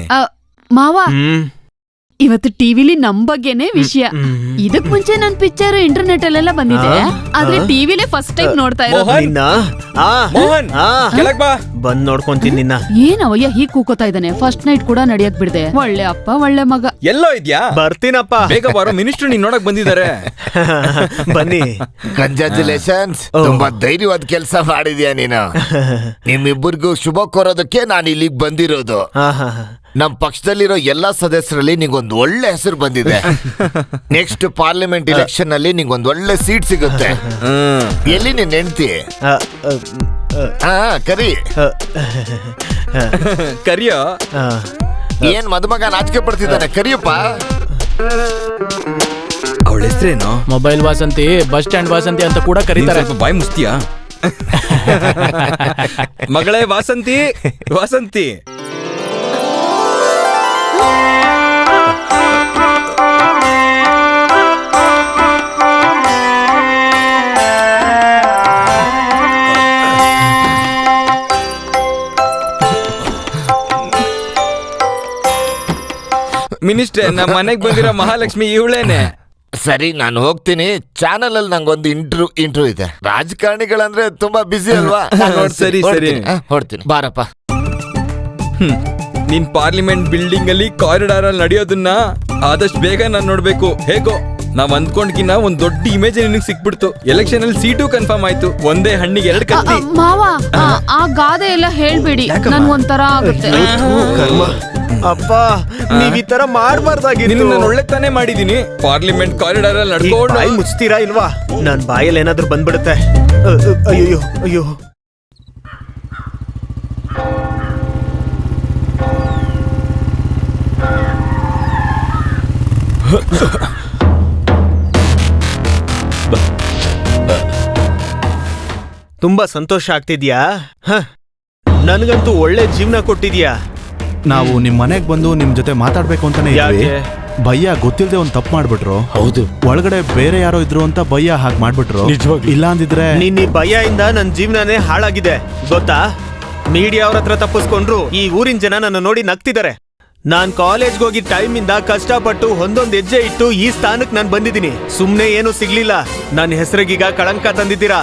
ಮಾವ, ಇವತ್ತು ಟಿವಿಲಿ ನಮ್ ಬಗ್ಗೆನೇ ವಿಷಯ. ಇದಕ್ ಮುಂಚೆ ನನ್ ಪಿಕ್ಚರ್ ಇಂಟರ್ನೆಟ್ ಅಲ್ಲೆಲ್ಲ ಬಂದಿದೆ, ಆದ್ರೆ ಟಿವಿಲಿ ಫಸ್ಟ್ ಟೈಮ್ ನೋಡ್ತಾ ಇರೋದು. ಮೋಹನ್ ಕೆಳಗ್ ಬಾ. ಬಂದ್ ನೋಡ್ಕೊಂತೀನಿ ನಿನ್ನ. ಏನವಯ್ಯ ಹೀಗ್ ಕೂಕೋತಾ ಇದ್ದಾನೆ? ಫಸ್ಟ್ ನೈಟ್ ಕೂಡ ನಡಿಯಕ್ ಬಿಡ್ದೆ. ಒಳ್ಳೆ ಅಪ್ಪ, ಒಳ್ಳೆ ಮಗ. ಎಲ್ಲೋ ಇದ್ಯಾ? ಬರ್ತೀನಪ್ಪ. ಬೇಗ ಬಾರೋ, ಮಿನಿಸ್ಟರ್ ನೀನ್ ನೋಡಕ್ ಬಂದಿದ್ದಾರೆ. ಬನ್ನಿ. ಕಂಗ್ರಾಚುಲೇಷನ್ಸ್, ತುಂಬಾ ಧೈರ್ಯವಾದ ಕೆಲಸ ಮಾಡಿದ್ಯಾ ನೀನು. ನಿಮ್ಮಿಬ್ಬರಿಗೂ ಶುಭ ಕೋರೋದಕ್ಕೆ ನಾನು ಇಲ್ಲಿಗೆ ಬಂದಿರೋದು. ನಮ್ ಪಕ್ಷದಲ್ಲಿರೋ ಎಲ್ಲಾ ಸದಸ್ಯರಲ್ಲಿ ನಿಂಗೊಂದು ಒಳ್ಳೆ ಹೆಸರು ಬಂದಿದೆ. ನೆಕ್ಸ್ಟ್ ಪಾರ್ಲಿಮೆಂಟ್ ಎಲೆಕ್ಷನ್ ಅಲ್ಲಿ ನಿಂಗೊಂದು ಒಳ್ಳೆ ಸೀಟ್ ಸಿಗುತ್ತೆ. ಎಲ್ಲಿ ನಿನ್ ಹೆಂಡ್ತಿ? ಕರಿ ಕರಿಯೋ. ಏನ್ ಮದುಮಗ ನಾಚಿಕೆ ಪಡ್ತಿದ್ದಾನೆ? ಕರಿಯಪ್ಪ. ಅವಳ ಹೆಸರೇನು? Mobile Vasanthi, bus stand Vasanthi ಅಂತ ಕೂಡ ಕರೀತಾರೆ. ಬಾಯ್ ಮುಸ್ತಿಯಾ? ಮಗಳೇ ವಾಸಂತಿ, ವಾಸಂತಿ. ಮಿನಿಸ್ಟ್ರೆ, ನಮ್ಮ ಮನೆಗ್ ಬಂದಿರೋ ಮಹಾಲಕ್ಷ್ಮಿ ಇವಳೇನೆ. ಸರಿ, ನಾನು ಹೋಗ್ತೀನಿ. ಚಾನಲ್ ಅಲ್ಲಿ ನಂಗೊಂದು ಇಂಟ್ರ್ಯೂ ಇದೆ. ರಾಜಕಾರಣಿಗಳಂದ್ರೆ ತುಂಬಾ ಬಿಸಿ ಅಲ್ವಾ? ಸರಿ ಸರಿ, ಹೊಡ್ತೀನಿ. ಬಾರಪ್ಪ. ನೀನ್ ಪಾರ್ಲಿಮೆಂಟ್ ಬಿಲ್ಡಿಂಗ್ ಅಲ್ಲಿ ಕಾರಿಡಾರ್ ಅಲ್ಲಿ ನಡೆಯೋದನ್ನ ಆದಷ್ಟು ಬೇಗ ನಾನ್ ನೋಡ್ಬೇಕು. ಹೇಗೋ ನಾವ್ ಅಂದ್ಕೊಂಡ್ಕಿನ್ನ ಒಂದ್ ದೊಡ್ಡ ಇಮೇಜ್ ನಿನಗ್ ಸಿಕ್ಬಿಡ್ತು. ಎಲೆಕ್ಷನ್ ಅಲ್ಲಿ ಸೀಟು ಕನ್ಫರ್ಮ್ ಆಯ್ತು. ಒಂದೇ ಹಣ್ಣಿಗೆ 2 ಕತ್ತಿ. ಮಾವ, ಆ ಗಾದೆ ಎಲ್ಲ ಹೇಳ್ಬೇಡಿ, ನನ್ ಒಂಥರ ಆಗುತ್ತೆ. ಅಪ್ಪ ನೀವ್ ಈ ತರ ಮಾಡ್ಬಾರ್ದಾಗಿತ್ತು. ನಿನ್ನ ಒಳ್ಳೆ ತಾನೇ ಮಾಡಿದೀನಿ. ಪಾರ್ಲಿಮೆಂಟ್ ಕಾರಿಡಾರ್ ಅಲ್ಲಿ ನಡ್ಕೊಂಡು ಬಾಯಿ ಮುಚ್ತೀರಾ ಇಲ್ವಾ? ನನ್ ಬಾಯಲ್ಲಿ ಏನಾದ್ರೂ ಬಂದ್ಬಿಡುತ್ತೆ. ಅಯ್ಯೋ ಅಯ್ಯೋ. ತುಂಬಾ ಸಂತೋಷ ಆಗ್ತಿದ್ಯಾ? ನನ್ಗಂತೂ ಒಳ್ಳೆ ಜೀವನ ಕೊಟ್ಟಿದ್ಯಾ. ನಾವು ನಿಮ್ ಮನೆಗ್ ಬಂದು ನಿಮ್ ಜೊತೆ ಮಾತಾಡ್ಬೇಕು ಅಂತಾನೆ ಇದ್ವಿ. ಯಾಕೆ? ಭಯ್ಯ ಗೊತ್ತಿಲ್ಲದೆ ಒಂದ್ ತಪ್ಪು ಮಾಡ್ಬಿಟ್ರು. ಹೌದು, ಒಳಗಡೆ ಬೇರೆ ಯಾರೋ ಇದ್ರು ಅಂತ ಭಯ್ಯ ಹಾಗೆ ಮಾಡ್ಬಿಟ್ರು. ಇಲ್ಲ ಅಂದಿದ್ರೆ ನಿನ್ನ ಈ ಭಯದಿಂದ ನನ್ ಜೀವನನೇ ಹಾಳಾಗಿದೆ ಗೊತ್ತಾ? ಮೀಡಿಯಾ ಅವ್ರ ಹತ್ರ ತಪ್ಪಿಸ್ಕೊಂಡ್ರು ಈ ಊರಿನ ಜನ ನನ್ನ ನೋಡಿ ನಗ್ತಿದ್ದಾರೆ. ನಾನ್ ಕಾಲೇಜ್ಗೆ ಹೋಗಿ ಟೈಮ್ ಇಂದ ಕಷ್ಟಪಟ್ಟು ಒಂದೊಂದ್ ಹೆಜ್ಜೆ ಇಟ್ಟು ಈ ಸ್ಥಾನಕ್ ನಾನ್ ಬಂದಿದ್ದೀನಿ. ಸುಮ್ನೆ ಏನು ಸಿಗ್ಲಿಲ್ಲ. ನನ್ನ ಹೆಸರಿಗೀಗ ಕಳಂಕ ತಂದಿದ್ದೀರಾ.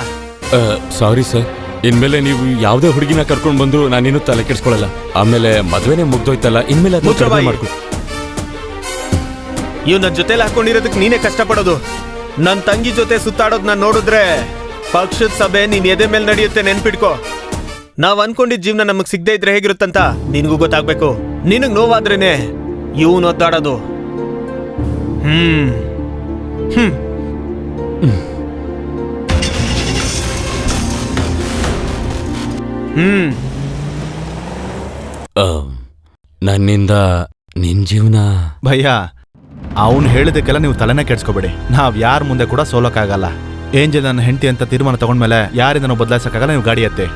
Sorry sir. ಇನ್ಮೇಲೆ ನೀವು ಯಾವ್ದೇ ಹುಡುಗಿನ ಕರ್ಕೊಂಡ್ ಬಂದ್ರು ನಾನಿನ್ನೂ ತಲೆ ಕೆಡ್ಸ್ಕೊಳಲ್ಲ. ಆಮೇಲೆ ಮದ್ವೆನೇ ಮುಗ್ದೋಯ್ತಲ್ಲ, ಇನ್ಮೇಲೆ ಇವ್ ನನ್ ಜೊತೆಲಿ ಹಾಕೊಂಡಿರೋದಕ್ಕೆ ನೀನೇ ಕಷ್ಟಪಡೋದು. ನನ್ ತಂಗಿ ಜೊತೆ ಸುತ್ತಾಡೋದ್ ನಾನ್ ನೋಡಿದ್ರೆ ಪಕ್ಷದ ಸಭೆ ನೀನ್ ಎದೆ ಮೇಲೆ ನಡೆಯುತ್ತೆ, ನೆನ್ಪಿಟ್ಕೋ. ನಾವ್ ಅನ್ಕೊಂಡಿದ್ ಜೀವನ ನಮಗ್ ಸಿಗದೆ ಇದ್ರೆ ಹೇಗಿರುತ್ತಂತ ನಿನ್ಗೂ ಗೊತ್ತಾಗ್ಬೇಕು. ನಿನಗ್ ನೋವಾದ್ರೇನೆ ಇವನ್ ಒದ್ದಾಡೋದು. ನನ್ನಿಂದ ನಿನ್ ಜೀವನ. ಭಯ್ಯ ಅವ್ನು ಹೇಳಿದಕ್ಕೆಲ್ಲ ನೀವು ತಲೆನೇ ಕೆಡ್ಸ್ಕೊಬೇಡಿ. ನಾವ್ ಯಾರ ಮುಂದೆ ಕೂಡ ಸೋಲಕ್ಕಾಗಲ್ಲ. ಏಂಜಲ್ ನನ್ನ ಹೆಂಡತಿ ಅಂತ ತೀರ್ಮಾನ ತಗೊಂಡ್ಮೇಲೆ ಯಾರಿಂದ ನಾವು ಬದಲಾಯಿಸಕ್ಕಾಗಲ್ಲ. ನೀವು ಗಾಡಿ ಎತ್ತೆ.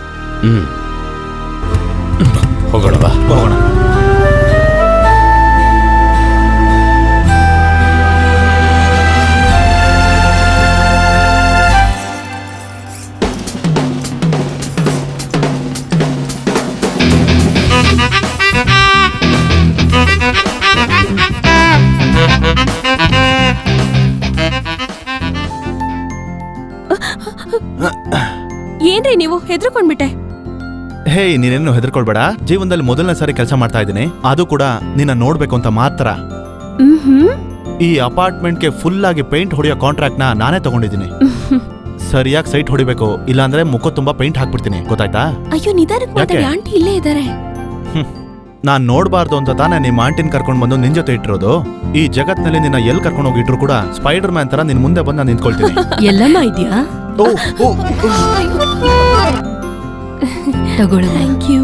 ಹೋಗೋಣ ಬಾ. ಹೋಗೋಣ. ಏನ್ರಿ ನೀವು ಹೆದರ್ಕೊಂಡ್ಬಿಟ್ಟೆ? ಹೇ, ನೀನೇನು ಹೆದರ್ಕೊಳ್ಬೇಡ. ಜೀವನದಲ್ಲಿ ಮೊದಲನೇ ಸಾರಿ ಕೆಲಸ ಮಾಡ್ತಾ ಇದ್ದೀನಿ, ಅದು ಕೂಡ ನಿನ್ನ ನೋಡ್ಬೇಕು ಅಂತ ಮಾತ್ರ. ಈ ಅಪಾರ್ಟ್ಮೆಂಟ್ಗೆ ಫುಲ್ ಆಗಿ ಪೇಂಟ್ ಹೊಡೆಯೋ ಕಾಂಟ್ರಾಕ್ಟ್ ನಾನೇ ತಗೊಂಡಿದ್ದೀನಿ. ಸರಿಯಾಗಿ ಸೈಟ್ ಹೊಡಿಬೇಕು, ಇಲ್ಲಾಂದ್ರೆ ಮುಖ ತುಂಬಾ ಪೇಂಟ್ ಹಾಕ್ಬಿಡ್ತೀನಿ, ಗೊತ್ತಾಯ್ತಾ? ಅಯ್ಯೋ ನಿಧಾನಕ್ಕೆ ಮಾತಾಡಿ, ಆಂಟಿ ಇಲ್ಲೇ ಇದ್ದಾರೆ. ನಾನ್ ನೋಡ್ಬಾರ್ದು ಅಂತ ತಾನೇ ನಿಮ್ಮ ಆಂಟಿನ ಕರ್ಕೊಂಡ್ ಬಂದು ನಿನ್ ಜೊತೆ ಇಟ್ಟಿರೋದು. ಈ ಜಗತ್ನಲ್ಲಿ ನಿನ್ನ ಎಲ್ ಕರ್ಕೊಂಡು ಹೋಗಿಟ್ರು ಕೂಡ ಸ್ಪೈಡರ್ ಮ್ಯಾನ್ ತರ ನಿನ್ ಮುಂದೆ ಬಂದು ನಾನು ನಿಂತ್ಕೊಳ್ತೀನಿ. ಎಲ್ಲಮ್ಮ ಇದೆಯಾ? ತಗೊಳ್ಳ. Thank you.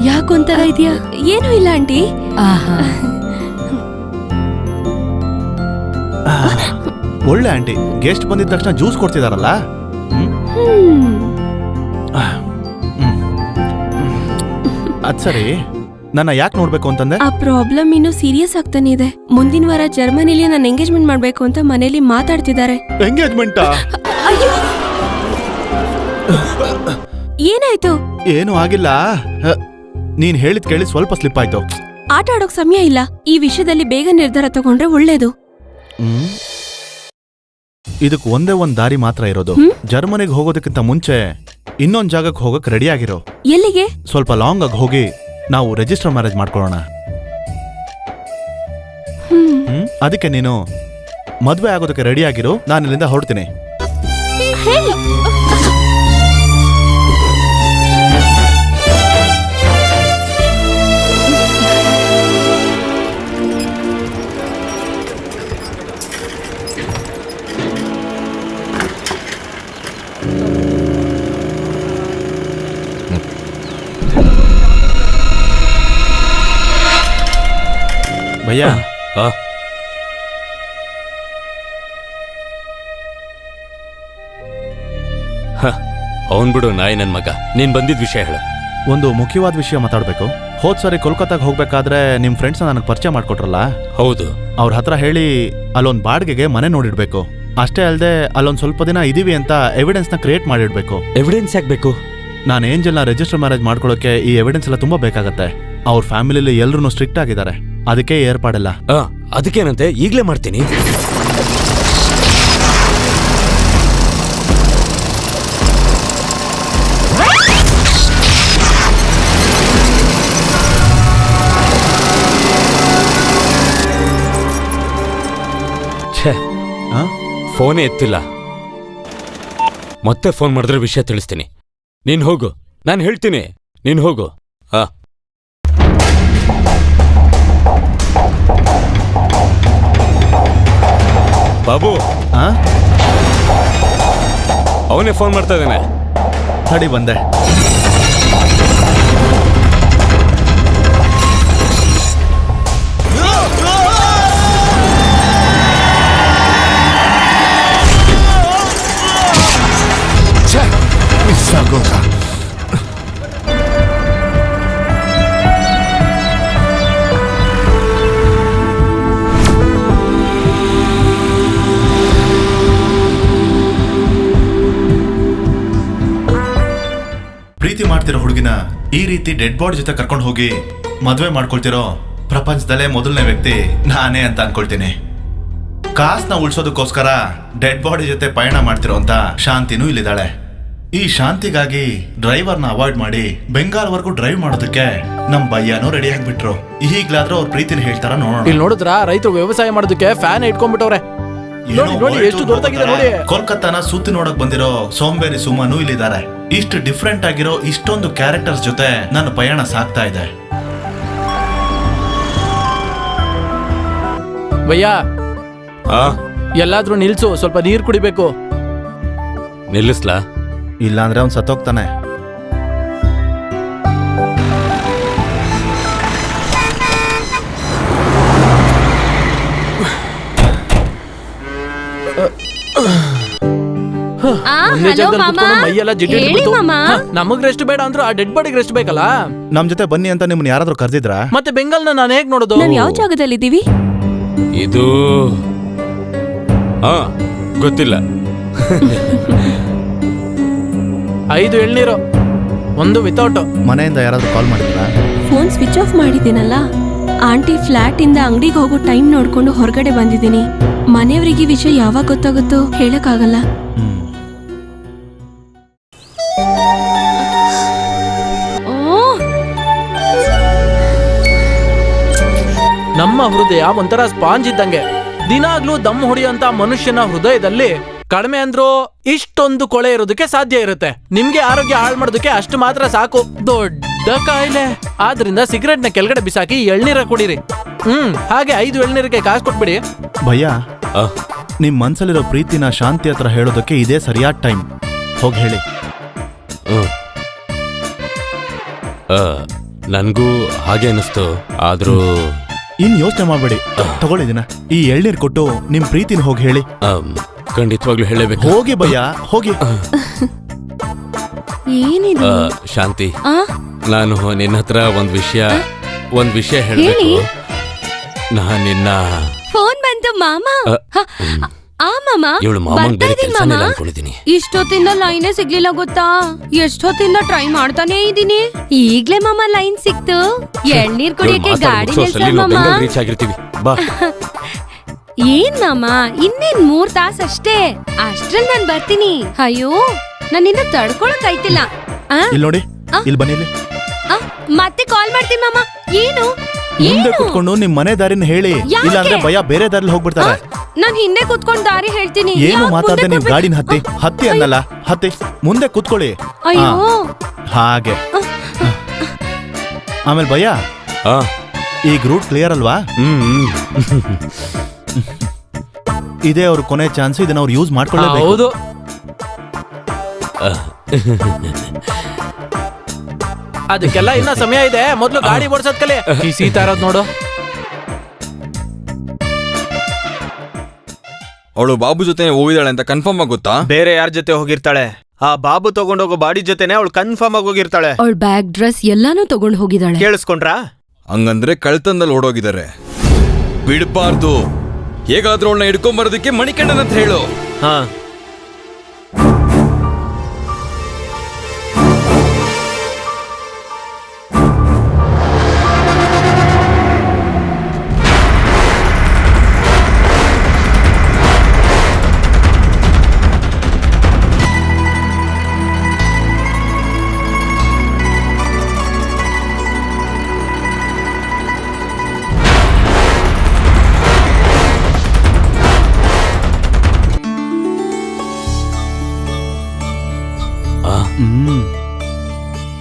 ಯಾಕೊಂತರ ಇದೆಯಾ? ಏನೂ ಇಲ್ಲ ಆಂಟಿ. ಒಳ್ಳೆ ಆಂಟಿ. ಗೆಸ್ಟ್ ಬಂದಿದ ತಕ್ಷಣ ಜ್ಯೂಸ್ ಕೊಡ್ತಿದಾರಲ್ಲ. ಅದ್ ಸರಿ, ನನ್ನ ಯಾಕೆ ನೋಡ್ಬೇಕು ಅಂತಂದೆ? ಆ ಪ್ರಾಬ್ಲಮ್ ಇನ್ನು ಸೀರಿಯಸ್ ಆಗ್ತಾನೆ ಇದೆ. ಮುಂದಿನ ವಾರ ಜರ್ಮನಿಲಿ ನಾನು ಎಂಗೇಜ್ಮೆಂಟ್ ಮಾಡ್ಬೇಕು ಅಂತ ಮನೇಲಿ ಮಾತಾಡ್ತಿದ್ದಾರೆ. ಎಂಗೇಜ್ಮೆಂಟಾ? ಏನಾಯ್ತು? ಏನು ಆಗಿಲ್ಲ. ನೀನ್ ಹೇಳಿದ್ ಕೇಳಿ ಸ್ವಲ್ಪ ಸ್ಲಿಪ್ ಆಯ್ತು. ಆಟ ಆಡೋಕ್ ಸಮಯ ಇಲ್ಲ. ಈ ವಿಷಯದಲ್ಲಿ ಬೇಗ ನಿರ್ಧಾರ ತಗೊಂಡ್ರೆ ಒಳ್ಳೇದು. ಇದಕ್ ಒಂದೇ ಒಂದ್ ದಾರಿ ಮಾತ್ರ ಇರೋದು. ಜರ್ಮನಿಗೆ ಹೋಗೋದಕ್ಕಿಂತ ಮುಂಚೆ ಇನ್ನೊಂದ್ ಜಾಗಕ್ಕೆ ಹೋಗಕ್ ರೆಡಿ ಆಗಿರೋ. ಎಲ್ಲಿಗೆ? ಸ್ವಲ್ಪ ಲಾಂಗ್ ಆಗಿ ಹೋಗಿ ನಾವು ರಿಜಿಸ್ಟರ್ ಮ್ಯಾರೇಜ್ ಮಾಡ್ಕೊಳ್ಳೋಣ. ಅದಕ್ಕೆ ನೀನು ಮದ್ವೆ ಆಗೋದಕ್ಕೆ ರೆಡಿ ಆಗಿರೋ. ನಾನು ಇಲ್ಲಿಂದ ಹೊರಡ್ತೀನಿ. ಭಯ್ಯ, ಅವನ್ ಬಿಡು, ನಾಯಿ ನನ್ ಮಗ. ನೀನ್ ಬಂದಿದ್ ವಿಷಯ ಹೇಳು. ಒಂದು ಮುಖ್ಯವಾದ ವಿಷಯ ಮಾತಾಡ್ಬೇಕು. ಹೋದ್ ಸಾರಿ ಕೋಲ್ಕತ್ತಾಗ ಹೋಗ್ಬೇಕಾದ್ರೆ ನಿಮ್ ಫ್ರೆಂಡ್ಸ್ ನನಗೆ ಪರಿಚಯ ಮಾಡ್ಕೊಟ್ರಲ್ಲ. ಹೌದು. ಅವ್ರ ಹತ್ರ ಹೇಳಿ ಅಲ್ಲೊಂದ್ ಬಾಡಿಗೆಗೆ ಮನೆ ನೋಡಿಡ್ಬೇಕು. ಅಷ್ಟೇ ಅಲ್ಲದೆ ಅಲ್ಲೊಂದ್ ಸ್ವಲ್ಪ ದಿನ ಇದೀವಿ ಅಂತ ಎವಿಡೆನ್ಸ್ ನ ಕ್ರಿಯೇಟ್ ಮಾಡಿಡ್ಬೇಕು. ಎವಿಡೆನ್ಸ್ ಯಾಕಬೇಕು? ನಾನು ಏಂಜಲ್ನ ರಿಜಿಸ್ಟರ್ ಮ್ಯಾರೇಜ್ ಮಾಡ್ಕೊಳ್ಳೋಕೆ ಈ ಎವಿಡೆನ್ಸ್ ಎಲ್ಲ ತುಂಬಾ ಬೇಕಾಗತ್ತೆ. ಅವ್ರ ಫ್ಯಾಮಿಲಿಲಿ ಎಲ್ರು ಸ್ಟ್ರಿಕ್ಟ್ ಆಗಿದ್ದಾರೆ. ಅದಕ್ಕೆ ಏರ್ಪಾಡಿಲ್ಲ. ಅದಕ್ಕೇನಂತೆ, ಈಗ್ಲೇ ಮಾಡ್ತೀನಿ. ಫೋನೇ ಎತ್ತಿಲ್ಲ. ಮತ್ತೆ ಫೋನ್ ಮಾಡಿದ್ರೆ ವಿಷಯ ತಿಳಿಸ್ತೀನಿ. ನೀನ್ ಹೋಗು, ನಾನು ಹೇಳ್ತೀನಿ. ನೀನ್ ಹೋಗು. ಬಾಬು ಆ ಅವನೇ ಫೋನ್ ಮಾಡ್ತಾ ಇದ್ದಾನೆ. ತಡಿ ಬಂದೆ. ಮಿಸ್ ಆಗೋದ. ಪ್ರೀತಿ ಮಾಡ್ತಿರೋ ಹುಡುಗಿನ ಈ ರೀತಿ ಡೆಡ್ ಬಾಡಿ ಜೊತೆ ಕರ್ಕೊಂಡು ಹೋಗಿ ಮದ್ವೆ ಮಾಡ್ಕೊಳ್ತಿರೋ ಪ್ರಪಂಚದಲ್ಲೇ ಮೊದಲನೇ ವ್ಯಕ್ತಿ ನಾನೇ ಅಂತ ಅನ್ಕೊಳ್ತೀನಿ. ಕಾಸ್ನ ಉಳ್ಸೋದಕ್ಕೋಸ್ಕರ ಡೆಡ್ ಬಾಡಿ ಜೊತೆ ಪಯಣ ಮಾಡ್ತಿರೋ ಅಂತ ಶಾಂತಿನೂ ಇಲ್ಲಿದ್ದಾಳೆ. ಈ ಶಾಂತಿಗಾಗಿ ಡ್ರೈವರ್ನ ಅವಾಯ್ಡ್ ಮಾಡಿ ಬೆಂಗಾಲ್ವರೆಗೂ ಡ್ರೈವ್ ಮಾಡೋದಕ್ಕೆ ನಮ್ ಬಯ್ಯನೂ ರೆಡಿ ಆಗ್ಬಿಟ್ರು. ಈಗ್ಲಾದ್ರೂ ಅವ್ರ ಪ್ರೀತಿನ ಹೇಳ್ತಾರ ನೋಡೋಣ. ಇಲ್ಲಿ ನೋಡಿದ್ರ ರೈತರು ವ್ಯವಸಾಯ ಮಾಡೋದಕ್ಕೆ ಫ್ಯಾನ್ ಇಟ್ಕೊಂಡ್ಬಿಟ್ಟವ್ರೆ. ನೋಡಿ ನೋಡಿ ಎಷ್ಟು ದೊಡ್ಡದಾಗಿದೆ ನೋಡಿ. ಕೋಲ್ಕತ್ತಾನ ಸುತ್ತಿ ನೋಡಕ್ ಬಂದಿರೋ ಸೋಂಬೇರಿ ಸುಮನು ಇಲ್ಲಿದ್ದಾರೆ. ಇಷ್ಟು ಡಿಫ್ರೆಂಟ್ ಆಗಿರೋ ಇಷ್ಟೊಂದು ಕ್ಯಾರೆಕ್ಟರ್ಸ್ ಜೊತೆ ನನ್ನ ಪಯಣ ಸಾಗ್ತಾ ಇದೆ. ಭಯ್ಯ ಎಲ್ಲಾದ್ರೂ ನಿಲ್ಸು, ಸ್ವಲ್ಪ ನೀರ್ ಕುಡಿಬೇಕು. ನಿಲ್ಲಿಸ್ಲಾ? ಇಲ್ಲಾಂದ್ರೆ ಅವ್ನು ಸತ್ತೋಗ್ತಾನೆ. ಒಂದೇ ಜಾಗದಲ್ಲಿ ಕುತ್ಕೊಂಡು ಮೈಯೆಲ್ಲ ಜಿಡ್ಡಿಡ್ಬಿಟ್ಟು ನಮಗ್ ರೆಸ್ಟ್ ಬೇಡ ಅಂದ್ರು ಆ ಡೆಡ್ ಬಾಡಿಗೆ ರೆಸ್ಟ್ ಬೇಕಲ್ಲ. ನಮ್ ಜೊತೆ ಬನ್ನಿ ಅಂತ ನಿಮ್ಮನ್ನ ಯಾರಾದ್ರೂ ಕರ್ದಿದ್ರಾ? ಮತ್ತೆ ಬೆಂಗಾಲ್ನ ನಾನು ಹೇಗ್ ನೋಡೋದು? ನಾವ್ ಯಾವ ಜಾಗದಲ್ಲಿದ್ದೀವಿ? ಇದು ಗೊತ್ತಿಲ್ಲ. 5 ಎಳ್ನೀರು, 1 ವಿತೌಟ್. ಮನೆಯಿಂದ ಯಾರಾದ್ರೂ ಕಾಲ್ ಮಾಡಿದ್ರಾ? ಫೋನ್ ಸ್ವಿಚ್ ಆಫ್ ಮಾಡಿದ್ದೀನಲ್ಲ. ಆಂಟಿ ಫ್ಲಾಟ್ ಇಂದ ಅಂಗಡಿಗೆ ಹೋಗೋ ಟೈಮ್ ನೋಡ್ಕೊಂಡು ಹೊರಗಡೆ ಬಂದಿದ್ದೀನಿ. ಮನೆಯವರಿಗೆ ವಿಷಯ ಯಾವಾಗ ಗೊತ್ತಾಗುತ್ತೋ ಹೇಳಕ್ಕಾಗಲ್ಲ. ನಮ್ಮ ಹೃದಯ ಒಂಥರ ಸ್ಪಾಂಜ್ ಇದ್ದಂಗೆ. ದಿನಾಗ್ಲೂ ದಮ್ ಹೊಡಿಯೋಂತ ಮನುಷ್ಯನ ಹೃದಯದಲ್ಲಿ ಕಡಿಮೆ ಅಂದ್ರೂ ಇಷ್ಟೊಂದು ಕೊಳೆ ಇರೋದಕ್ಕೆ ಸಾಧ್ಯ ಇರುತ್ತೆ. ನಿಮ್ಗೆ ಆರೋಗ್ಯ ಹಾಳು ಮಾಡೋದಕ್ಕೆ ಅಷ್ಟು ಮಾತ್ರ ಸಾಕು. ದೊಡ್ಡ ಕಾಯಿಲೆ. ಆದ್ರಿಂದ ಸಿಗರೆಟ್ ನ ಕೆಳಗಡೆ ಬಿಸಾಕಿ ಎಳ್ನೀರ ಕುಡೀರಿ. ಹಾಗೆ 5 ಎಳ್ನೀರಿಗೆ ಕಾಸು ಕೊಟ್ಬಿಡಿ. ಭಯ್ಯ, ನಿಮ್ ಮನ್ಸಲ್ಲಿರೋ ಪ್ರೀತಿನ ಶಾಂತಿ ಹತ್ರ ಹೇಳೋದಕ್ಕೆ ಇದೇ ಸರಿಯಾದ ಟೈಮ್. ಹೋಗಿ ಹೇಳಿ. ನನ್ಗೂ ಹಾಗೆ ಅನಿಸ್ತು. ಆದ್ರೂ ಇನ್ ಯೋಚನೆ ಮಾಡ್ಬೇಡಿ, ತಗೊಳ್ಳಿದಿನ ಈ ಎಳ್ನೀರ್ ಕೊಟ್ಟು ನಿಮ್ ಪ್ರೀತಿನ ಹೋಗಿ ಹೇಳಿ. ಖಂಡಿತವಾಗ್ಲೂ ಹೇಳಬೇಕು. ಹೋಗಿ ಭಯ್ಯ, ಹೋಗಿ. ಏನಿದೆ? ಶಾಂತಿ, ನಾನು ನಿನ್ನ ಹತ್ರ ಒಂದ್ ವಿಷಯ ಹೇಳಬೇಕು. ನಾನ್ ನಿನ್ನ ಫೋನ್ ಬಂತು ಮಾಮ. ಇವಳು ಮಾಮನ್ ಬೇರೆ ಕೆಲಸನೇ ಅನ್ಕೊಂಡಿದ್ದೀನಿ. ಇಷ್ಟೊತ್ತಿಂದ ಲೈನೇ ಸಿಗ್ಲಿಲ್ಲ ಗೊತ್ತಾ? ಎಷ್ಟೊತ್ತಿಂದ ಟ್ರೈ ಮಾಡ್ತಾನೆ ಇದೀನಿ. ಈಗ್ಲೇ ಮಾಮ ಲೈನ್ ಸಿಕ್ತು. ಎಳ್ನೀರ್ ಕುಡಿಯಕ್ಕೆ ಗಾಡಿ ರೀಚ್ ಆಗಿರ್ತೀವಿ. ಬಾ. ಏನ್ ಮಾಮ, ಇನ್ನೇನ್ 3 ತಾಸು ಅಷ್ಟೇ. ಅಷ್ಟ್ರಲ್ಲಿ ನಾನ್ ಬರ್ತೀನಿ. ಅಯ್ಯೋ, ನನ್ನಿಂದ ತಡ್ಕೊಳಕ್ ಆಯ್ತಿಲ್ಲ. ಇಲ್ಲಿ ನೋಡಿ, ಇಲ್ಲಿ ಬನ್ನಿ. ಇಲ್ಲಿ ಮತ್ತೆ ಕಾಲ್ ಮಾಡ್ತೀನಿ ಮಾಮ. ಏನು? ಮುಂದೆ ಕುತ್ಕೊಂಡು ನಿಮ್ ಮನೆ ದಾರಿನ ಹೇಳಿ, ಇಲ್ಲಾಂದ್ರೆ ಭಯ ಬೇರೆ ದಾರಿಲಿ ಹೋಗ್ಬಿಡ್ತಾರೆ. ನಾನ್ ಹಿಂದೆ ಕುತ್ಕೊಂಡು ದಾರಿ ಹೇಳ್ತೀನಿ. ಏನು ಮಾತಾಡ್ದೆ ನಿಮ್ ಗಾಡಿನ ಹತ್ತಿ ಅನ್ನಲ್ಲ. ಹತ್ತಿ ಮುಂದೆ ಕುತ್ಕೊಳ್ಳಿ. ಅಯ್ಯೋ, ಹಾಗೆ. ಆಮೇಲೆ ಭಯ, ಈಗ ರೂಟ್ ಕ್ಲಿಯರ್ ಅಲ್ವಾ? ಇದೇ ಅವ್ರ ಕೊನೆ ಚಾನ್ಸ್. ಇದನ್ನ ಅವ್ರು ಯೂಸ್ ಮಾಡ್ಕೊಳ್ಳೇಬೇಕು. ಹೌದು. ಅದಕ್ಕೆಲ್ಲ ಇನ್ನ ಸಮಯ ಇದೆ. ಮೊದ್ಲು ಗಾಡಿ ಓಡಿಸೋದ್ ಕಲೆ. ಈ ಸೀತಾ ಇರೋದ್ ನೋಡು. ಅವಳು ಬಾಬು ಜೊತೆ ಹೋಗಿದ್ದಾಳೆ ಅಂತ ಕನ್ಫರ್ಮ್ ಆಗಿ ಗೊತ್ತಾ? ಬೇರೆ ಯಾರ ಜೊತೆ ಹೋಗಿರ್ತಾಳೆ? ಆ ಬಾಬು ತಗೊಂಡೋಗೋ ಬಾಡಿ ಜೊತೆನೆ ಅವಳು ಕನ್ಫರ್ಮ್ ಆಗಿ ಹೋಗಿರ್ತಾಳೆ. ಅವಳ ಬ್ಯಾಗ್, ಡ್ರೆಸ್ ಎಲ್ಲಾನು ತಗೊಂಡು ಹೋಗಿದ್ದಾಳೆ. ಕೇಳಿಸ್ಕೊಂಡ್ರಾ? ಹಂಗಂದ್ರೆ ಕಳ್ತನದಲ್ಲಿ ಓಡೋಗಿದ್ದಾರೆ. ಬಿಡಬಾರ್ದು. ಹೇಗಾದ್ರೂ ಅವಳನ್ನ ಹಿಡ್ಕೊಂಬರೋದಕ್ಕೆ ಮಣಿಕಂಡನ್ ಅಂತ ಹೇಳು. ಹಾ,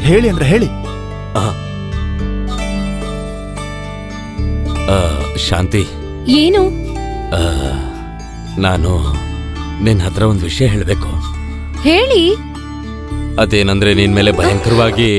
ಹೇಳಿ ಅಂದ್ರೆ ಹೇಳಿ. ಶಾಂತಿ, ಏನು? ನಾನು ನಿನ್ನ ಹತ್ರ ಒಂದು ವಿಷಯ ಹೇಳಬೇಕು. ಹೇಳಿ. ಅದೇನಂದ್ರೆ ನಿನ್ ಮೇಲೆ ಭಯಂಕರವಾಗಿ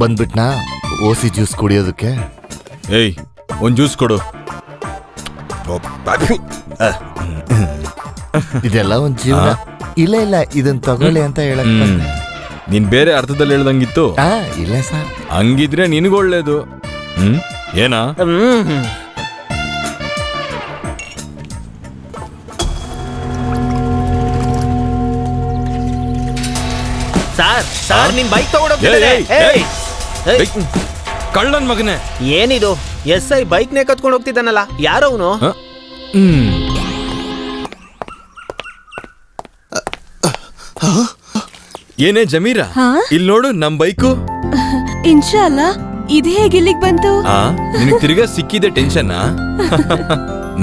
ಬಂದ್ಬಿಟ್ನಾ ಓಸಿ ಜ್ಯೂಸ್ ಕುಡಿಯೋದಕ್ಕೆ? ಏಯ್ ಒಂದ್ ಜ್ಯೂಸ್ ಕೊಡು. ಇದೆಲ್ಲ ಒಂದ್ ಜೀವನ. ಇಲ್ಲ ಇಲ್ಲ, ಇದನ್ ತಗೊಳ್ಳಿ ಅಂತ ಹೇಳಕ್ ಬಂದೆ. ನೀನ್ ಬೇರೆ ಅರ್ಥದಲ್ಲಿ ಹೇಳ್ದಂಗಿತ್ತು. ಇಲ್ಲ ಸರ್. ಹಂಗಿದ್ರೆ ನಿನಗೊಳ್ಳೇದು. ಏನಾ? ಸರ್ ನಿಮ್ ಬೈಕ್ ಕಳ್ಳನ್ ಮಗನೇ, ಏನಿದು? SI ಬೈಕ್ನೇ ಕತ್ಕೊಂಡು ಹೋಗ್ತಿದ್ದಾನಲ್ಲ, ಯಾರವನು? ಏನೇ ಜಮೀರಾ, ಇಲ್ಲಿ ನೋಡು ನಮ್ ಬೈಕು. ಇನ್ಶಾಲ್ಲ. ಇದು ಹೇಗೆ ಇಲ್ಲಿಗೆ ಬಂತು? ನಿನಗ್ ತಿರ್ಗಾ ಸಿಕ್ಕಿದೆ ಟೆನ್ಷನ್.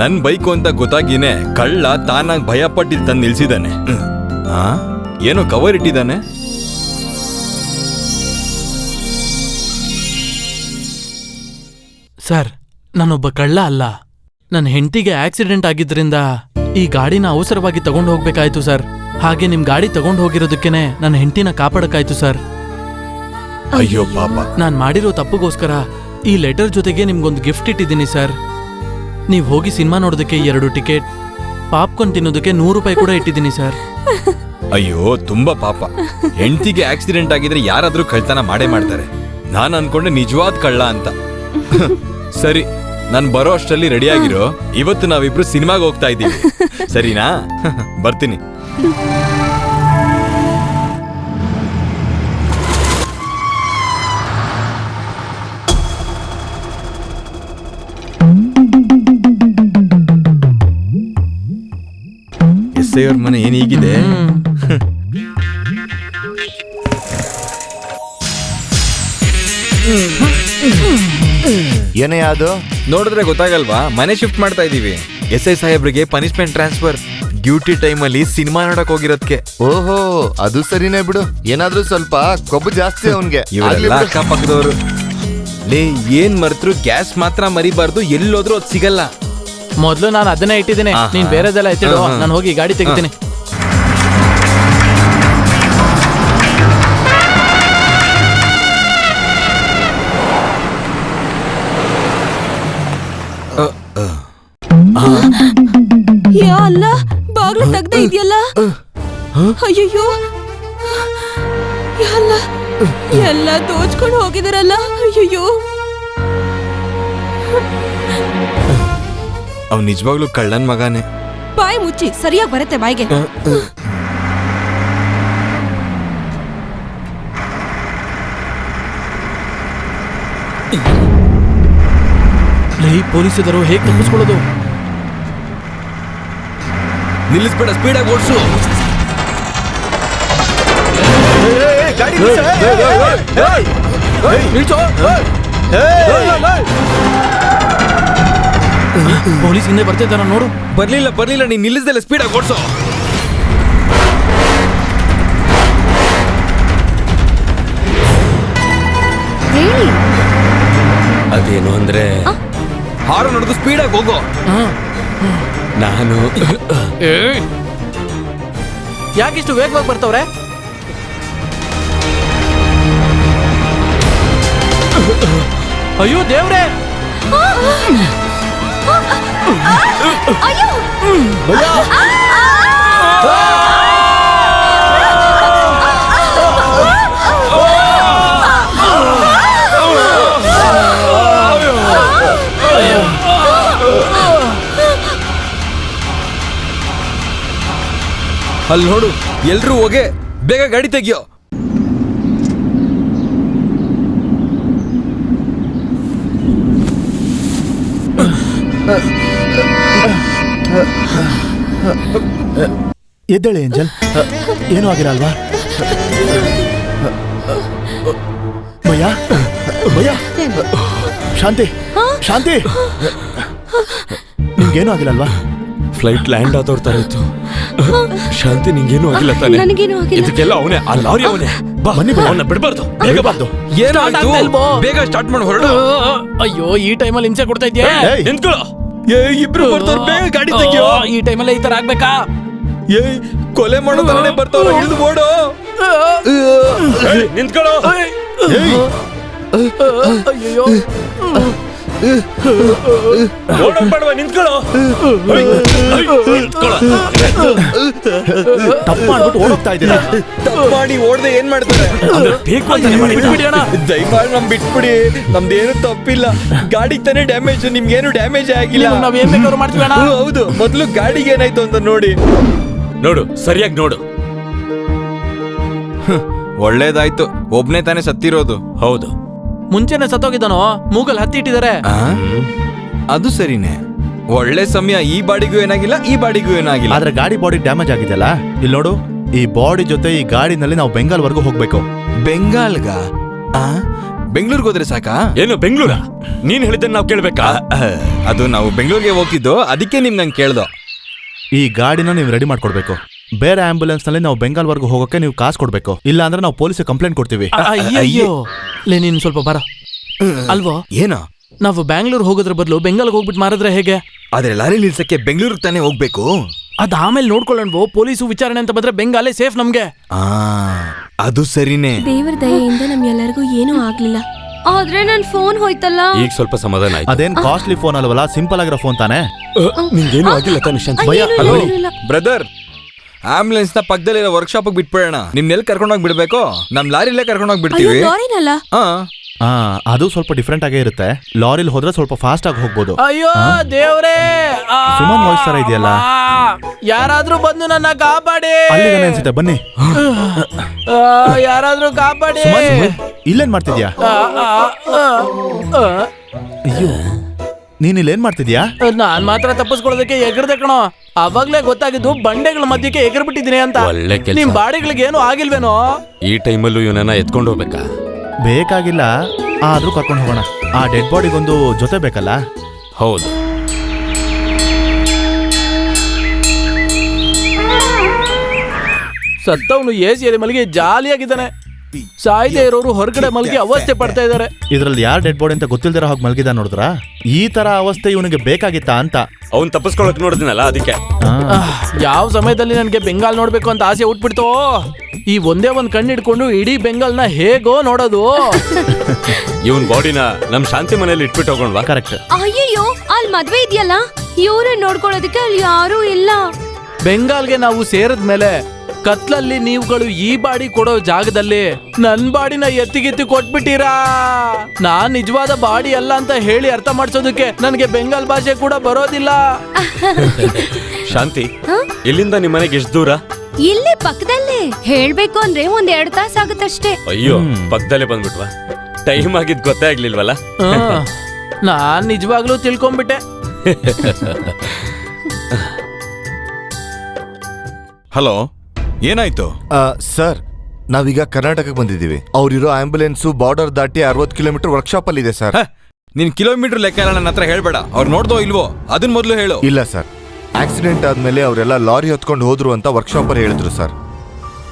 ನನ್ ಬೈಕು ಅಂತ ಗೊತ್ತಾಗಿನೇ ಕಳ್ಳ ತಾನಾಗ್ ಭಯ ಪಟ್ಟಿಲ್ ತಂದು ನಿಲ್ಸಿದಾನೆ. ಏನೋ ಕವರ್ ಇಟ್ಟಿದ್ದಾನೆ. ಸರ್, ನಾನೊಬ್ಬ ಕಳ್ಳ ಅಲ್ಲ. ನನ್ನ ಹೆಂಡತಿಗೆ ಆಕ್ಸಿಡೆಂಟ್ ಆಗಿದ್ರಿಂದ ಈ ಗಾಡಿನ ಅವಸರವಾಗಿ ತಗೊಂಡು ಹೋಗ್ಬೇಕಾಯ್ತು ಸರ್. ಹಾಗೆ ನಿಮ್ ಗಾಡಿ ತಗೊಂಡು ಹೋಗಿರೋದಕ್ಕೇನೆ ನನ್ನ ಹೆಂಡತಿನ ಕಾಪಾಡಕ್ಕಾಯ್ತು ಸರ್. ಅಯ್ಯೋ ಪಾಪ. ನಾನ್ ಮಾಡಿರೋ ತಪ್ಪುಗೋಸ್ಕರ ಈ ಲೆಟರ್ ಜೊತೆಗೆ ನಿಮ್ಗೊಂದು ಗಿಫ್ಟ್ ಇಟ್ಟಿದ್ದೀನಿ ಸರ್. ನೀವ್ ಹೋಗಿ ಸಿನಿಮಾ ನೋಡೋದಕ್ಕೆ 2 ಟಿಕೆಟ್, ಪಾಪ್ಕಾರ್ನ್ ತಿನ್ನೋದಕ್ಕೆ 100 ರೂಪಾಯಿ ಕೂಡ ಇಟ್ಟಿದ್ದೀನಿ ಸರ್. ಅಯ್ಯೋ ತುಂಬಾ ಪಾಪ. ಹೆಂಡತಿಗೆ ಆಕ್ಸಿಡೆಂಟ್ ಆಗಿದ್ರೆ ಯಾರಾದ್ರೂ ಕಳ್ತನ ಮಾಡೇ ಮಾಡ್ತಾರೆ. ನಾನ್ ಅನ್ಕೊಂಡೆ ನಿಜವಾದ ಕಳ್ಳ ಅಂತ. ಸರಿ, ನಾನ್ ಬರೋ ಅಷ್ಟರಲ್ಲಿ ರೆಡಿ ಆಗಿರೋ. ಇವತ್ತು ನಾವಿಬ್ರು ಸಿನಿಮಾಗೆ ಹೋಗ್ತಾ ಇದ್ದೀವಿ, ಸರಿನಾ? ಬರ್ತೀನಿ. SI ಅವ್ರ ಮನೆ ಏನ್ ಹೀಗಿದೆ? ಏನೇ ಅದು? ನೋಡಿದ್ರೆ ಗೊತ್ತಾಗಲ್ವಾ? ಮನೆ ಶಿಫ್ಟ್ ಮಾಡ್ತಾ ಇದೀವಿ. SI ಸಾಹೇಬ್ರಿಗೆ ಪನಿಷ್ಮೆಂಟ್ ಟ್ರಾನ್ಸ್ಫರ್. ಡ್ಯೂಟಿ ಟೈಮ್ ಅಲ್ಲಿ ಸಿನಿಮಾ ನೋಡಕ್ ಹೋಗಿರೋದಕ್ಕೆ. ಓಹೋ, ಅದು ಸರಿನೇ ಬಿಡು. ಏನಾದ್ರೂ ಸ್ವಲ್ಪ ಕೊಬ್ಬು ಜಾಸ್ತಿ ಅವನ್ಗೆ. ಇವರೆಲ್ಲ ಅಕ್ಕಪಕ್ಕದವರು. ಲೇ, ಏನ್ ಮರ್ತರು ಗ್ಯಾಸ್ ಮಾತ್ರ ಮರಿಬಾರ್ದು. ಎಲ್ಲೋದ್ರೂ ಅದ್ ಸಿಗಲ್ಲ. ಮೊದ್ಲು ನಾನು ಅದನ್ನೇ ಇಟ್ಟಿದ್ದೀನಿ. ನೀನ್ ಬೇರೆದೆಲ್ಲ ಎತ್ತಿಡು, ನಾನು ಹೋಗಿ ಗಾಡಿ ತೆಗಿತೀನಿ. ಯಾ ಅಲ್ಲ, ಬಾಗ್ಲು ತೆಗ್ದೇ ಇದೆಯಲ್ಲ. ಅಯ್ಯಯ್ಯೋ, ಎಲ್ಲ ದೋಚ್ಕೊಂಡು ಹೋಗಿದಾರಲ್ಲ. ಅಯ್ಯಯ್ಯೋ, ಅವ್ ನಿಜವಾಗ್ಲೂ ಕಳ್ಳನ್ ಮಗಾನೆ. ಬಾಯಿ ಮುಚ್ಚಿ, ಸರಿಯಾಗಿ ಬರುತ್ತೆ ಬಾಯಿಗೆ. ಪೊಲೀಸರು ಹೇಗೆ ತಪ್ಪಿಸ್ಕೊಳ್ಳೋದು? ನಿಲ್ಲಿಸ್ಬೇಡ, ಸ್ಪೀಡಾಗಿ ಓಡಿಸು. ಪೊಲೀಸ್ ಹಿಂದೆ ಬರ್ತಿದ್ದಾರ ನೋಡು. ಬರ್ಲಿಲ್ಲ, ನೀನ್ ನಿಲ್ಲಿಸ್ದಲ್ಲ ಸ್ಪೀಡಾಗಿ ಓಡಿಸು. ಅದೇನು ಅಂದ್ರೆ ಹಾರು ನೋಡಿದು ಸ್ಪೀಡಾಗಿ ಹೋಗೋ. ನಾನು ಯಾಕಿಷ್ಟು ವೇಗವಾಗಿ ಬರ್ತವ್ರೆ? ಅಯ್ಯೋ ದೇವ್ರೆ! ಅಲ್ಲಿ ನೋಡು, ಎಲ್ರೂ ಹೋಗೆ, ಬೇಗ ಗಾಡಿ ತೆಗಿಯೋ. ಎದ್ದೇಳಿ ಏಂಜಲ್, ಏನೂ ಆಗಿಲ್ಲ ಅಲ್ವಾ? ಭಯ ಭಯ, ಶಾಂತಿ ಶಾಂತಿ, ನಿಮ್ಗೇನು ಆಗಿಲ್ಲ ಅಲ್ವಾ? ಫ್ಲೈಟ್ ಲ್ಯಾಂಡ್ ಆದವ್ರ ತರ ಇತ್ತು. ಶಾಂತಿ, ನಿಂಗೇನು ಆಗಿಲ್ಲ ತಾನೆ? ನನಗೇನು ಆಗಿಲ್ಲ. ಇದಕ್ಕೆಲ್ಲ ಅವನೇ, ಆ ಲಾರಿ ಅವನೇ. ಬನ್ನಿ ಭಯ, ಅವನ್ನ ಬಿಡಬಾರ್ದು, ಬೇಗ ಬಾರ್ದು. ಏನಾಯ್ತು? ಬೇಗ ಸ್ಟಾರ್ಟ್ ಮಾಡಿ ಹೊರಡು. ಅಯ್ಯೋ, ಈ ಟೈಮಲ್ಲಿ ಹಿಂಸೆ ಕೊಡ್ತಾ ಇದ್ಯಾ? ಏಯ್, ನಿಂತ್ಕೊಳ್ಳೋ. ಇಬ್ರು ಬರ್ತಾರ, ಬೇಗ ಗಾಡಿ ತೆಗಿಯೋ. ಈ ಟೈಮಲ್ಲಿ ಈ ತರ ಆಗ್ಬೇಕಾ? ಏಯ್, ಕೊಲೆ ಮಾಡೋ ತರನೇ ಬರ್ತಾವ, ಇಳಿದು ಓಡು. ನಿಂತ್ಕೊಳ್ಳೋ. ಅಯ್ಯೋ, ಓಡೋಕ್ ಬೇಡವಾ? ನಿಂತ್ಕೊಳ್ಳೋ. ತಪ್ಪು ಮಾಡ್ಬಿಟ್ಟು ಓಡೋಗ್ತಾ ಇದ್ದೀರಾ. ತಪ್ಪು ಮಾಡಿ ಓಡ್ದೆ ಏನ್ ಮಾಡ್ತಾರೆ? ಬೇಕು ಅಂತಾನೆ ಮಾಡಿ. ಬಿಟ್ಬಿಡಿ ಅಣ್ಣ. ದಯಮಾಡಿ ನಮ್ ಬಿಟ್ಬಿಡಿ, ನಮ್ದೇನು ತಪ್ಪಿಲ್ಲ. ಗಾಡಿಗೆ ತಾನೇ ಡ್ಯಾಮೇಜ್, ನಿಮ್ಗೇನು ಡ್ಯಾಮೇಜ್ ಆಗಿಲ್ಲ. ನಾವ್ ಏನ್ ಬೇಕಾದ್ರೂ ಮಾಡ್ತೀವಿ ಅಣ್ಣ. ಹೌದು, ಮೊದ್ಲು ಗಾಡಿಗೆ ಏನಾಯ್ತು ಅಂತ ನೋಡಿ. ನೋಡು, ಸರಿಯಾಗಿ ನೋಡು. ಒಳ್ಳೇದಾಯ್ತು, ಒಬ್ನೇ ತಾನೇ ಸತ್ತಿರೋದು. ಹೌದು, ಮುಂಚೆನೆ ಸತ್ತೋಗಿದ್ದಾನೋ, ಮೂಗಲ್ ಹತ್ತಿ ಇಟ್ಟಿದ್ದಾರೆ. ಅದು ಸರಿನೇ. ಒಳ್ಳೆ ಸಮಯ, ಈ ಬಾಡಿಗೂ ಏನಾಗಿಲ್ಲ, ಈ ಬಾಡಿಗೂ ಏನಾಗಿಲ್ಲ. ಆದ್ರೆ ಗಾಡಿ ಬಾಡಿ ಡ್ಯಾಮೇಜ್ ಆಗಿದೆಯಲ್ಲ, ಇಲ್ಲಿ ನೋಡು, ಈ ಬಾಡಿ ಜೊತೆ ಈ ಗಾಡಿನಲ್ಲಿ ನಾವು ಬೆಂಗಾಲ್ವರೆಗೂ ಹೋಗ್ಬೇಕು. ಬೆಂಗಾಲ್ಗ? ಬೆಂಗಳೂರಿಗೆ ಹೋದ್ರೆ ಸಾಕಾ? ಏನು ಬೆಂಗಳೂರ? ನೀನ್ ಹೇಳಿದ್ದನ್ನ ನಾವು ಕೇಳ್ಬೇಕಾ? ಅದು ನಾವು ಬೆಂಗಳೂರಿಗೆ ಹೋಗ್ತಿದ್ದೋ, ಅದಕ್ಕೆ ನಿಮ್ ನಂಗೆ ಕೇಳ್ದೋ. ಈ ಗಾಡಿನ ನೀವು ರೆಡಿ ಮಾಡ್ಕೊಡ್ಬೇಕು. ಬೇರೆ ಆಂಬ್ಯುಲೆನ್ಸ್ ನಲ್ಲಿ ನಾವು ಬೆಂಗಾಲ್ವರೆಗೂ ಹೋಗೋಕೆ ನೀವು ಕಾಸು ಕೊಡ್ಬೇಕು, ಇಲ್ಲ ಅಂದ್ರೆ ನಾವು ಪೊಲೀಸ್ ಕಂಪ್ಲೇಂಟ್ ಕೊಡ್ತೀವಿ. ಅಯ್ಯೋ, ಲೇ ನೀನ್ ಸ್ವಲ್ಪ ಬರ. ಅಲ್ವೋ, ಏನೋ ನಾವು ಬ್ಯಾಂಗ್ಳೂರ್ ಹೋಗೋದ್ರ ಬದಲು ಬೆಂಗಾಲ್ಗೆ ಹೋಗ್ಬಿಟ್ಟು ಮಾರಿದ್ರೆ ಹೇಗೆ? ಆದ್ರೆ ಲಾರಿ ನಿಲ್ಸಕ್ಕೆ ಬೆಂಗಳೂರಿಗೆ ತಾನೇ ಹೋಗ್ಬೇಕು. ಅದ್ ಆಮೇಲೆ ನೋಡ್ಕೊಳ್ಳೋಣ. ಪೊಲೀಸು ವಿಚಾರಣೆ ಅಂತ ಬಂದ್ರೆ ಬೆಂಗಾಲೇ ಸೇಫ್ ನಮ್ಗೆ. ಅದು ಸರಿನೇ. ದೇವರ ದಯೆಯಿಂದ ನಮ್ಗೆಲ್ಲರಿಗೂ ಏನೂ ಆಗ್ಲಿಲ್ಲ. ಆದ್ರೆ ನನ್ ಫೋನ್ ಹೋಯ್ತಲ್ಲ. ಈಗ ಸ್ವಲ್ಪ ಸಮಾಧಾನ ಆಯ್ತು. ಅದೇನ್ ಕಾಸ್ಟ್ಲಿ ಫೋನ್ ಅಲ್ವಲ್ಲ, ಸಿಂಪಲ್ ಆಗಿರೋ ಫೋನ್ ತಾನೆ. ನಿಂಗೇನು ಆಗಿಲ್ಲ ತಾನೆ ಶಾಂತಿ? ಭಯ, ಅಯ್ಯೋ, ಏನೂ ಇಲ್ಲ. ಬ್ರದರ್, ಆಂಬುಲೆನ್ಸ್ ನ ಪಕ್ಕದಲ್ಲಿರೋ ವರ್ಕ್ಶಾಪ್ ಬಿಟ್ಬಿಡೋಣ. ನಿಮ್ನೆಲ್ಲಿ ಕರ್ಕೊಂಡೋಗಿ ಬಿಡ್ಬೇಕು? ನಮ್ ಲಾರಿಲೇ ಕರ್ಕೊಂಡೋಗಿ ಅಯ್ಯೋ, ಬಿಡ್ತೀವಿ. ಲಾರಿನಲ್ಲ. ಅದು ಸ್ವಲ್ಪ ಡಿಫ್ರೆಂಟ್ ಆಗೇ ಇರುತ್ತೆ. ಲಾರಿಲಿ ಹೋದ್ರೆ ಸ್ವಲ್ಪ ಫಾಸ್ಟ್ ಆಗಿ ಹೋಗ್ಬೋದು. ಅಯ್ಯೋ ದೇವ್ರೇ, ಸುಮನ್ ವಾಯ್ಸ್ ತರ ಇದೆಯಲ್ಲ. ಯಾರಾದ್ರೂ ಬಂದು ನನ್ನ ಕಾಪಾಡಿ. ಅಲ್ಲಿಗಾನೆ ಅನ್ಸುತ್ತೆ, ಬನ್ನಿ. ಯಾರಾದ್ರೂ ಕಾಪಾಡಿ. ಸುಮನ್, ಇಲ್ಲೇನ್ ಮಾಡ್ತಿದ್ಯಾ? ಅಯ್ಯೋ, ನೀನ್ ಇಲ್ಲೇನ್ ಮಾಡ್ತಿದ್ಯಾ? ನಾನ್ ಮಾತ್ರ ತಪ್ಪಿಸ್ಕೊಳ್ಳೋದಕ್ಕೆ ಎಗರ್ದೆ ಕಣೋ. ಅವಾಗ್ಲೇ ಗೊತ್ತಾಗಿದ್ದು ಬಂಡೆಗಳ ಮಧ್ಯಕ್ಕೆ ಎಗರ್ ಬಿಟ್ಟಿದ್ದೀನಿ ಅಂತ. ಒಳ್ಳೆ ಕೆಲ್ಸ. ನಿಮ್ ಬಾಡಿಗಳಿಗೆ ಏನು ಆಗಿಲ್ವೇನೋ? ಈ ಟೈಮಲ್ಲೂ ಇವನನ್ನ ಎತ್ಕೊಂಡು ಹೋಗ್ಬೇಕಾ? ಬೇಕಾಗಿಲ್ಲ, ಆದ್ರೂ ಕರ್ಕೊಂಡು ಹೋಗೋಣ. ಆ ಡೆಡ್ ಬಾಡಿಗೊಂದು ಜೊತೆ ಬೇಕಲ್ಲ. ಹೌದು. ಸತ್ತವನು ಎಸಿಯಲ್ಲಿ ಮಲಗಿ ಜಾಲಿಯಾಗಿದ್ದಾನೆ. ಸಾಯ್ದೆ ಇರೋರು ಹೊರಗಡೆ ಮಲಗಿ ಅವಸ್ಥೆ ಪಡ್ತಾ ಇದಾರೆ. ಇದ್ರಲ್ಲಿ ಯಾರ್ ಡೆಡ್ ಬಾಡಿ ಅಂತ ಗೊತ್ತಿಲ್ದಿರ ಹೋಗಿ ಮಲಗಿದ ನೋಡಿದ್ರ? ಈ ತರ ಅವಸ್ಥೆ ಇವನಿಗೆ ಬೇಕಾಗಿತ್ತಾ ಅಂತ. ಅವ್ನ್ ತಪ್ಪಿಸ್ಕೊಳಕ್ ನೋಡಿದ್ನಲ್ಲ, ಅದಕ್ಕೆ. ಯಾವ ಸಮಯದಲ್ಲಿ ನನ್ಗೆ ಬೆಂಗಾಲ್ ನೋಡ್ಬೇಕು ಅಂತ ಆಸೆ ಹುಟ್ಬಿಡ್ತು. ಈ ಒಂದೇ ಒಂದ್ ಕಣ್ಣು ಹಿಡ್ಕೊಂಡು ಇಡೀ ಬೆಂಗಾಲ್ನ ಹೇಗೋ ನೋಡೋದು. ಇವನ್ ಬಾಡಿನ ನಮ್ ಶಾಂತಿ ಮನೇಲಿ ಇಟ್ಬಿಟ್ಟು ಹೋಗೋಣವಾ? ಕರೆಕ್ಟ್. ಅಯ್ಯಯ್ಯೋ, ಅಲ್ಲಿ ಮದ್ವೆ ಇದೆಯಲ್ಲ, ಇವ್ರನ್ನ ನೋಡ್ಕೊಳ್ಳೋದಕ್ಕೆ ಅಲ್ಲಿ ಯಾರೂ ಇಲ್ಲ. ಬೆಂಗಾಲ್ಗೆ ನಾವು ಸೇರಿದ್ಮೇಲೆ ಕತ್ಲಲ್ಲಿ ನೀವುಗಳು ಈ ಬಾಡಿ ಕೊಡೋ ಜಾಗದಲ್ಲಿ ನನ್ ಬಾಡಿನ ಎತ್ತಿಗೆತ್ತಿ ಕೊಟ್ಬಿಟ್ಟಿರಾ. ನಾನ್ ನಿಜವಾದ ಬಾಡಿ ಅಲ್ಲ ಅಂತ ಹೇಳಿ ಅರ್ಥ ಮಾಡ್ಸೋದಕ್ಕೆ ನನ್ಗೆ ಬೆಂಗಾಲ್ ಭಾಷೆ ಕೂಡ ಬರೋದಿಲ್ಲ. ಶಾಂತಿ, ಇಲ್ಲಿಂದ ನಿಮ್ ಮನೆಗೆ ಎಷ್ಟು ದೂರ? ಇಲ್ಲೇ ಪಕ್ಕದಲ್ಲೇ. ಹೇಳ್ಬೇಕು ಅಂದ್ರೆ 1-2 ತಾಸು ಆಗುತ್ತಷ್ಟೇ. ಅಯ್ಯೋ, ಪಕ್ಕದಲ್ಲೇ ಬಂದ್ಬಿಟ್ವಾ? ಟೈಮ್ ಆಗಿದ್ ಗೊತ್ತೇ ಆಗ್ಲಿಲ್ವಲ್ಲ? ನಾನ್ ನಿಜವಾಗ್ಲೂ ತಿಳ್ಕೊಂಡ್ಬಿಟ್ಟೆ. ಹಲೋ, ಏನಾಯ್ತು? ಸರ್, ನಾವೀಗ ಕರ್ನಾಟಕಕ್ಕೆ ಬಂದಿದ್ದೀವಿ. ಅವ್ರಿರೋ ಆಂಬ್ಯುಲೆನ್ಸ್ ಬಾರ್ಡರ್ ದಾಟಿ 60 ಕಿಲೋಮೀಟರ್ ವರ್ಕ್ಶಾಪ್ ಅಲ್ಲಿ ಇದೆ ಸರ್. ನೀನ್ ಕಿಲೋಮೀಟರ್ ಲೆಕ್ಕ ಎಲ್ಲ ನನ್ನ ಹತ್ರ ಹೇಳ್ಬೇಡ. ಅವ್ರು ನೋಡ್ದೋ ಇಲ್ವೋ ಅದನ್ ಮೊದ್ಲು ಹೇಳು. ಇಲ್ಲ ಸರ್, ಆಕ್ಸಿಡೆಂಟ್ ಆದ್ಮೇಲೆ ಅವರೆಲ್ಲ ಲಾರಿ ಹೊತ್ಕೊಂಡು ಹೋದ್ರು ಅಂತ ವರ್ಕ್ಶಾಪ್ ಅಲ್ಲಿ ಹೇಳಿದ್ರು ಸರ್.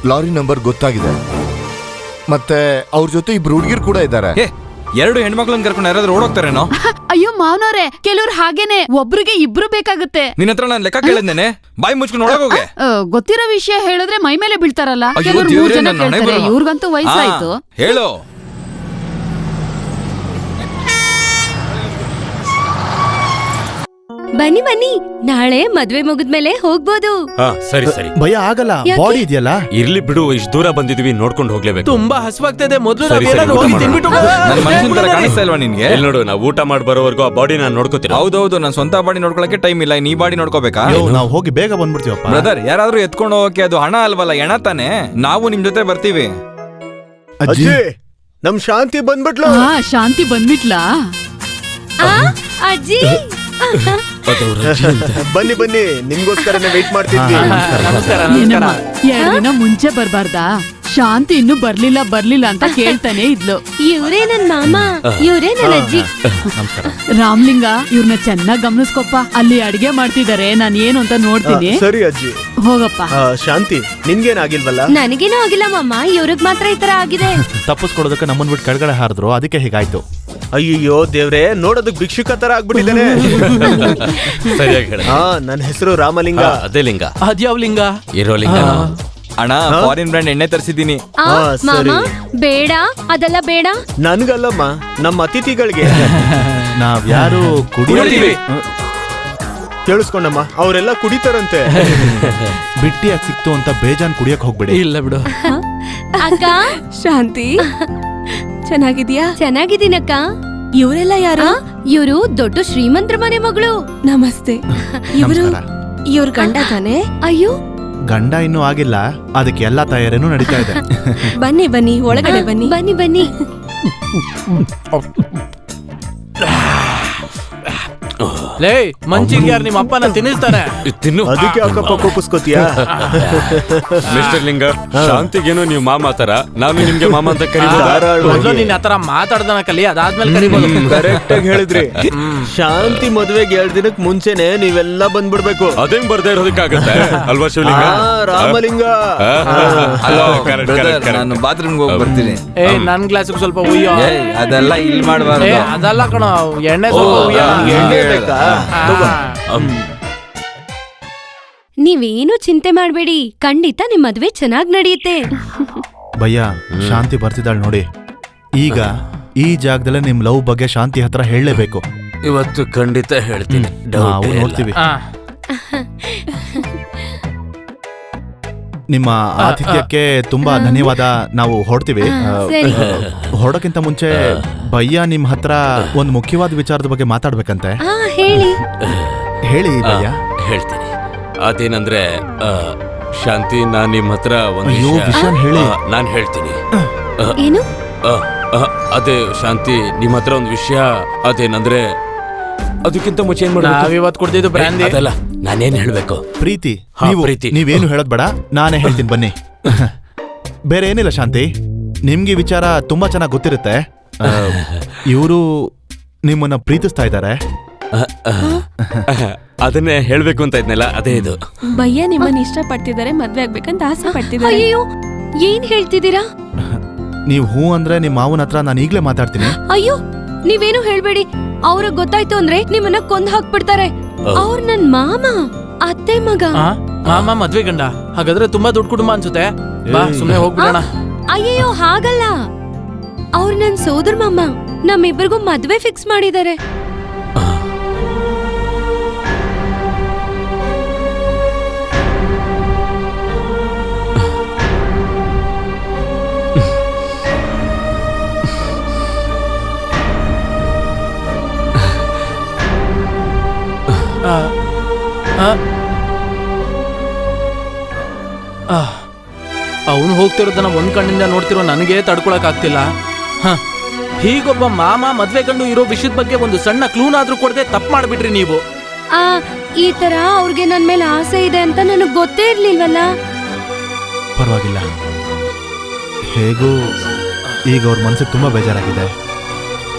ಲಾರಿ ನಂಬರ್ ಗೊತ್ತಾಗಿದೆ, ಮತ್ತೆ ಅವ್ರ ಜೊತೆ 2 ಹುಡುಗಿರು ಕೂಡ ಇದ್ದಾರೆ. 2 ಹೆಣ್ಮಕ್ಳನ್ನ ಕರ್ಕೊಂಡು ಯಾರಾದ್ರೂ ಓಡೋಗ್ತಾರೇನೋ? ಅಯ್ಯೋ ಮಾವನವ್ರೆ, ಕೆಲವ್ರು ಹಾಗೇನೆ, ಒಬ್ರಿಗೆ ಇಬ್ರು ಬೇಕಾಗುತ್ತೆ. ನಿನ್ನ ಹತ್ರ ನಾನು ಲೆಕ್ಕ ಕೇಳಿದ್ದೇನೆ, ಬಾಯಿ ಮುಚ್ಕೊಂಡು ಒಳಗೋಗೆ. ಗೊತ್ತಿರೋ ವಿಷಯ ಹೇಳಿದ್ರೆ ಮೈ ಮೇಲೆ ಬೀಳ್ತಾರಲ್ಲ. ಅಯ್ಯೋ ಕೆಲವ್ರು 3 ದೇವ್ರೇ, ಜನ ನನ್ನ ಹಣೆ ಕೇಳ್ತಾರೆ, ಬರಹ. ಇವ್ರಿಗಂತೂ ವಯಸ್ಸಾಯ್ತು. ಹೇಳು. ಬನ್ನಿ ಬನ್ನಿ, ನಾಳೆ ಮದ್ವೆ ಮುಗಿದ್ಮೇಲೆ ಹೋಗ್ಬೋದು. ಹಾ ಸರಿ ಸರಿ. ಭಯ ಆಗಲ್ಲ, ಯಾಕೆ? ಬಾಡಿ ಇದೆಯಲ್ಲ. ಇರ್ಲಿ ಬಿಡು, ಇಷ್ಟು ದೂರ ಬಂದಿದ್ವಿ, ನೋಡ್ಕೊಂಡು ಹೋಗ್ಲೇಬೇಕು. ತುಂಬಾ ಹಸುವಾಗ್ತಿದೆ, ಮೊದ್ಲು ಸರಿ, ಸರಿ, ನಾವೇನಾದ್ರೂ ಊಟ ಹೋಗಿ ಮಾಡೋಣ. ತಿನ್ಬಿಟ್ಟು ನನ್ ಮನುಷ್ಯನ ತರ ಕಾಣಿಸ್ತಾ ಇಲ್ವಾ ನಿನ್ಗೆ? ಎಲ್ಲಿ ನೋಡು, ನಾವು ಊಟ ಮಾಡಿ ಬರೋವರೆಗೂ ಆ ಬಾಡಿ ನಾನು ನೋಡ್ಕೋತೀನಿ. ಹೌದೌದು, ನನ್ ಸ್ವಂತ ಬಾಡಿ ನೋಡ್ಕೊಳಕ್ಕೆ ಟೈಮ್ ಇಲ್ಲ, ನೀ ಬಾಡಿ ನೋಡ್ಕೋಬೇಕಾ? ನಾವು ಹೋಗಿ ಬೇಗ ಬಂದ್ಬಿಡ್ತೀವಪ್ಪ. ಬ್ರದರ್, ಯಾರಾದ್ರೂ ಎತ್ಕೊಂಡು ಹೋಗಕ್ಕೆ ಅದು ಹಣ ಅಲ್ವಲ್ಲ, ಎಣ ತಾನೆ. ನಾವು ನಿಮ್ ಜೊತೆ ಬರ್ತೀವಿ. ಅಜ್ಜಿ, ನಮ್ ಶಾಂತಿ ಬಂದ್ಬಿಟ್ಲು. ಹಾ, ಶಾಂತಿ ಬಂದ್ಬಿಟ್ಲಾ? ಅಜ್ಜಿ ಬನ್ನಿ ಬನ್ನಿ, ನಿಮ್ಗೋಸ್ಕರನೇ ವೇಟ್ ಮಾಡ್ತಿದ್ವಿ. ನಮಸ್ಕಾರ ಏನಮ್ಮ, 2 ದಿನ ಮುಂಚೆ ಬರ್ಬಾರ್ದಾ? ಶಾಂತಿ ಇನ್ನು ಬರ್ಲಿಲ್ಲ ಅಂತ ಕೇಳ್ತಾನೆ ಇದ್ಲು. ಇವ್ರೇ ನನ್ ಮಾಮ, ಇವ್ರೇ ನನ್ ಅಜ್ಜಿ. ರಾಮ್ಲಿಂಗ, ಇವ್ರನ್ನ ಚೆನ್ನಾಗ್ ಗಮನಿಸ್ಕೊಪ್ಪ. ಅಲ್ಲಿ ಅಡ್ಗೆ ಮಾಡ್ತಿದಾರೆ, ನಾನ್ ಏನು ಅಂತ ನೋಡ್ತೀನಿ. ಸರಿ ಅಜ್ಜಿ. ಹೋಗಪ್ಪ. ಶಾಂತಿ, ನಿನ್ಗೇನಾಗಿಲ್ವಲ್ಲ? ನನಗೇನೂ ಆಗಿಲ್ಲ ಮಾಮ, ಇವ್ರಿಗ್ ಮಾತ್ರ ಈ ತರ ಆಗಿದೆ. ತಪ್ಪಿಸ್ಕೊಡೋದಕ್ಕೆ ನಮ್ಮನ್ ಬಿಟ್ಟು ಕೆಳಗಡೆ ಹಾರಿದ್ರು, ಅದಕ್ಕೆ ಹೀಗಾಯ್ತು. ಅಯ್ಯೋ ದೇವ್ರೆ, ನೋಡೋದಕ್ ಭಿಕ್ಷುಕ ತರ ಆಗ್ಬಿಟ್ಟಿದ್ದಾನೆ. ಸರಿಯಾಗಿ ಹೇಳ. ನನ್ನ ಹೆಸರು ರಾಮಲಿಂಗ. ಅದೇ ಲಿಂಗ, ಅದ್ಯಾವ್ ಲಿಂಗ? ಇರೋ ಲಿಂಗ. ಅಣ್ಣ, ಫಾರಿನ್ ಬ್ರ್ಯಾಂಡ್ ಎಣ್ಣೆ ತರಿಸಿದ್ದೀನಿ. ಆ, ಮಾಮ ಬೇಡ, ಅದೆಲ್ಲ ಬೇಡ. ನನ್ಗಲ್ಲಮ್ಮ, ನಮ್ಮ ಅತಿಥಿಗಳಿಗೆ. ನಾವ್ಯಾರು ಕುಡಿಯೋತೀವಿ. ಕೇಳಿಸ್ಕೊಂಡಮ್ಮ, ಅವರೆಲ್ಲ ಕುಡಿತಾರಂತೆ. ಬಿಟ್ಟಿಯಾಗಿ ಸಿಕ್ತು ಅಂತ ಬೇಜಾನ್ ಕುಡಿಯಕ್ ಹೋಗ್ಬೇಡಿ. ಇಲ್ಲ ಬಿಡು. ಅಕ್ಕ, ಶಾಂತಿ ಚೆನ್ನಾಗಿದ್ಯಾ? ಚೆನ್ನಾಗಿದ್ದೀನಕ್ಕ. ಇವರೆಲ್ಲ ಯಾರು? ಇವರು ದೊಡ್ಡ ಶ್ರೀಮಂತರ ಮನೆ ಮಗಳು. ನಮಸ್ತೆ. ಇವರು ಇವ್ರ ಗಂಡ ತಾನೆ? ಅಯ್ಯೋ, ಗಂಡ ಇನ್ನೂ ಆಗಿಲ್ಲ, ಅದಕ್ಕೆ ಎಲ್ಲಾ ತಯಾರಿನೂ ನಡೀತಾ ಇದೆ. ಬನ್ನಿ ಬನ್ನಿ, ಒಳಗಡೆ ಬನ್ನಿ. ಬನ್ನಿ ಬನ್ನಿ. ಲೇ, ಮಂಚಿಗೆ ಯಾರು ನಿಮ್ಮ ಅಪ್ಪನ ತಿನ್ನಿಸ್ತಾನೆ? ತಿನ್ನು. ಅದಕ್ಕೆ ಅಕ್ಕಪ್ಪ ಕೋಪಿಸ್ಕೋತೀಯಾ? ಮಿಸ್ಟರ್ ಲಿಂಗ, ಶಾಂತಿಗೇನು ನೀವು ಮಾಮ ತರ, ನಾನು ನಿಮ್ಗೆ ಮಾಮ ಅಂತ ಕರೀಬಹುದು. ಮೊದ್ಲು ನೀನ್ ಆತರ ಮಾತಾಡ್ದನ ಕಲಿ, ಅದಾದ್ಮೇಲೆ ಕರಿಬೋದು. ಕರೆಕ್ಟ್ ಆಗಿ ಹೇಳಿದ್ರಿ. ಶಾಂತಿ ಮದ್ವೆಗೆ 2 ದಿನಕ್ಕೆ ಮುಂಚೆನೆ ನೀವೆಲ್ಲ ಬಂದ್ಬಿಡ್ಬೇಕು. ಅದೇನ್ ಬರ್ದೇ ಇರೋದಕ್ಕಾಗತ್ತೆ ಅಲ್ವಾ ಶಿವಲಿಂಗ? ರಾಮಲಿಂಗ. ಹಲೋ ಬ್ರದರ್, ನಾನು ಬಾತ್ರೂಮ್ಗೆ ಹೋಗಿ ಬರ್ತೀನಿ. ನನ್ ಗ್ಲಾಸಿಗೆ ಸ್ವಲ್ಪ ಉಯ್ಯೋ. ಅದೆಲ್ಲ ಇಲ್ಲಿ ಮಾಡಬಾರ್ದು. ಅದಲ್ಲ ಕಣ, ಎಣ್ಣೆ ಸ್ವಲ್ಪ ಉಯ್ಯೋ. ಎಣ್ಣೆ ಬೇಕಾ? ನೀವೇನು ಚಿಂತೆ ಮಾಡ್ಬೇಡಿ, ಖಂಡಿತ ನಿಮ್ ಮದ್ವೆ ಚೆನ್ನಾಗ್ ನಡೆಯುತ್ತೆ. ಭಯ್ಯ, ಶಾಂತಿ ಬರ್ತಿದ್ದಾಳೆ ನೋಡಿ. ಈಗ ಈ ಜಾಗದಲ್ಲೇ ನಿಮ್ ಲವ್ ಬಗ್ಗೆ ಶಾಂತಿ ಹತ್ರ ಹೇಳಲೇಬೇಕು. ಇವತ್ತು ಖಂಡಿತ ಹೇಳ್ತೀನಿ, ನಾವು ನೋಡ್ತೀವಿ. ನಿಮ್ಮ ಆತಿಥ್ಯಕ್ಕೆ ತುಂಬಾ ಧನ್ಯವಾದ. ನಾವು ಹೊರಡ್ತೀವಿ. ಸರಿ. ಹೊರಡಕ್ಕಿಂತ ಮುಂಚೆ ಭಯ್ಯ ನಿಮ್ ಹತ್ರ ಒಂದು ಮುಖ್ಯವಾದ ವಿಚಾರದ ಬಗ್ಗೆ ಮಾತಾಡ್ಬೇಕಂತೆ. ಹೇಳಿ. ಹೇಳಿ ಭಯ್ಯ. ಹೇಳ್ತೀನಿ. ಅದೇನಂದ್ರೆ ಶಾಂತಿ, ನಾನ್ ನಿಮ್ ಹತ್ರ ಒಂದು ಅಯ್ಯೋ, ವಿಷಯ ಹೇಳಿ. ನಾನ್ ಹೇಳ್ತೀನಿ. ಏನು? ಅದೇ ಶಾಂತಿ, ನಿಮ್ ಹತ್ರ ಒಂದು ವಿಷಯ. ಅದೇನಂದ್ರೆ ಅದಕ್ಕಿಂತ ಮುಂಚೆ ಏನ್ ಮಾಡ್ಬೇಕು? ನಾವಿವತ್ತು ಕುಡ್ದಿದ್ದು ಬ್ರ್ಯಾಂಡಿ. ಅದಲ್ಲ, ನಾನೇನ್ ಹೇಳ್ಬೇಕು? ಪ್ರೀತಿ. ಹಾ, ನೀವು ಪ್ರೀತಿ. ನೀವೇನು ಹೇಳೋದ್ ಬೇಡ, ನಾನೇ ಹೇಳ್ತೀನಿ ಬನ್ನಿ. ಬೇರೆ ಏನಿಲ್ಲ ಶಾಂತಿ, ನಿಮ್ಗೆ ಈ ವಿಚಾರ ತುಂಬಾ ಚೆನ್ನಾಗಿ ಗೊತ್ತಿರುತ್ತೆ. ಇವರು ನಿಮ್ಮನ್ನ ಪ್ರೀತಿಸ್ತಾ ಇದ್ದಾರೆ. ಅದನ್ನೇ ಹೇಳ್ಬೇಕು ಅಂತ ಇದ್ನಲ್ಲ, ಅದೇ ಇದು. ಭಯ್ಯ ನಿಮ್ಮನ್ನ ಇಷ್ಟಪಡ್ತಿದ್ದಾರೆ, ಮದ್ವೆ ಆಗ್ಬೇಕಂತ ಆಸೆ ಪಡ್ತಿದ್ದಾರೆ. ಅಯ್ಯೋ, ಏನ್ ಹೇಳ್ತಿದ್ದೀರಾ? ನೀವು ಹೂ ಅಂದ್ರೆ ನಿಮ್ಮ ಮಾವನ ಹತ್ರ ನಾನು ಈಗ್ಲೇ ಮಾತಾಡ್ತೀನಿ. ಅಯ್ಯೋ, ನೀವೇನು ಹೇಳ್ಬೇಡಿ. ಅವ್ರಿಗೆ ಗೊತ್ತಾಯ್ತು ಅಂದ್ರೆ ನಿಮ್ಮನ್ನ ಕೊಂದ್ ಹಾಕ್ಬಿಡ್ತಾರೆ. ಅವ್ರ ನನ್ ಮಾಮ, ಅತ್ತೆ ಮಗ. ಮಾಮ ಮದ್ವೆ ಗಂಡ, ಹಾಗಾದ್ರೆ ತುಂಬಾ ದೊಡ್ಡ ಕುಟುಂಬ ಅನ್ಸುತ್ತೆ. ಬಾ, ಸುಮ್ನೆ ಹೋಗ್ಬಿಡೋಣ. ಅಯ್ಯಯ್ಯೋ, ಹಾಗಲ್ಲ. ಅವ್ರ ನನ್ ಸೋದರ ಮಾಮ. ನಮ್ಮಿಬ್ಬರಿಗೂ ಮದ್ವೆ ಫಿಕ್ಸ್ ಮಾಡಿದ್ದಾರೆ. ಅವನು ಹೋಗ್ತಿರೋದನ್ನ ಒಂದ್ ಕಣ್ಣಿಂದ ನೋಡ್ತಿರೋ ನನಗೆ ತಡ್ಕೊಳಕ್ ಆಗ್ತಿಲ್ಲ. ಹೀಗೊಬ್ಬ ಮಾಮ ಮದ್ವೆ ಗಂಡು ಇರೋ ವಿಷಯದ ಬಗ್ಗೆ ಒಂದು ಸಣ್ಣ ಕ್ಲೂನಾದ್ರೂ ಕೊಡದೆ ತಪ್ಪು ಮಾಡ್ಬಿಟ್ರಿ ನೀವು. ಈ ತರ ಅವ್ರಿಗೆ ನನ್ ಮೇಲೆ ಆಸೆ ಇದೆ ಅಂತ ನನಗ್ ಗೊತ್ತೇ ಇರ್ಲಿಲ್ವಲ್ಲ. ಪರವಾಗಿಲ್ಲ, ಹೇಗೂ ಈಗ ಅವ್ರ ಮನ್ಸಿಗೆ ತುಂಬಾ ಬೇಜಾರಾಗಿದೆ.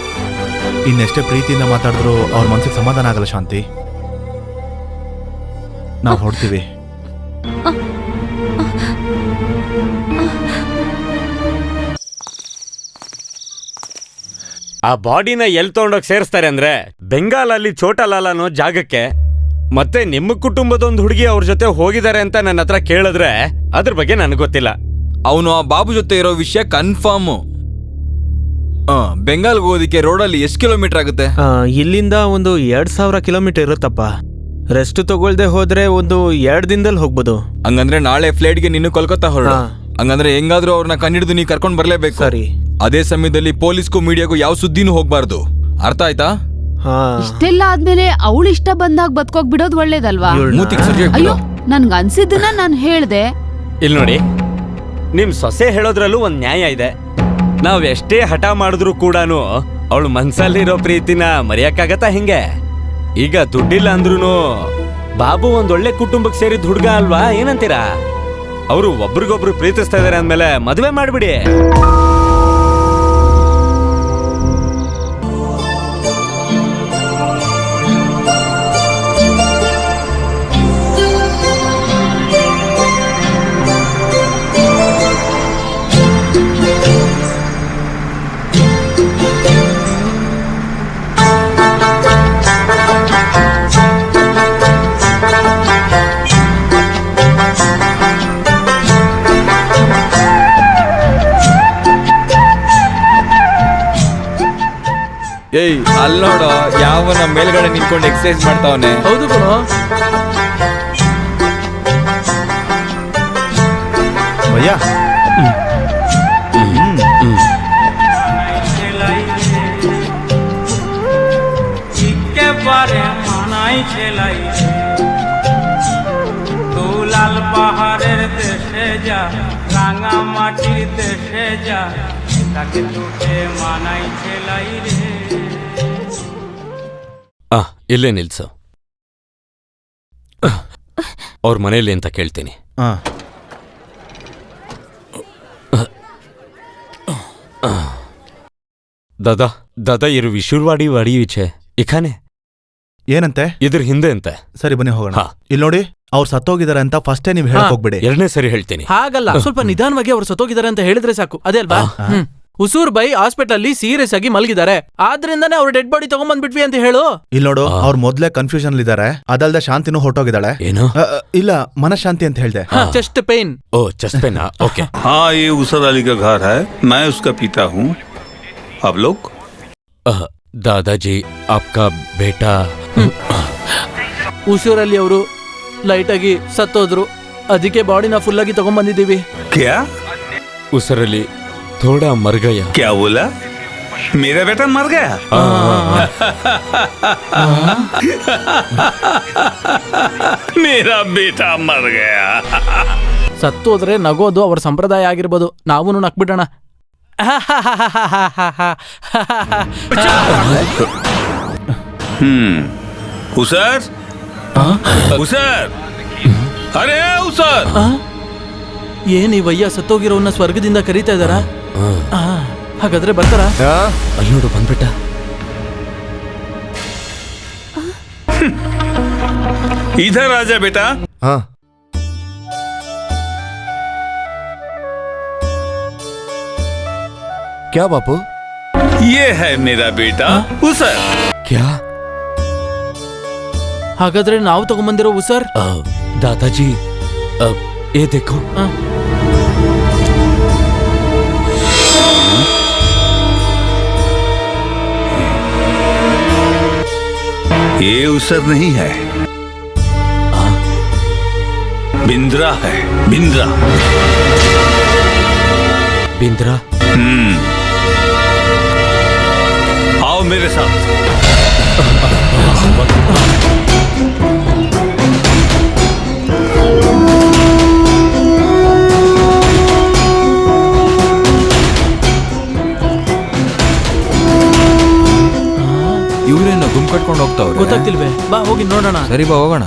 ಇನ್ನೆಷ್ಟೇ ಪ್ರೀತಿಯಿಂದ ಮಾತಾಡಿದ್ರು ಅವ್ರ ಮನ್ಸಿಗೆ ಸಮಾಧಾನ ಆಗಲ್ಲ ಶಾಂತಿ. ನಾವು ಹೊಡ್ತೀವಿ. ಆ ಬಾಡಿನ ಎಲ್ಲಿ ತಗೊಂಡೋಗಿ ಸೇರಿಸ್ತಾರೆ ಅಂದ್ರೆ ಬೆಂಗಾಲಲ್ಲಿ ಛೋಟಾಲಾಲ್ ಅನ್ನೋ ಜಾಗಕ್ಕೆ. ಮತ್ತೆ ನಿಮ್ಮ ಕುಟುಂಬದೊಂದು ಹುಡುಗಿ ಅವ್ರ ಜೊತೆ ಹೋಗಿದ್ದಾರೆ ಅಂತ ನನ್ನ ಹತ್ರ ಕೇಳಿದ್ರೆ ಅದ್ರ ಬಗ್ಗೆ ನನಗೆ ಗೊತ್ತಿಲ್ಲ. ಅವನು ಆ ಬಾಬು ಜೊತೆ ಇರೋ ವಿಷಯ ಕನ್ಫರ್ಮ್. ಬೆಂಗಾಲ್ಗೆ ಹೋಗೋದಿಕ್ಕೆ ರೋಡಲ್ಲಿ ಎಷ್ಟು ಕಿಲೋಮೀಟರ್ ಆಗುತ್ತೆ? ಇಲ್ಲಿಂದ ಒಂದು 2000 ಕಿಲೋಮೀಟರ್ ಇರುತ್ತಪ್ಪ. ರೆಸ್ಟ್ ತಗೊಳ್ದೆ ಹೋದ್ರೆ ಒಂದು 2 ದಿನದಲ್ಲಿ ಹೋಗ್ಬೋದು. ಹಂಗಂದ್ರೆ ನಾಳೆ ಫ್ಲೈಟ್ಗೆ ನೀನು ಕೋಲ್ಕತ್ತಾ ಹೊರಡ. ಹಾ. ಹಂಗಂದ್ರೆ ಹೆಂಗಾದ್ರೂ ಅವ್ರನ್ನ ಕಂಡಿಡಿದು ನೀ ಕರ್ಕೊಂಡ್ ಬರ್ಲೇಬೇಕು. ಸರಿ. ಅದೇ ಸಮಯದಲ್ಲಿ ಪೊಲೀಸ್ಗೂ ಮೀಡಿಯಾಗೂ ಯಾವ ಸುದ್ದಿನೂ ಹೋಗ್ಬಾರ್ದು. ಅರ್ಥ ಆಯ್ತಾ? ಇಷ್ಟೆಲ್ಲ ಆದ್ಮೇಲೆ ಅವಳು ಇಷ್ಟ ಬಂದಾಗ ಬದುಕೋಗ್ ಬಿಡೋದು ಒಳ್ಳೇದಲ್ವಾ? ಮೂತಿಗೆ ಸರಿಯಾಗಿ ಅಯ್ಯೋ, ನನ್ಗ ಅನ್ಸಿದ್ದನ್ನ ನಾನ್ ಹೇಳ್ದೆ. ಇಲ್ಲಿ ನೋಡಿ, ನಿಮ್ ಸೊಸೆ ಹೇಳೋದ್ರಲ್ಲೂ ಒಂದ್ ನ್ಯಾಯ ಇದೆ. ನಾವ್ ಎಷ್ಟೇ ಹಠ ಮಾಡಿದ್ರು ಕೂಡಾನು ಅವಳು ಮನ್ಸಲ್ಲಿರೋ ಪ್ರೀತಿನ ಮರೆಯಕ್ಕಾಗತ್ತಾ ಹಿಂಗೆ? ಈಗ ದುಡ್ಡಿಲ್ಲ ಅಂದ್ರೂನು ಬಾಬು ಒಂದೊಳ್ಳೆ ಕುಟುಂಬಕ್ಕೆ ಸೇರಿದ ಹುಡ್ಗ ಅಲ್ವಾ? ಏನಂತೀರಾ? ಅವರು ಒಬ್ರಿಗೊಬ್ರು ಪ್ರೀತಿಸ್ತಾ ಇದಾರೆ ಅಂದ್ಮೇಲೆ ಮದುವೆ ಮಾಡ್ಬಿಡಿ. ಏಯ್, ಅಲ್ಲಿ ನೋಡೋ, ಯಾವನ ಮೇಲ್ಗಡೆ ನಿಂತ್ಕೊಂಡು ಎಕ್ಸರ್ಸೈಸ್ ಮಾಡ್ತಾವನೆ. ಹೌದು ಕಣೋ. ಭಯ್ಯ, লাল পাহাড়ের দেশে যা, রাঙা মাটির দেশে যা, তাকে তোকে মানাই ছেলাই রে. ಇಲ್ಲೇ ನಿಲ್ಸು. ಅವ್ರ ಮನೇಲಿ ಅಂತ ಕೇಳ್ತೀನಿ. ಹಾ. दादा दादा ಇರು ವಿಶುರ್ವಾಡಿ ವಾಡಿ ವಿಚೆ ಇಖಾನೆ ಏನಂತೆ? ಇದ್ರ ಹಿಂದೆ ಅಂತೆ. ಸರಿ, ಬನ್ನಿ ಹೋಗೋಣ. ಹಾ. ಇಲ್ಲಿ ನೋಡಿ, ಅವ್ರು ಸತ್ತೋಗಿದಾರೆ ಅಂತ ಫಸ್ಟೇ ನೀವು ಹೇಳಕ್ ಹೋಗ್ಬೇಡಿ. ಎರಡನೇ ಸರಿ ಹೇಳ್ತೀನಿ. ಹಾಗಲ್ಲ, ಸ್ವಲ್ಪ ನಿಧಾನವಾಗಿ ಅವ್ರು ಸತ್ತೋಗಿದ್ದಾರೆ ಅಂತ ಹೇಳಿದ್ರೆ ಸಾಕು. ಅದೇ ಅಲ್ವಾ? ಹುಸೂರ್ ಬೈ ಹಾಸ್ಪಿಟಲ್ ಅಲ್ಲಿ ಸೀರಿಯಸ್ ಆಗಿ ಮಲಗಿದ್ದಾರೆ. ಆದ್ರಿಂದಾನೇ ಅವ್ರ ಡೆಡ್ ಬಾಡಿ ತಗೊಂಡ್ಬಂದ್ಬಿಟ್ವಿ ಅಂತ ಹೇಳು. ಇಲ್ಲಿ ನೋಡು, ಅವ್ರು ಮೊದ್ಲೇ ಕನ್ಫ್ಯೂಷನ್ ಇದ್ದಾರೆ. ಅದಲ್ದೆ ಶಾಂತಿನೂ ಹೊರಟೋಗಿದ್ದಾಳೆ. ಏನು? ಇಲ್ಲ, ಮನಃಶಾಂತಿ ಅಂತ ಹೇಳ್ದೆ. Chest pain. ಓ, ಚೆಸ್ಟ್ ಪೇನ್. ಓಕೆ. हाँ, ये उसर अली का घर है, मैं उसका पिता हूँ. आप लोग? दादाजी, आपका बेटा. ಹುಸೂರಲ್ಲಿ ಅವರು ಲೈಟ್ ಆಗಿ ಸತ್ತೋದ್ರು. ಅದಕ್ಕೆ ಬಾಡಿನ ಫುಲ್ ಆಗಿ ತಗೊಂಡ್ಬಂದಿದ್ದೀವಿ. क्या? उसरली थोड़ा मर गया. क्या बोला? मेरा बेटा मर गया? मेरा बेटा मर गया. ಸತ್ತೋದ್ರೆ ನಗೋದು ಅವ್ರ ಸಂಪ್ರದಾಯ ಆಗಿರ್ಬೋದು. ನಾವೂನು ನಕ್ಬಿಡೋಣ. उसर, उसर, अरे उसर. ಏನ್ ಈ ವಯ್ಯ ಸತ್ತೋಗಿರೋನ್ನ ಸ್ವರ್ಗದಿಂದ ಕರೀತಾ ಇದಾರ? ಹಾಗಾದ್ರೆ ಬರ್ತಾರ? ಅಲ್ಲಿ ನೋಡು, ಬಂದ್ಬಿಟ್ಟ. इधर आजा बेटा. हाँ. क्या बापू? ये है मेरा बेटा उसर. क्या? ಹಾಗಾದ್ರೆ ನಾವು ತಗೊಂಬಂದಿರೋ ಹುಸರ್? दादाजी, ये देखो. ये उसर नहीं है, बिंद्रा है. बिंद्रा. बिंद्रा? आओ मेरे साथ. ಇವ್ರೇನು ಗುಂಪು ಕಟ್ಕೊಂಡು ಹೋಗ್ತಾವ್ರೆ? ಗೊತ್ತಾಗ್ತಿಲ್ವೇ? ಬಾ ಹೋಗಿ ನೋಡೋಣ. ಸರಿ, ಬಾ ಹೋಗೋಣ.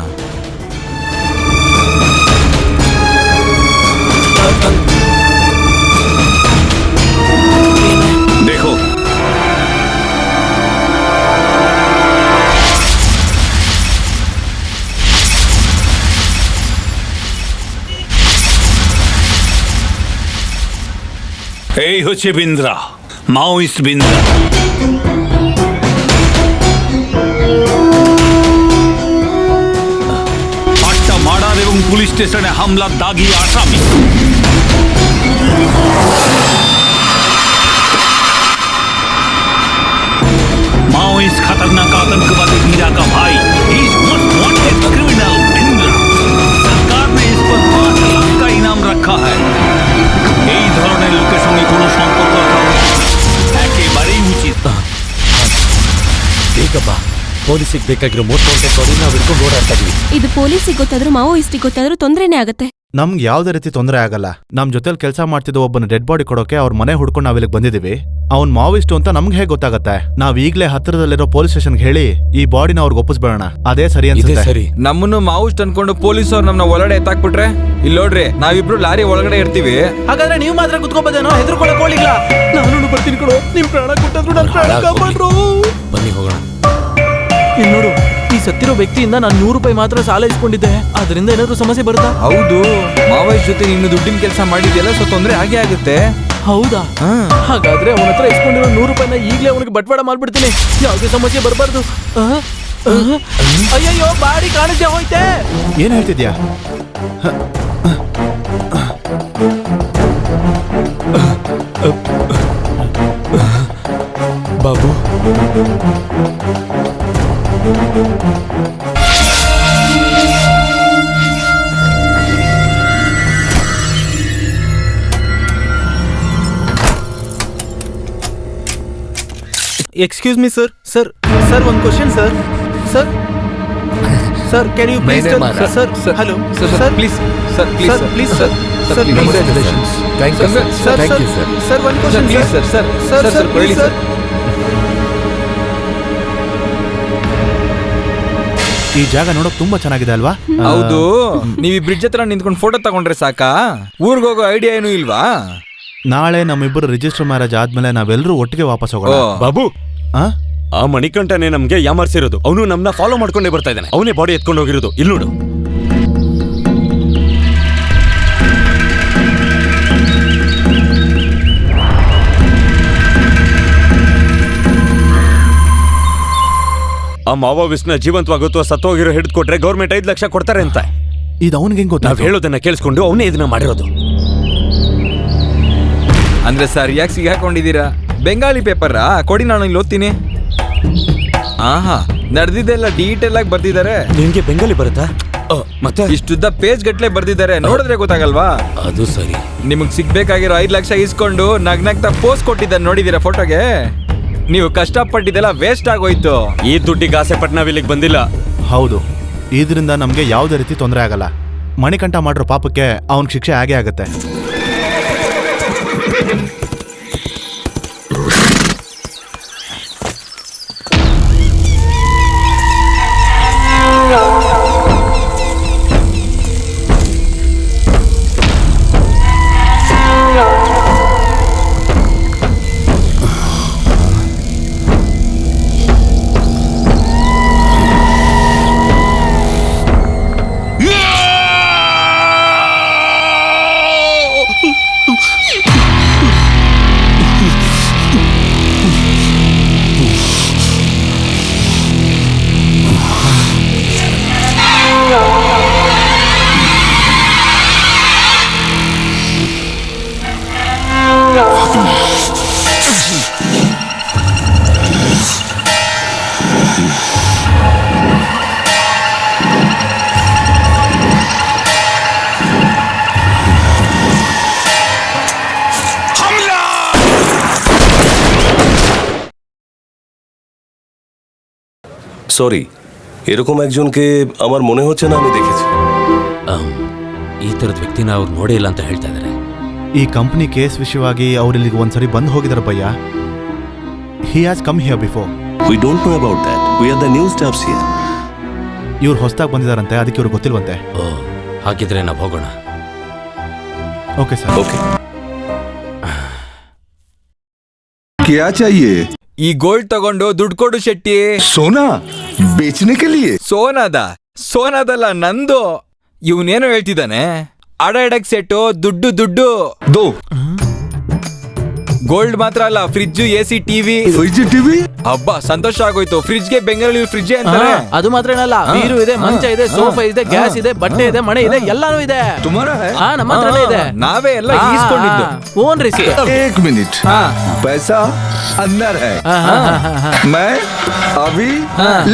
देखो, এই হচ্ছে বিন্দ্রা, মাওইস্ট বিন্দ্রা. আটটা মার্ডার এবং পুলিশ স্টেশনে হামলার দাগি আসামি. ಪೊಲೀಸಿಗೆ ಬೇಕಾಗಿರೋ ಮೋಸ್ಟ್ ನೋಡಿ ನಾವು ಹಿಡ್ಕೊಂಡು ಓಡಾಡ್ತಾ ಇದೀವಿ. ಇದು ಪೊಲೀಸಿಗೆ ಗೊತ್ತಾದ್ರೂ ಮಾವೋಯಿಸ್ಟಿಗೆ ಗೊತ್ತಾದ್ರೂ ತೊಂದ್ರೆನೇ ಆಗತ್ತೆ. ನಮ್ಗೆ ಯಾವ್ದೇ ರೀತಿ ತೊಂದರೆ ಆಗಲ್ಲ. ನಮ್ ಜೊತೆಲಿ ಕೆಲಸ ಮಾಡ್ತಿದ್ದ ಒಬ್ಬನ ಡೆಡ್ ಬಾಡಿ ಕೊಡೋಕೆ ಅವ್ರ ಮನೆ ಹುಡ್ಕೊಂಡು ನಾವಿಲ್ಲಿಗೆ ಬಂದಿದೀವಿ. ಅವ್ನ್ ಮಾವಿಷ್ಟು ಅಂತ ನಮ್ಗೆ ಹೇಗೆ ಗೊತ್ತಾಗತ್ತೆ? ನಾವ್ ಈಗ್ಲೇ ಹತ್ತಿರದಲ್ಲಿರೋ ಪೊಲೀಸ್ ಸ್ಟೇಷನ್ಗೆ ಹೇಳಿ ಈ ಬಾಡಿನ ಅವ್ರಿಗೆ ಒಪ್ಪಿಸ್ಬೇಡ. ಅದೇ ಸರಿ ಅನ್ಸುತ್ತೆ. ಸರಿ. ನಮ್ಮನ್ನು ಮಾವುಸ್ಟ್ ಅನ್ಕೊಂಡು ಪೊಲೀಸವ್ರು ನಮ್ಮನ್ನ ಒಳಗಡೆ ಎತ್ತಾಕ್ಬಿಟ್ರೆ? ಇಲ್ಲಿ ನೋಡ್ರಿ, ನಾವಿಬ್ರು ಲಾರಿ ಒಳಗಡೆ ಇರ್ತೀವಿ. ಹಾಗಾದ್ರೆ ನೀವು ಮಾತ್ರ ಕುತ್ಕೋಬೋದೇನೋ? ಹೆದರ್ಕೊಳಕ್ ಹೋಗ್ಲಿಲ್ಲ. ನಾನು ಬರ್ತೀನಿ ಕೊಡು. ನಿಮ್ ಪ್ರಾಣ ಕೊಟ್ಟದ್ರು ನನ್ನ ಪ್ರಾಣ ಕಾಪಾಡ್ರು. ಬನ್ನಿ ಹೋಗೋಣ. ಇಲ್ಲಿ ನೋಡು, ಈ ಸತ್ತಿರೋ ವ್ಯಕ್ತಿಯಿಂದ ನಾನು 100 ರೂಪಾಯಿ ಮಾತ್ರ ಸಾಲ ಇಸ್ಕೊಂಡಿದ್ದೆ. ಅದರಿಂದ ಏನಾದ್ರು ಸಮಸ್ಯೆ ಬರುತ್ತಾ? ಹೌದು, ಮಾವಯ್ಯ ಜೊತೆ ನೀನು ದುಡ್ಡಿನ ಕೆಲಸ ಮಾಡಿದ್ಯಲ್ಲ, ಸೊ ತೊಂದ್ರೆ ಆಗೇ ಆಗುತ್ತೆ. ಹೌದಾ? ಹಾಗಾದ್ರೆ ಅವನ ಹತ್ರ ಇಸ್ಕೊಂಡಿರೋ 100 ರೂಪಾಯಿನ ಈಗಲೇ ಅವನಿಗೆ ಬಟ್ವಾಡ ಮಾಡ್ಬಿಡ್ತೀನಿ. ಯಾವುದೇ ಸಮಸ್ಯೆ ಬರಬಾರ್ದು. ಅಯ್ಯಯ್ಯೋ, ಬಾಡಿ ಕಾಣಿಸ್ದೆ ಹೋಯ್ತೆ. ಏನ್ ಹೇಳ್ತಿದ್ಯಾ? ಬಾಬು, ಎಕ್ಸ್ಕ್ಯೂಸ್ ಮೀ ಸರ್. ಸರ್ ಒಂದು question sir. Sir can you please sir? Hello sir, please sir, please sir. Sir congratulations. Thank you sir. Sir ಒಂದು ಕ್ವಶನ್ ಪ್ಲೀಸ್ ಸರ್ ಕೊಡಿ ಸರ್. ಈ ಜಾಗ ನೋಡಕ್ ತುಂಬಾ ಚೆನ್ನಾಗಿದೆ ಅಲ್ವಾ? ಹೌದು, ನೀವು ಈ ಬ್ರಿಡ್ಜ್ ಹತ್ರ ನಿಂತ್ಕೊಂಡು ಫೋಟೋ ತಗೊಂಡ್ರೆ ಸಾಕಾ? ಊರ್ಗ್ ಹೋಗೋ ಐಡಿಯಾ ಏನೂ ಇಲ್ವಾ? ನಾಳೆ ನಮ್ಮಿಬ್ಬರು ರಿಜಿಸ್ಟರ್ ಮ್ಯಾರೇಜ್ ಆದ್ಮೇಲೆ ನಾವೆಲ್ಲರೂ ಒಟ್ಟಿಗೆ ವಾಪಸ್ ಹೋಗೋಣ. ಬಾಬು, ಆ ಮಣಿಕಂಠನೇ ನಮ್ಗೆ ಯಾಮಾರ್ಸಿರೋದು. ಅವನು ನಮ್ನ ಫಾಲೋ ಮಾಡ್ಕೊಂಡೇ ಬರ್ತಾ ಇದ್ದಾನೆ. ಅವನೇ ಬಾಡಿ ಎತ್ಕೊಂಡು ಹೋಗಿರೋದು. ಇಲ್ಲಿ ನೋಡು. ಆ ಮಾವೋವಿಸ್ಟ್ನ ಜೀವಂತವಾಗುತ್ತೋ ಸತ್ತೋಗಿರೋ ಹಿಡಿದುಕೊಟ್ರೆ ಗೌರ್ಮೆಂಟ್ 5 ಲಕ್ಷ ಕೊಡ್ತಾರೆ ಅಂತ. ಇದು ಅವನಿಗೆ ಹೆಂಗ್ ಗೊತ್ತಾ? ನಾವ್ ಹೇಳೋದನ್ನ ಕೇಳಿಸ್ಕೊಂಡು ಅವನೇ ಇದನ್ನ ಮಾಡಿರೋದು. ಅಂದ್ರೆ ಸರ್ ಯಾಕೆ ಸಿಗಾಕೊಂಡಿದ್ದೀರಾ? ಬೆಂಗಾಲಿ ಪೇಪರಾ? ಕೊಡಿ, ನಾನು ಇಲ್ಲಿ ಓದ್ತೀನಿ. ಆಹಾ, ನಡೆದಿದ್ದೆಲ್ಲ ಡೀಟೇಲ್ ಆಗಿ ಬರ್ದಿದ್ದಾರೆ. ನಿಮ್ಗೆ ಬೆಂಗಾಲಿ ಬರುತ್ತಾ? ಮತ್ತೆ ಇಷ್ಟುದ್ದ ಪೇಜ್ ಗಟ್ಲೆ ಬರ್ದಿದ್ದಾರೆ, ನೋಡಿದ್ರೆ ಗೊತ್ತಾಗಲ್ವಾ? ಅದು ಸರಿ. ನಿಮಗ್ ಸಿಗ್ಬೇಕಾಗಿರೋ 5 ಲಕ್ಷ ಇಸ್ಕೊಂಡು ನಗ್ನಗ್ತಾ ಪೋಸ್ ಕೊಟ್ಟಿದ್ದ ನೋಡಿದೀರಾ ಫೋಟೋಗೆ? ನೀವು ಕಷ್ಟಪಟ್ಟಿದ್ದೆಲ್ಲ ವೇಸ್ಟ್ ಆಗೋಯ್ತು. ಈ ದುಡ್ಡಿಗೆ ಆಸೆ ಪಟ್ಟು ನಾವ್ ಇಲ್ಲಿಗೆ ಬಂದಿಲ್ಲ. ಹೌದು, ಇದರಿಂದ ನಮ್ಗೆ ಯಾವುದೇ ರೀತಿ ತೊಂದರೆ ಆಗಲ್ಲ. ಮಣಿಕಂಠ ಮಾಡಿರೋ ಪಾಪಕ್ಕೆ ಅವನ್ ಶಿಕ್ಷೆ ಆಗೇ ಆಗತ್ತೆ. সরি, এরকম একজনকে আমার মনে হচ্ছে না আমি দেখেছি। ಈ ತರದ ವ್ಯಕ್ತಿನ ಅವ್ರು ನೋಡೇ ಇಲ್ಲ ಅಂತ ಹೇಳ್ತಾ ಇದ್ದಾರೆ. ಈ ಕಂಪನಿ ಕೇಸ್ ವಿಷಯವಾಗಿ ಅವ್ರಿಲ್ಲಿಗೆ ಒಂದ್ಸರಿ ಬಂದು ಹೋಗಿದಾರ ಭಯ್ಯ. He has come here before. We don't know about that. We are the new staffs here. ಇವ್ರು ಹೊಸದಾಗಿ ಬಂದಿದಾರಂತೆ, ಅದಕ್ಕೆ ಇವ್ರಿಗೆ ಗೊತ್ತಿಲ್ವಂತೆ. ಓ, ಹಾಗಿದ್ರೆ ನಾವು ಹೋಗೋಣ. Okay sir. Okay. क्या चाहिए? ಈ ಗೋಲ್ಡ್ ತಗೊಂಡು ದುಡ್ಡು ಕೊಡು ಶೆಟ್ಟಿ. सोना बेचने के लिए? ಸೋನಾದಲ್ಲ, ನಂದು. ಇವನೇನೋ ಹೇಳ್ತಿದ್ದಾನೆ. ಅಡ ಎಡಕ್ ಸೆಟ್ಟು, ದುಡ್ಡು. दो ಗೋಲ್ಡ್ ಮಾತ್ರ ಅಲ್ಲ, fridge, AC, TV. Fridge TV? ಹಬ್ಬ, ಸಂತೋಷ ಆಗೋಯ್ತು. ಫ್ರಿಡ್ಜ್ಗೆ ಬೆಂಗಳೂರು ಫ್ರಿಡ್ಜ್ ಅಂತಾರೆ. ಅದು ಮಾತ್ರ ಏನಲ್ಲ, ಬೀರು ಇದೆ, ಮಂಚ ಇದೆ, ಸೋಫಾ ಇದೆ, ಗ್ಯಾಸ್ ಇದೆ, ಬಟ್ಟೆ ಇದೆ, ಮಣೆ ಇದೆ, ಎಲ್ಲಾನು ಇದೆ. तुम्हारा है? ನಮ್ಮ ಹತ್ರನೇ ಇದೆ. ನಾವೇ ಎಲ್ಲ ಈಸ್ಕೊಂಡಿದ್ದು. ಓನ್ರಿ ಸರ್. एक मिनट, पैसा अंदर है, मैं अभी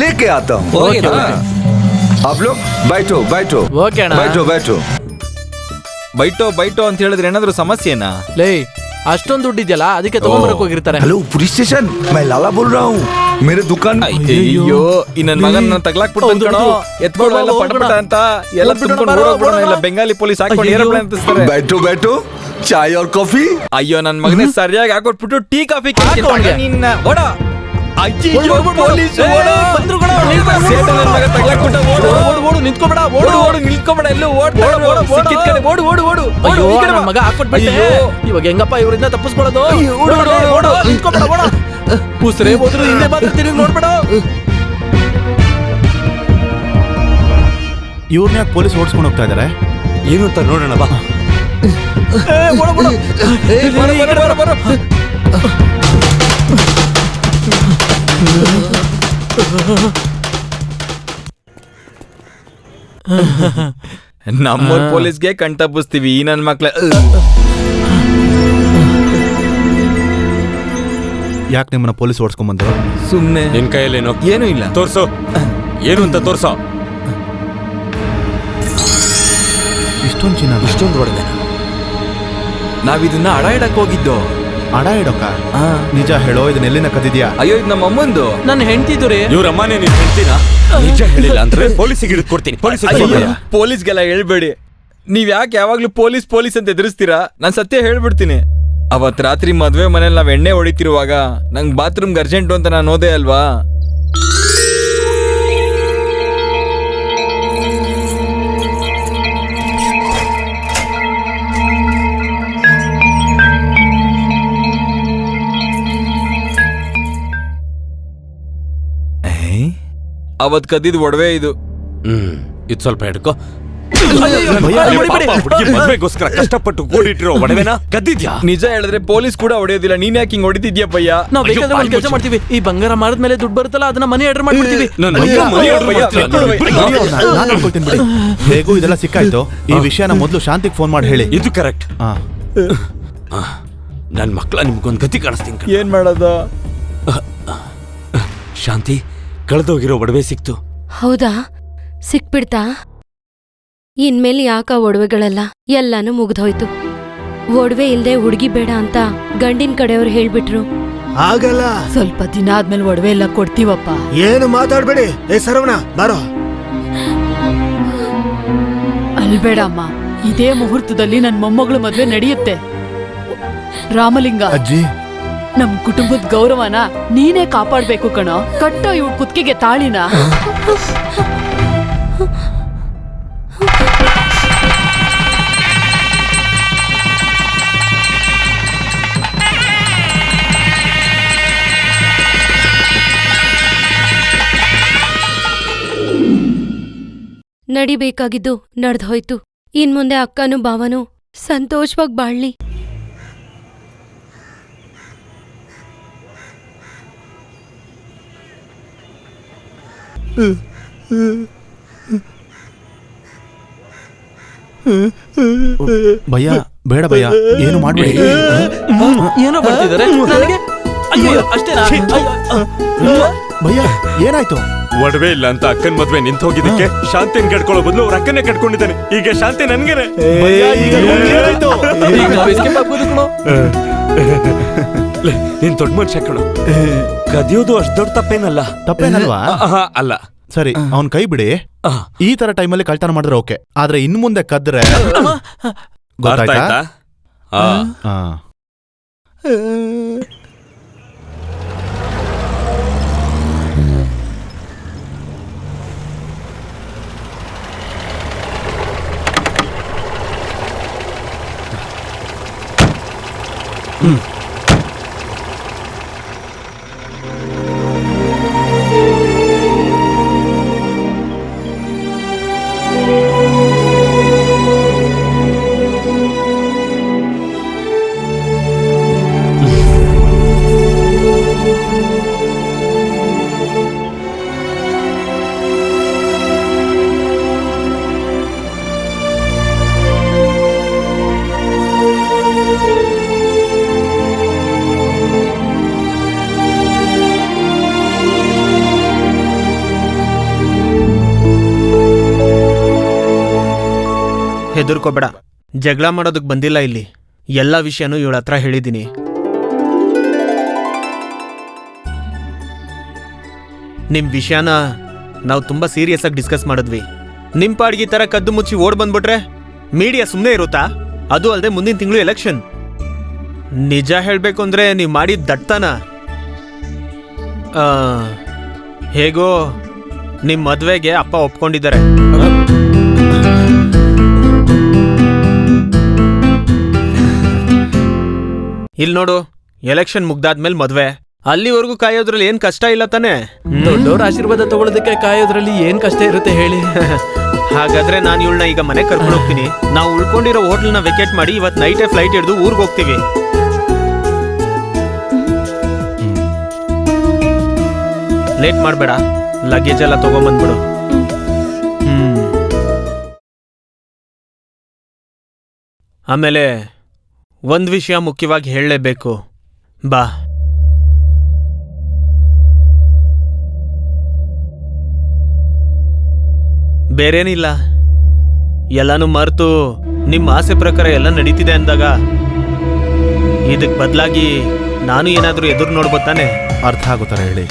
लेके आता हूँ। आप लोग बैठो ಓಕೆ ಅಣ್ಣ. ಬೈಟೋ ಅಂತ ಹೇಳಿದ್ರೆ ಏನಾದ್ರು ಸಮಸ್ಯೆನಾ? ಲೇ, ಅಷ್ಟೊಂದು ದುಡ್ಡಿದ್ಯಲ್ಲ ಅದಕ್ಕೆ ತಗೊಂಬರಕ್ ಹೋಗಿರ್ತಾರೆ. हेलो पुलिस स्टेशन मैं लाला बोल रहा हूँ मेरे दुकान ಅಯ್ಯೋ ಈ ನನ್ ಮಗನ ತಗ್ಲಾಕ್ಬಿಟ್ಟು ಕಣೋ ಎತ್ಕೊಳ್ಳೋ ಎಲ್ಲ ಪಡ್ಬಿಟ್ಟ ಅಂತ ಎಲ್ಲ ತುಂಬ್ಕೊಂಡು ಓಡೋಗ್ಬಿಡೋಣ ಇಲ್ಲ ಬೆಂಗಾಲಿ ಪೊಲೀಸ್ ಹಾಕೊಂಡು ಏರೋಪ್ಲೇನ್ ಹತ್ತಿಸ್ತಾರೆ. बैठो बैठो चाय और कॉफी. ಅಯ್ಯೋ ನನ್ ಮಗನೇ ಸರಿಯಾಗಿ ಹಾಕೊಟ್ಬಿಟ್ಟು ಟೀ ಕಾಫಿ ನಿನ್ನ ಓಡ ಅಯ್ಯೋ ಪೊಲೀಸ್ ಬಂದ್ರು ಕಣ ಸೇಟ ನನ್ ಮಗ ತಗ್ಲಾಕ್ಬಿಟ್ಟ ಓಡು ಓಡು ಓಡು ನಿಂತ್ಕೋಬೇಡ ಓಡು ಓಡು ನಿಲ್ಕೋಬೇಡ ಎಲ್ಲೂ ಓಡ್ಬೇಡ ಸಿಕ್ಕಿದ ಕಡೆ ಓಡು ಓಡು ಓಡು ಅಯ್ಯೋ ನನ್ ಮಗ ಹಾಕೊಟ್ಬಿಟ್ಟೆ. ಇವಾಗ ಹೆಂಗಪ್ಪ ಇವರಿಂದ ತಪ್ಪಿಸ್ಕೊಳ್ಳೋದು? ಓಡು ಓಡು ಓಡು ನಿಂತ್ಕೋಬೇಡ ಓಡ. ಉಸಿರೇ ಹೋದ್ರು ಹಿಂದೆ ಮಾತ್ರ ತಿರುಗಿ ನೋಡ್ಬೇಡ. ಇವ್ರನ್ನ ಯಾಕೆ ಪೊಲೀಸ್ ಓಡಿಸ್ಕೊಂಡು ಹೋಗ್ತಾ ಇದಾರೆ? ಏನು ಅಂತ ನೋಡೋಣ ಬಾ. ನಮ್ಮೂರ್ ಪೊಲೀಸ್ಗೆ ಕಣ್ ತಪ್ಪಿಸ್ತೀವಿ ಈ ನನ್ ಮಕ್ಳ. ಯಾಕೆ ನಿಮ್ಮನ್ನ ಪೊಲೀಸ್ ಓಡಿಸ್ಕೊಂಡ್ ಬಂದ್ರು? ಸುಮ್ನೆ ನಿನ್ ಕೈಯಲ್ಲೇನು ಏನೂ ಇಲ್ಲ. ತೋರ್ಸು ಏನು ಅಂತ ತೋರ್ಸೋ. ಇಷ್ಟೊಂದು ಚಿನ್ನ ಇಷ್ಟೊಂದು ಹೊಡೆದೆ. ನಾವಿದನ್ನ ಅಡ ಇಡಕ್ ಹೋಗಿದ್ದು. ಅಡ ಇಡೋಕ? ನಿಜ ಹೇಳೋ, ಇದನ್ನ ಎಲ್ಲಿಂದ ಕದ್ದಿದ್ಯಾ? ಅಯ್ಯೋ ಇದು ನಮ್ಮ ಅಮ್ಮಂದು. ನನ್ನ ಹೆಂಡತಿದು ರೀ. ಇವ್ರ ಅಮ್ಮನೇ ನೀನ್ ಹೇಳ್ತೀರಾ? ನಿಜ ಹೇಳಿಲ್ಲ ಅಂದ್ರೆ ಪೊಲೀಸಿಗೆ ಹಿಡಿದು ಕೊಡ್ತೀನಿ. ಪೊಲೀಸ್ಗೆಲ್ಲ ಹೇಳ್ಬೇಡಿ. ನೀವ್ ಯಾಕೆ ಯಾವಾಗ್ಲೂ ಪೊಲೀಸ್ ಪೊಲೀಸ್ ಅಂತ ಎದುರಿಸ್ತೀರಾ? ನಾನ್ ಸತ್ಯ ಹೇಳ್ಬಿಡ್ತೀನಿ. ಅವತ್ ರಾತ್ರಿ ಮದ್ವೆ ಮನೇಲಿ ನಾವ್ ಎಣ್ಣೆ ಹೊಡಿತಿರುವಾಗ ನಂಗ್ ಬಾತ್ರೂಮ್ಗೆ ಅರ್ಜೆಂಟು ಅಂತ ನಾನು ಹೋದೆ ಅಲ್ವಾ. ಅವತ್ ಕದ್ದಿದ್ ಒಡವೆ ಇದು. ಇದು ಸ್ವಲ್ಪ ಹಿಡ್ಕೋ. ಮದ್ವೆಗೋಸ್ಕರ ಕಷ್ಟಪಟ್ಟು ಕೂಡಿಟ್ಟಿರೋ ಒಡವೆನ ಕದ್ದಿದ್ಯಾ? ನಿಜ ಹೇಳಿದ್ರೆ ಪೊಲೀಸ್ ಕೂಡ ಹೊಡೆಯೋದಿಲ್ಲ. ನೀನ್ ಯಾಕೆ ಹಿಂಗ್ ಹೊಡಿತಿದ್ಯಾ ಭಯ್ಯ? ನಾವ್ ಬೇಕಾದ್ರೆ ಒಂದ್ ಕೆಲಸ ಮಾಡ್ತೀವಿ. ಈ ಬಂಗಾರ ಮಾರಿದ್ಮೇಲೆ ದುಡ್ಡು ಬರುತ್ತಲ್ಲ ಅದನ್ನ ಮನಿ ಆರ್ಡರ್ ಮಾಡ್ಬಿಡ್ತೀವಿ. ನಾನು ನೋಡ್ಕೊಳ್ತೀನಿ ಬಿಡಿ. ಹೇಗೂ ಇದೆಲ್ಲ ಸಿಕ್ಕಾಯ್ತು. ಈ ವಿಷಯನ ಮೊದಲು ಶಾಂತಿಗೆ ಫೋನ್ ಮಾಡಿ ಹೇಳಿ. ಇದು ಕರೆಕ್ಟ್. ನನ್ ಮಕ್ಳ ನಿಮ್ಗೊಂದ್ ಗತಿ ಕಾಣಿಸ್ತೀನಿ. ಏನ್ ಮಾಡೋದ? ಶಾಂತಿ, ಕಳೆದೋಗಿರೋ ಒಡವೆ ಸಿಕ್ತು. ಹೌದಾ? ಸಿಕ್ಬಿಡ್ತಾ? ಇನ್ಮೇಲೆ ಯಾಕ ಒಡವೆಗಳೆಲ್ಲ ಎಲ್ಲಾನು ಮುಗ್ದೋಯ್ತು. ಒಡವೆ ಇಲ್ದೆ ಹುಡುಗಿ ಬೇಡ ಅಂತ ಗಂಡಿನ ಕಡೆಯವ್ರು ಹೇಳ್ಬಿಟ್ರು. ಆಗಲ್ಲ. ಸ್ವಲ್ಪ ದಿನ ಆದ್ಮೇಲೆ ಒಡವೆ ಎಲ್ಲ ಕೊಡ್ತೀವಪ್ಪ. ಏನು ಮಾತಾಡ್ಬೇಡಿ. ಏ ಸರವಣ ಬಾರೋ. ಅಲ್ಬೇಡ ಅಮ್ಮ, ಇದೇ ಮುಹೂರ್ತದಲ್ಲಿ ನನ್ ಮೊಮ್ಮಗಳ ಮದ್ವೆ ನಡೆಯುತ್ತೆ. ರಾಮಲಿಂಗ, ಅಜ್ಜಿ, ನಮ್ ಕುಟುಂಬದ ಗೌರವನ ನೀನೇ ಕಾಪಾಡ್ಬೇಕು ಕಣೋ. ಕಟ್ಟೋ ಇವ್ ಕುತ್ತಿಗೆಗೆ ತಾಳಿನ. ನಡಿಬೇಕಾಗಿದ್ದು ನಡ್ದೋಯ್ತು. ಇನ್ ಮುಂದೆ ಅಕ್ಕನೂ ಭಾವನೂ ಸಂತೋಷವಾಗಿ ಬಾಳ್ಲಿ. ಭಯ್ಯ ಬೇಡ ಭಯ್ಯ, ಏನು ಮಾಡ್ಬೇಡಿ. ಏನೋ ಬರ್ತಿದ್ದಾರೆ ನನಗೆ. ಅಯ್ಯೋ ಅಷ್ಟೇನಾ? ಭಯ್ಯ ಏನಾಯ್ತು? ಒಡವೆ ಇಲ್ಲ ಅಂತ ಅಕ್ಕನ್ ಮದ್ವೆ ನಿಂತ ಹೋಗಿದ್ದಕ್ಕೆ ಶಾಂತಿನ ಕಟ್ಕೊಳ್ಳೋ ಬದಲು ಅವ್ರ ಅಕ್ಕನ್ನೇ ಕಟ್ಕೊಂಡಿದ್ದಾನೆ. ಈಗ ಶಾಂತಿ ನನ್ಗೇನೆ. ನೀನ್ ದೊಡ್ಡ ಮನುಷ್ಯ ಕಣೋ. ಕದಿಯೋದು ಅಷ್ಟ್ ದೊಡ್ಡ ತಪ್ಪೇನಲ್ಲ. ತಪ್ಪೇನಲ್ವಾ? ಅಲ್ಲ. ಸರಿ, ಅವನ್ ಕೈ ಬಿಡಿ. ಈ ತರ ಟೈಮಲ್ಲಿ ಕಳ್ತನ ಮಾಡಿದ್ರೆ ಓಕೆ, ಆದ್ರೆ ಇನ್ ಮುಂದೆ ಕದ್ರೆ ಗೊತ್ತಾಯ್ತಾ? ಹೆದರ್ಕೋಬೇಡ, ಜಗಳ ಮಾಡೋದಕ್ ಬಂದಿಲ್ಲ ಇಲ್ಲಿ. ಎಲ್ಲ ವಿಷಯನೂ ಇವಳ ಹತ್ರ ಹೇಳಿದ್ದೀನಿ. ನಿಮ್ ವಿಷಯನ ನಾವು ತುಂಬಾ ಸೀರಿಯಸ್ ಆಗಿ ಡಿಸ್ಕಸ್ ಮಾಡಿದ್ವಿ. ನಿಮ್ ಪಾಡ್ಗಿ ತರ ಕದ್ದು ಮುಚ್ಚಿ ಓಡ್ ಬಂದ್ಬಿಟ್ರೆ ಮೀಡಿಯಾ ಸುಮ್ಮನೆ ಇರುತ್ತಾ? ಅದು ಅಲ್ಲದೆ ಮುಂದಿನ ತಿಂಗಳು ಎಲೆಕ್ಷನ್. ನಿಜ ಹೇಳ್ಬೇಕು ಅಂದ್ರೆ ನೀವು ಮಾಡಿದ ದಟ್ಟತನ. ಹೇಗೋ ನಿಮ್ ಮದ್ವೆಗೆ ಅಪ್ಪ ಒಪ್ಕೊಂಡಿದ್ದಾರೆ. ಇಲ್ಲಿ ನೋಡು, ಎಲೆಕ್ಷನ್ ಮುಗ್ದಾದ್ಮೇಲೆ ಮದ್ವೆ. ಅಲ್ಲಿವರೆಗೂ ಕಾಯೋದ್ರಲ್ಲಿ ಏನ್ ಕಷ್ಟ ಇಲ್ಲ ತಾನೆ? ದೊಡ್ಡವ್ರ ಆಶೀರ್ವಾದ ತಗೊಳ್ಳೋದಕ್ಕೆ ಕಾಯೋದ್ರಲ್ಲಿ ಏನ್ ಕಷ್ಟ ಇರುತ್ತೆ ಹೇಳಿ? ಹಾಗಾದ್ರೆ ನಾನು ಇವಳನ್ನ ಈಗ ಮನೆ ಕರ್ಕೊಂಡು ಹೋಗ್ತೀನಿ. ನಾವು ಉಳ್ಕೊಂಡಿರೋ ಹೋಟೆಲ್ನ ವೆಕೇಟ್ ಮಾಡಿ ಇವತ್ತು ನೈಟೇ ಫ್ಲೈಟ್ ಹಿಡಿದು ಊರಿಗೆ ಹೋಗ್ತೀವಿ. ಲೇಟ್ ಮಾಡಬೇಡ, ಲಗೇಜ್ ಎಲ್ಲ ತಗೊಂಬಂದ್ಬಿಡು. ಆಮೇಲೆ ಒಂದ್ ವಿಷಯ ಮುಖ್ಯವಾಗಿ ಹೇಳಲೇಬೇಕು. ಬಾ. ಬೇರೇನಿಲ್ಲ, ಎಲ್ಲಾನು ಮರೆತು ನಿಮ್ಮ ಆಸೆ ಪ್ರಕಾರ ಎಲ್ಲ ನಡೀತಿದೆ ಅಂದಾಗ ಇದಕ್ ಬದಲಾಗಿ ನಾನು ಏನಾದ್ರೂ ಎದುರು ನೋಡ್ಬೋತಾನೆ? ಅರ್ಥ ಆಗೋತರ ಹೇಳಿ.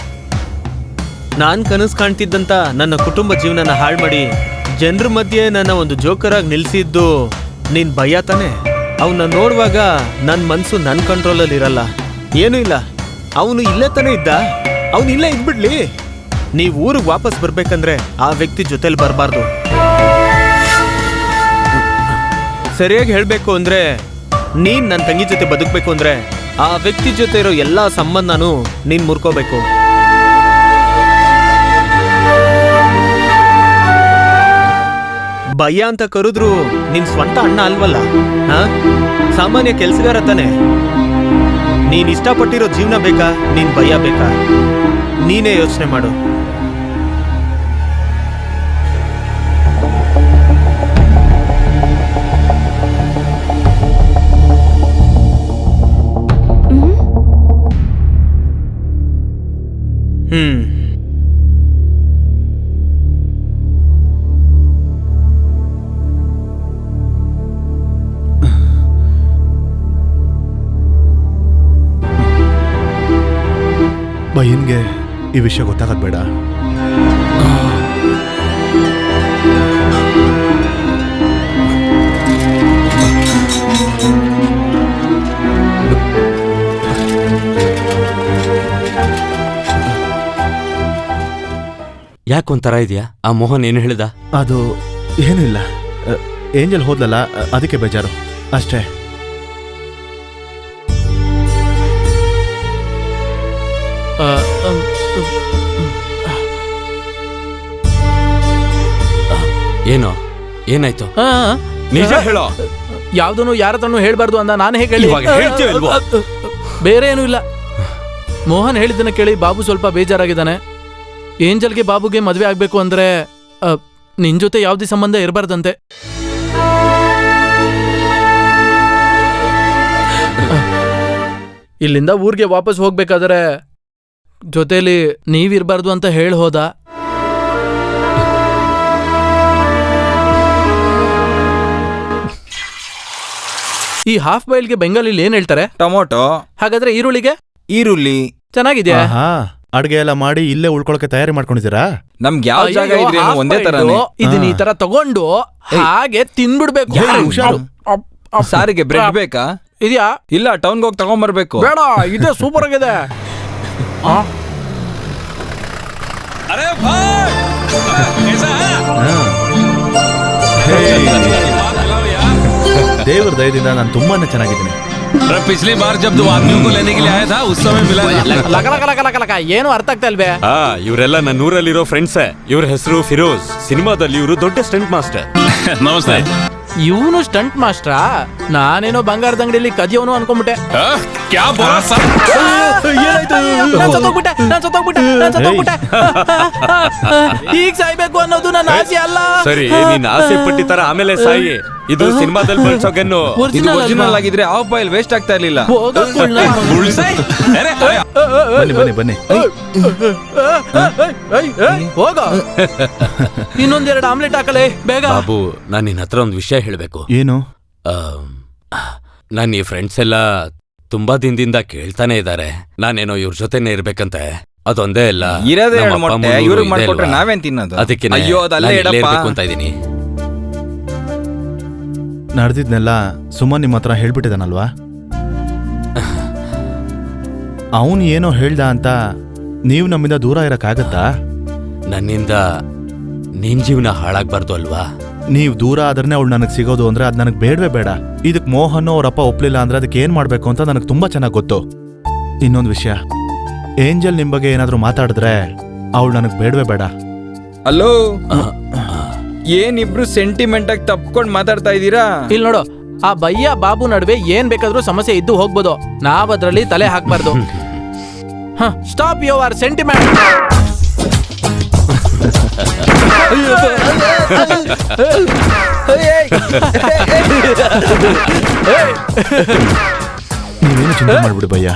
ನಾನ್ ಕನಸು ಕಾಣ್ತಿದ್ದಂತ ನನ್ನ ಕುಟುಂಬ ಜೀವನನ ಹಾಳು ಮಾಡಿ ಜನರ ಮಧ್ಯೆ ನನ್ನ ಒಂದು ಜೋಕರ್ ಆಗಿ ನಿಲ್ಸಿದ್ದು ನೀನ್ ಭಯ ತಾನೆ? ಅವನ್ನ ನೋಡುವಾಗ ನನ್ನ ಮನ್ಸು ನನ್ನ ಕಂಟ್ರೋಲಲ್ಲಿ ಇರಲ್ಲ. ಏನೂ ಇಲ್ಲ, ಅವನು ಇಲ್ಲೇ ತಾನೇ ಇದ್ದ, ಅವನು ಇಲ್ಲೇ ಇದ್ಬಿಡ್ಲಿ. ನೀವು ಊರಿಗೆ ವಾಪಸ್ ಬರ್ಬೇಕಂದ್ರೆ ಆ ವ್ಯಕ್ತಿ ಜೊತೆಲಿ ಬರಬಾರ್ದು. ಸರಿಯಾಗಿ ಹೇಳ್ಬೇಕು ಅಂದ್ರೆ ನೀನ್ ನನ್ನ ತಂಗಿ ಜೊತೆ ಬದುಕಬೇಕು ಅಂದ್ರೆ ಆ ವ್ಯಕ್ತಿ ಜೊತೆ ಇರೋ ಎಲ್ಲಾ ಸಂಬಂಧನೂ ನೀನ್ ಮುರ್ಕೋಬೇಕು. ಭಯ ಅಂತ ಕರೆದ್ರು ನಿನ್ ಸ್ವಂತ ಅಣ್ಣ ಅಲ್ವಲ್ಲ, ಸಾಮಾನ್ಯ ಕೆಲ್ಸಗಾರ ತಾನೆ. ನೀನ್ ಇಷ್ಟಪಟ್ಟಿರೋ ಜೀವನ ಬೇಕಾ, ನೀನ್ ಭಯ ಬೇಕಾ? ನೀನೇ ಯೋಚನೆ ಮಾಡು. ಬಯ್ಯನ್ಗೆ ಈ ವಿಷಯ ಗೊತ್ತಾಗದ್ ಬೇಡ. ಯಾಕೊಂಥರ ಇದೆಯಾ? ಆ ಮೋಹನ್ ಏನು ಹೇಳಿದ? ಅದು ಏನೂ ಇಲ್ಲ, ಏಂಜಲ್ ಹೋದ್ಲಲ್ಲ ಅದಕ್ಕೆ ಬೇಜಾರು ಅಷ್ಟೇ. ಏನೋ ಏನಾಯ್ತು? ನಿಜ ಹೇಳೋ. ಯಾವ್ದನ್ನು ಯಾರ ಹತ್ರನೂ ಹೇಳ್ಬಾರ್ದು ಅಂದ. ನಾನು ಹೇಗೆ ಹೇಳ್ತೀವಲ್ವಾ? ಬೇರೆ ಏನೂ ಇಲ್ಲ. ಮೋಹನ್ ಹೇಳಿದ್ದನ್ನ ಕೇಳಿ ಬಾಬು ಸ್ವಲ್ಪ ಬೇಜಾರಾಗಿದ್ದಾನೆ. ಏಂಜಲ್ಗೆ ಬಾಬುಗೆ ಮದ್ವೆ ಆಗ್ಬೇಕು ಅಂದ್ರೆ ನಿನ್ ಜೊತೆ ಯಾವ್ದೇ ಸಂಬಂಧ ಇರಬಾರ್ದಂತೆ. ಇಲ್ಲಿಂದ ಊರಿಗೆ ವಾಪಸ್ ಹೋಗ್ಬೇಕಾದ್ರೆ ಜೊತೆಲಿ ನೀವಿರ್ಬಾರ್ದು ಅಂತ ಹೇಳಿ ಹೋದ. ಈ ಹಾಫ್ ಬಾಯ್ಲ್ಗೆ ಬೆಂಗಾಲಿಲಿ ಏನ್ ಹೇಳ್ತಾರೆ? ಟೊಮೊಟೊ. ಹಾಗಾದ್ರೆ ಈರುಳ್ಳಿಗೆ? ಈರುಳ್ಳಿ. ಚೆನ್ನಾಗಿದ್ಯಾ? ಅಡ್ಗೆ ಎಲ್ಲ ಮಾಡಿ ಇಲ್ಲೇ ಉಳ್ಕೊಳಕ್ಕೆ ತಯಾರಿ ಮಾಡ್ಕೊಂಡಿದ್ದೀರಾ? ನಮ್ಗೆ ಯಾವ ಜಾಗ ಇದ್ರೆ ಒಂದೇ ತರ ಇದನ್ನ ಈ ತರ ತಗೊಂಡು ಹಾಗೆ ತಿನ್ಬಿಡ್ಬೇಕು. ಸಾರಿಗೆ ಬ್ರೆಡ್ ಬೇಕಾ? ಇದೆಯಾ? ಇಲ್ಲ, ಟೌನ್ಗೆ ಹೋಗಿ ತಗೊಂಡ್ಬರ್ಬೇಕು. ಬೇಡ, ಇದೆ ಸೂಪರ್ ಆಗಿದೆ. ದೇವ್ರ ದಯದಿಂದ ನಾನು ತುಂಬಾನೇ ಚೆನ್ನಾಗಿದ್ದೀನಿ. पिछली बार जब दो आदमियों को लेने के लिए आया था उस समय मिला ಲಕ ಏನು ಅರ್ಥ ಆಗ್ತಾ ಇಲ್ವೇ? ಇವರೆಲ್ಲ ನನ್ನ ಊರಲ್ಲಿರೋ ಫ್ರೆಂಡ್ಸ್. ಇವ್ರ ಹೆಸರು ಫಿರೋಜ್. ಸಿನಿಮಾದಲ್ಲಿ ಇವರು ದೊಡ್ಡ ಸ್ಟಂಟ್ ಮಾಸ್ಟರ್. नमस्ते. ಇವನು ಸ್ಟಂಟ್ ಮಾಸ್ಟ್ರಾ? ನಾನೇನೋ ಬಂಗಾರದ ಅಂಗಡಿಯಲ್ಲಿ ಕದಿಯವನು ಅನ್ಕೊಂಡ್ಬಿಟ್ಟೆ. क्या बोला सर? ನಾನ್ ಸತ್ತೋಗ್ಬಿಟ್ಟೆ. ಈಗ ಸಾಯ್ಬೇಕು ಅನ್ನೋದು ನನ್ನ ಆಸೆ ಅಲ್ಲ. ಸರಿ, ನೀನ್ ಆಸೆ ಪಟ್ಟಿತರ ಆಮೇಲೆ ಸಾಯಿ. ಇದು ಸಿನಿಮಾದಲ್ಲಿ ಬಳಸೋ ಗನ್ನು. ಇದು ಒರಿಜಿನಲ್ ಆಗಿದ್ರೆ ಆಫ್ ಬಾಯ್ಲ್ ವೇಸ್ಟ್ ಆಗ್ತಾ ಇರ್ಲಿಲ್ಲ. ಬನ್ನಿ. ಹೋಗ, ಇನ್ನೊಂದೆರಡು ಆಮ್ಲೆಟ್ ಹಾಕಲೇ ಬೇಗ. ಬಾಬು, ನಾನು ನಿನ್ನ ಹತ್ರ ಒಂದು ವಿಷಯ ಹೇಳ್ಬೇಕು. ಏನು? ನನ್ನ ಈ ಫ್ರೆಂಡ್ಸ್ ಎಲ್ಲ ತುಂಬಾ ದಿನದಿಂದ ಕೇಳ್ತಾನೆ ಇದ್ದಾರೆ, ನಾನೇನೋ ಇವ್ರ ಜೊತೆನೆ ಇರ್ಬೇಕಂತೆ. ಅದೊಂದೇ ಇಲ್ಲ, ಇರೋದೇ ನಮ್ಮ ಎರಡು ಅಪ್ಪ ಮೊಟ್ಟೆ, ಅಮ್ಮನೂ ಇವ್ರಿಗೆ ಇದೆ ಮಾಡ್ಕೊಟ್ರೆ ಅಲ್ವಾ? ನಾವೇನ್ ತಿನ್ನೋದು? ಅದಕ್ಕೆ ಅಯ್ಯೋ, ಅದಲ್ಲೇ ಇಡಪ್ಪ. ಇರ್ಬೇಕು ಅಂತ ಇದೀನಿ. ನಡೆದಿದ್ನೆಲ್ಲ ಸುಮನ್ ನಿಮ್ಮ ಹತ್ರ ಹೇಳ್ಬಿಟ್ಟಿದಾನಲ್ವಾ? ಅವನು ಏನೋ ಹೇಳ್ದ ಅಂತ ನೀವು ನಮ್ಮಿಂದ ದೂರ ಇರಕ್ಕಾಗತ್ತಾ? ನನ್ನಿಂದ ನಿನ್ ಜೀವನ ಹಾಳಾಗ್ಬಾರ್ದು ಅಲ್ವಾ? ನೀವು ದೂರ ಆದ್ರೆ ಅವಳು ನನಗೆ ಸಿಗೋದು ಅಂದ್ರೆ ಅದು ನನಗೆ ಬೇಡವೇ ಬೇಡ. ಇದಕ್ಕೆ ಮೋಹನ್ ಅವರಪ್ಪ ಒಪ್ಲಿಲ್ಲ ಅಂದ್ರೆ ಅದಕ್ಕೆ ಏನ್ ಮಾಡ್ಬೇಕು ಅಂತ ನನಗೆ ತುಂಬಾ ಚೆನ್ನಾಗಿ ಗೊತ್ತು. ಇನ್ನೊಂದು ವಿಷಯ, ಏಂಜಲ್ ನಿಮ್ ಬಗ್ಗೆ ಏನಾದ್ರೂ ಮಾತಾಡಿದ್ರೆ ಅವಳು ನನಗೆ ಬೇಡವೇ ಬೇಡ. ಅಲ್ಲೋ, ಏನಿಬ್ರು ಸೆಂಟಿಮೆಂಟ್ ಆಗಿ ತಪ್ಕೊಂಡ್ ಮಾತಾಡ್ತಾ ಇದ್ದೀರಾ? ಇಲ್ಲಿ ನೋಡು, ಆ ಭಯ್ಯ ಬಾಬು ನಡುವೆ ಏನ್ ಬೇಕಾದ್ರೂ ಸಮಸ್ಯೆ ಇದ್ದು ಹೋಗ್ಬೋದು, ನಾವ್ ಅದ್ರಲ್ಲಿ ತಲೆ ಹಾಕ್ಬಾರ್ದು. Stop your sentiment. ನೀವೇನು ಚಿಂತೆ ಮಾಡ್ಬಿಡಿ ಭಯ್ಯ.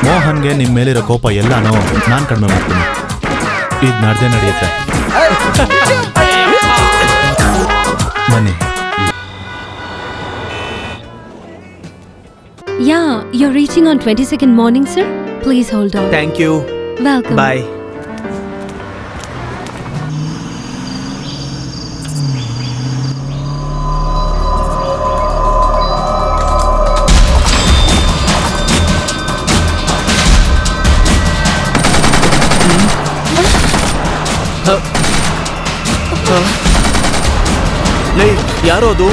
ಮೋಹನ್ಗೆ ನಿಮ್ ಮೇಲಿರೋ ಕೋಪ ಎಲ್ಲಾನು ನಾನ್ ಕಡಿಮೆ ಮಾಡ್ತೀನಿ. ಇದು ನಡೆಯುತ್ತೆ. ಬನ್ನಿ. Yeah, you're reaching on 22nd morning, sir. Please hold on. Thank you. Welcome. Bye. ಯಾರೋ ಅದು?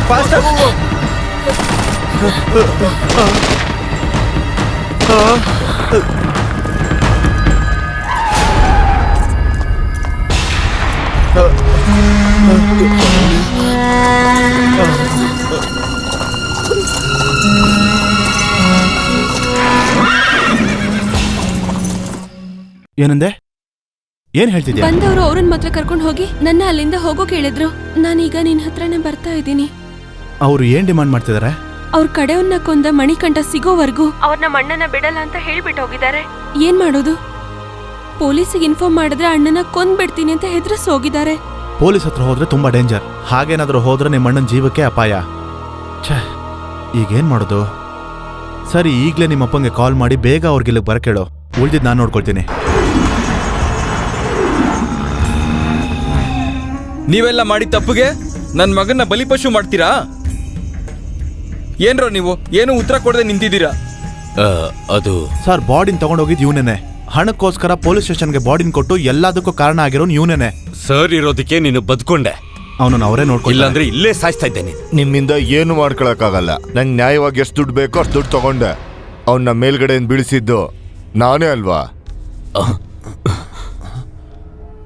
ಫಾಸ್ಟ್ ಆಗು. ಏನಂದೆ? ಏನ್ ಹೇಳ್ತಿದ್ಯಾ? ಬಂದವರು ಅವ್ರನ್ನ ಮಾತ್ರ ಕರ್ಕೊಂಡು ಹೋಗಿ ನನ್ನ ಅಲ್ಲಿಂದ ಹೋಗೋಕ್ ಹೇಳಿದ್ರು. ನಾನೀಗ ನಿನ್ ಹತ್ರನೇ ಬರ್ತಾ ಇದ್ದೀನಿ. ಅವ್ರು ಏನ್ ಡಿಮಾಂಡ್ ಮಾಡ್ತಿದಾರೆ? ಅವ್ರ ಕಡೆಯವ್ರನ್ನ ಕೊಂದ ಮಣಿಕಂಠ ಸಿಗೋವರೆಗೂ ಅವ್ರನ್ನ ಮಣ್ಣನ ಬಿಡಲ್ಲ ಅಂತ ಹೇಳ್ಬಿಟ್ಟು ಹೋಗಿದ್ದಾರೆ. ಏನ್ ಮಾಡೋದು? ಪೊಲೀಸಿಗೆ ಇನ್ಫಾರ್ಮ್ ಮಾಡಿದ್ರೆ ಅಣ್ಣನ ಕೊಂದ್ಬಿಡ್ತೀನಿ ಅಂತ ಹೆದರ್ಸಿ ಹೋಗಿದ್ದಾರೆ. ಪೊಲೀಸ್ ಹತ್ರ ಹೋದ್ರೆ ತುಂಬಾ ಡೇಂಜರ್. ಹಾಗೇನಾದ್ರೂ ಹೋದ್ರೆ ನಿಮ್ಮ ಅಣ್ಣನ ಜೀವಕ್ಕೆ ಅಪಾಯ. ಛೇ, ಈಗೇನ್ ಮಾಡೋದು? ಸರಿ, ಈಗ್ಲೇ ನಿಮ್ಮ ಅಪ್ಪಂಗೆ ಕಾಲ್ ಮಾಡಿ ಬೇಗ ಅವ್ರಿಗೆ ಇಲ್ಲಿಗೆ ಬರಕೇಳು. ಉಳ್ದಿದ್ ನಾನು ನೋಡ್ಕೊಳ್ತೀನಿ. ನೀವೆಲ್ಲ ಮಾಡಿ ತಪ್ಪುಗೆ ನನ್ನ ಮಗನ್ನ ಬಲಿಪಶು ಮಾಡ್ತೀರಾ? ಏನ್ರೋ ನೀವು ಏನು ಉತ್ತರ ಕೊಡದೆ ನಿಂತಿದ್ದೀರಾ? ಅದು ಸರ್, ಬಾಡಿನ ತಗೊಂಡೋಗಿದ್ ಇವನೇನೆ. ಹಣಕ್ಕೋಸ್ಕರ ಪೊಲೀಸ್ ಸ್ಟೇಷನ್ಗೆ ಬಾಡಿನ ಕೊಟ್ಟು ಎಲ್ಲದಕ್ಕೂ ಕಾರಣ ಆಗಿರೋನು ಇವನೇನೆ. ಸರ್ ಇರೋದಕ್ಕೆ ನೀನು ಬದುಕೊಂಡೆ. ಅವನನ್ನ ಅವರೇ ನೋಡ್ಕೊಳ್ಳಿ. ಇಲ್ಲಾಂದ್ರೆ ಇಲ್ಲೇ ಸಾಯಿಸ್ತಾ ಇದ್ದೇನೆ. ನಿಮ್ಮಿಂದ ಏನು ಮಾಡ್ಕೊಳಕ್ಕಾಗಲ್ಲ. ನಂಗೆ ನ್ಯಾಯವಾಗಿ ಎಷ್ಟು ದುಡ್ಡು ಬೇಕೋ ಅಷ್ಟು ದುಡ್ಡು ತಗೊಂಡೆ. ಅವನ್ನ ಮೇಲ್ಗಡೆಯಿಂದ ಬೀಳಿಸಿದ್ದು ನಾನೇ ಅಲ್ವಾ?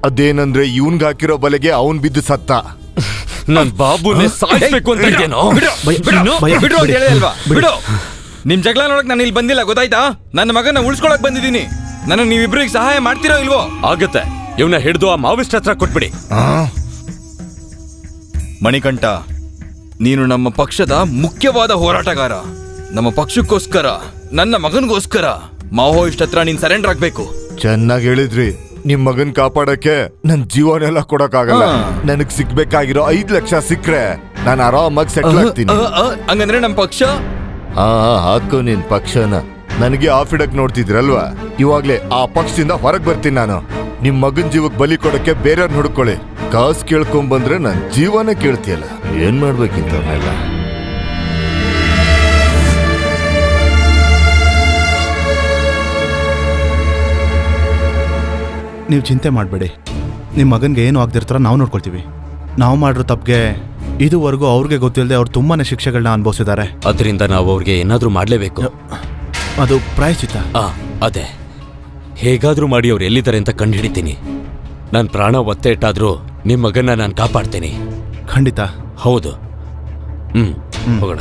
ಅದೇನಂದ್ರೆ ಇವನ್ಗೆ ಹಾಕಿರೋ ಬಲೆಗೆ ಅವನ್ ಬಿದ್ದು ಸತ್ತ. ನನ್ ಬಾಬುನೇ ಸಾಯಿಸ್ಬೇಕು ಅಂತ ಇದ್ದೇನೋ? ಬಿಡು ಅಂತ ಹೇಳಿದೆ ಅಲ್ವಾ? ಬಿಡು. ನಿಮ್ ಜಗಳ ನೋಡಕ್ ನಾನು ಇಲ್ಲಿ ಬಂದಿಲ್ಲ, ಗೊತ್ತಾಯ್ತಾ? ನನ್ನ ಮಗನ ಉಳ್ಸ್ಕೊಳಕ್ ಬಂದಿದ್ದೀನಿ. ನನಗೆ ನೀವಿಬ್ರಿಗೆ ಸಹಾಯ ಮಾಡ್ತೀರೋ ಇಲ್ವೋ? ಆಗತ್ತೆ. ಇವನ್ನ ಹಿಡಿದು ಆ ಮಾವಿಸ್ಟ್ ಹತ್ರ ಕೊಟ್ಬಿಡಿ. ಮಣಿಕಂಠ, ನೀನು ನಮ್ಮ ಪಕ್ಷದ ಮುಖ್ಯವಾದ ಹೋರಾಟಗಾರ. ನಮ್ಮ ಪಕ್ಷಕ್ಕೋಸ್ಕರ, ನನ್ನ ಮಗನ್ಗೋಸ್ಕರ ಮಾವೋಯಿಸ್ಟ್ ಹತ್ರ ನೀನ್ ಸರೆಂಡರ್ ಆಗ್ಬೇಕು. ಚೆನ್ನಾಗಿ ಹೇಳಿದ್ರಿ. ನಿಮ್ ಮಗನ್ ಕಾಪಾಡಕ್ಕೆ ನನ್ ಜೀವನೆಲ್ಲ ಕೊಡಕ್ಕಾಗಲ್ಲ. ನನಗ್ ಸಿಗ್ಬೇಕಾಗಿರೋ 5 ಲಕ್ಷ ಸಿಕ್ಕ್ರೆ ನಾನು ಆರಾಮಾಗಿ ಸೆಟ್ಲ್ ಆಗ್ತೀನಿ. ಹಂಗಂದ್ರೆ ನಮ್ ಪಕ್ಷ? ಹಾಕು ನಿನ್ ಪಕ್ಷನ. ನನಗೆ ಆಫ್ ಇಡಕ್ ನೋಡ್ತಿದ್ರಲ್ವಾ? ಇವಾಗ್ಲೇ ಆ ಪಕ್ಷದಿಂದ ಹೊರಗ್ ಬರ್ತೀನಿ ನಾನು. ನಿಮ್ ಮಗನ್ ಜೀವಕ್ ಬಲಿ ಕೊಡಕ್ಕೆ ಬೇರೆಯವ್ರನ್ನ ಹುಡ್ಕೊಳ್ಳಿ. ಕಾಸು ಕೇಳ್ಕೊಂಬಂದ್ರೆ ನನ್ ಜೀವನೇ ಕೇಳ್ತಿಯಲ್ಲ. ಏನ್ ಮಾಡ್ಬೇಕಿಂತವ್ರನ್ನೆಲ್ಲ? ನೀವು ಚಿಂತೆ ಮಾಡಬೇಡಿ. ನಿಮ್ಮ ಮಗನ್ಗೆ ಏನು ಆಗ್ದಿರ್ತಾರ ನಾವು ನೋಡ್ಕೊಳ್ತೀವಿ. ನಾವು ಮಾಡಿರೋ ತಪ್ಪಿಗೆ ಇದುವರೆಗೂ ಅವ್ರಿಗೆ ಗೊತ್ತಿಲ್ಲದೆ ಅವ್ರು ತುಂಬಾನೇ ಶಿಕ್ಷೆಗಳನ್ನ ಅನುಭವಿಸಿದ್ದಾರೆ. ಅದರಿಂದ ನಾವು ಅವ್ರಿಗೆ ಏನಾದ್ರೂ ಮಾಡ್ಲೇಬೇಕು. ಅದು ಪ್ರಾಯಶ್ಚಿತ್ತ. ಅದೇ ಹೇಗಾದ್ರೂ ಮಾಡಿ ಅವ್ರು ಎಲ್ಲಿದ್ದಾರೆ ಅಂತ ಕಂಡುಹಿಡಿತೀನಿ. ನನ್ನ ಪ್ರಾಣ ಒತ್ತೆ ಇಟ್ಟಾದ್ರೂ ನಿಮ್ಮ ಮಗನ್ನ ನಾನು ಕಾಪಾಡ್ತೀನಿ. ಖಂಡಿತ. ಹೌದು. ಹೋಗೋಣ.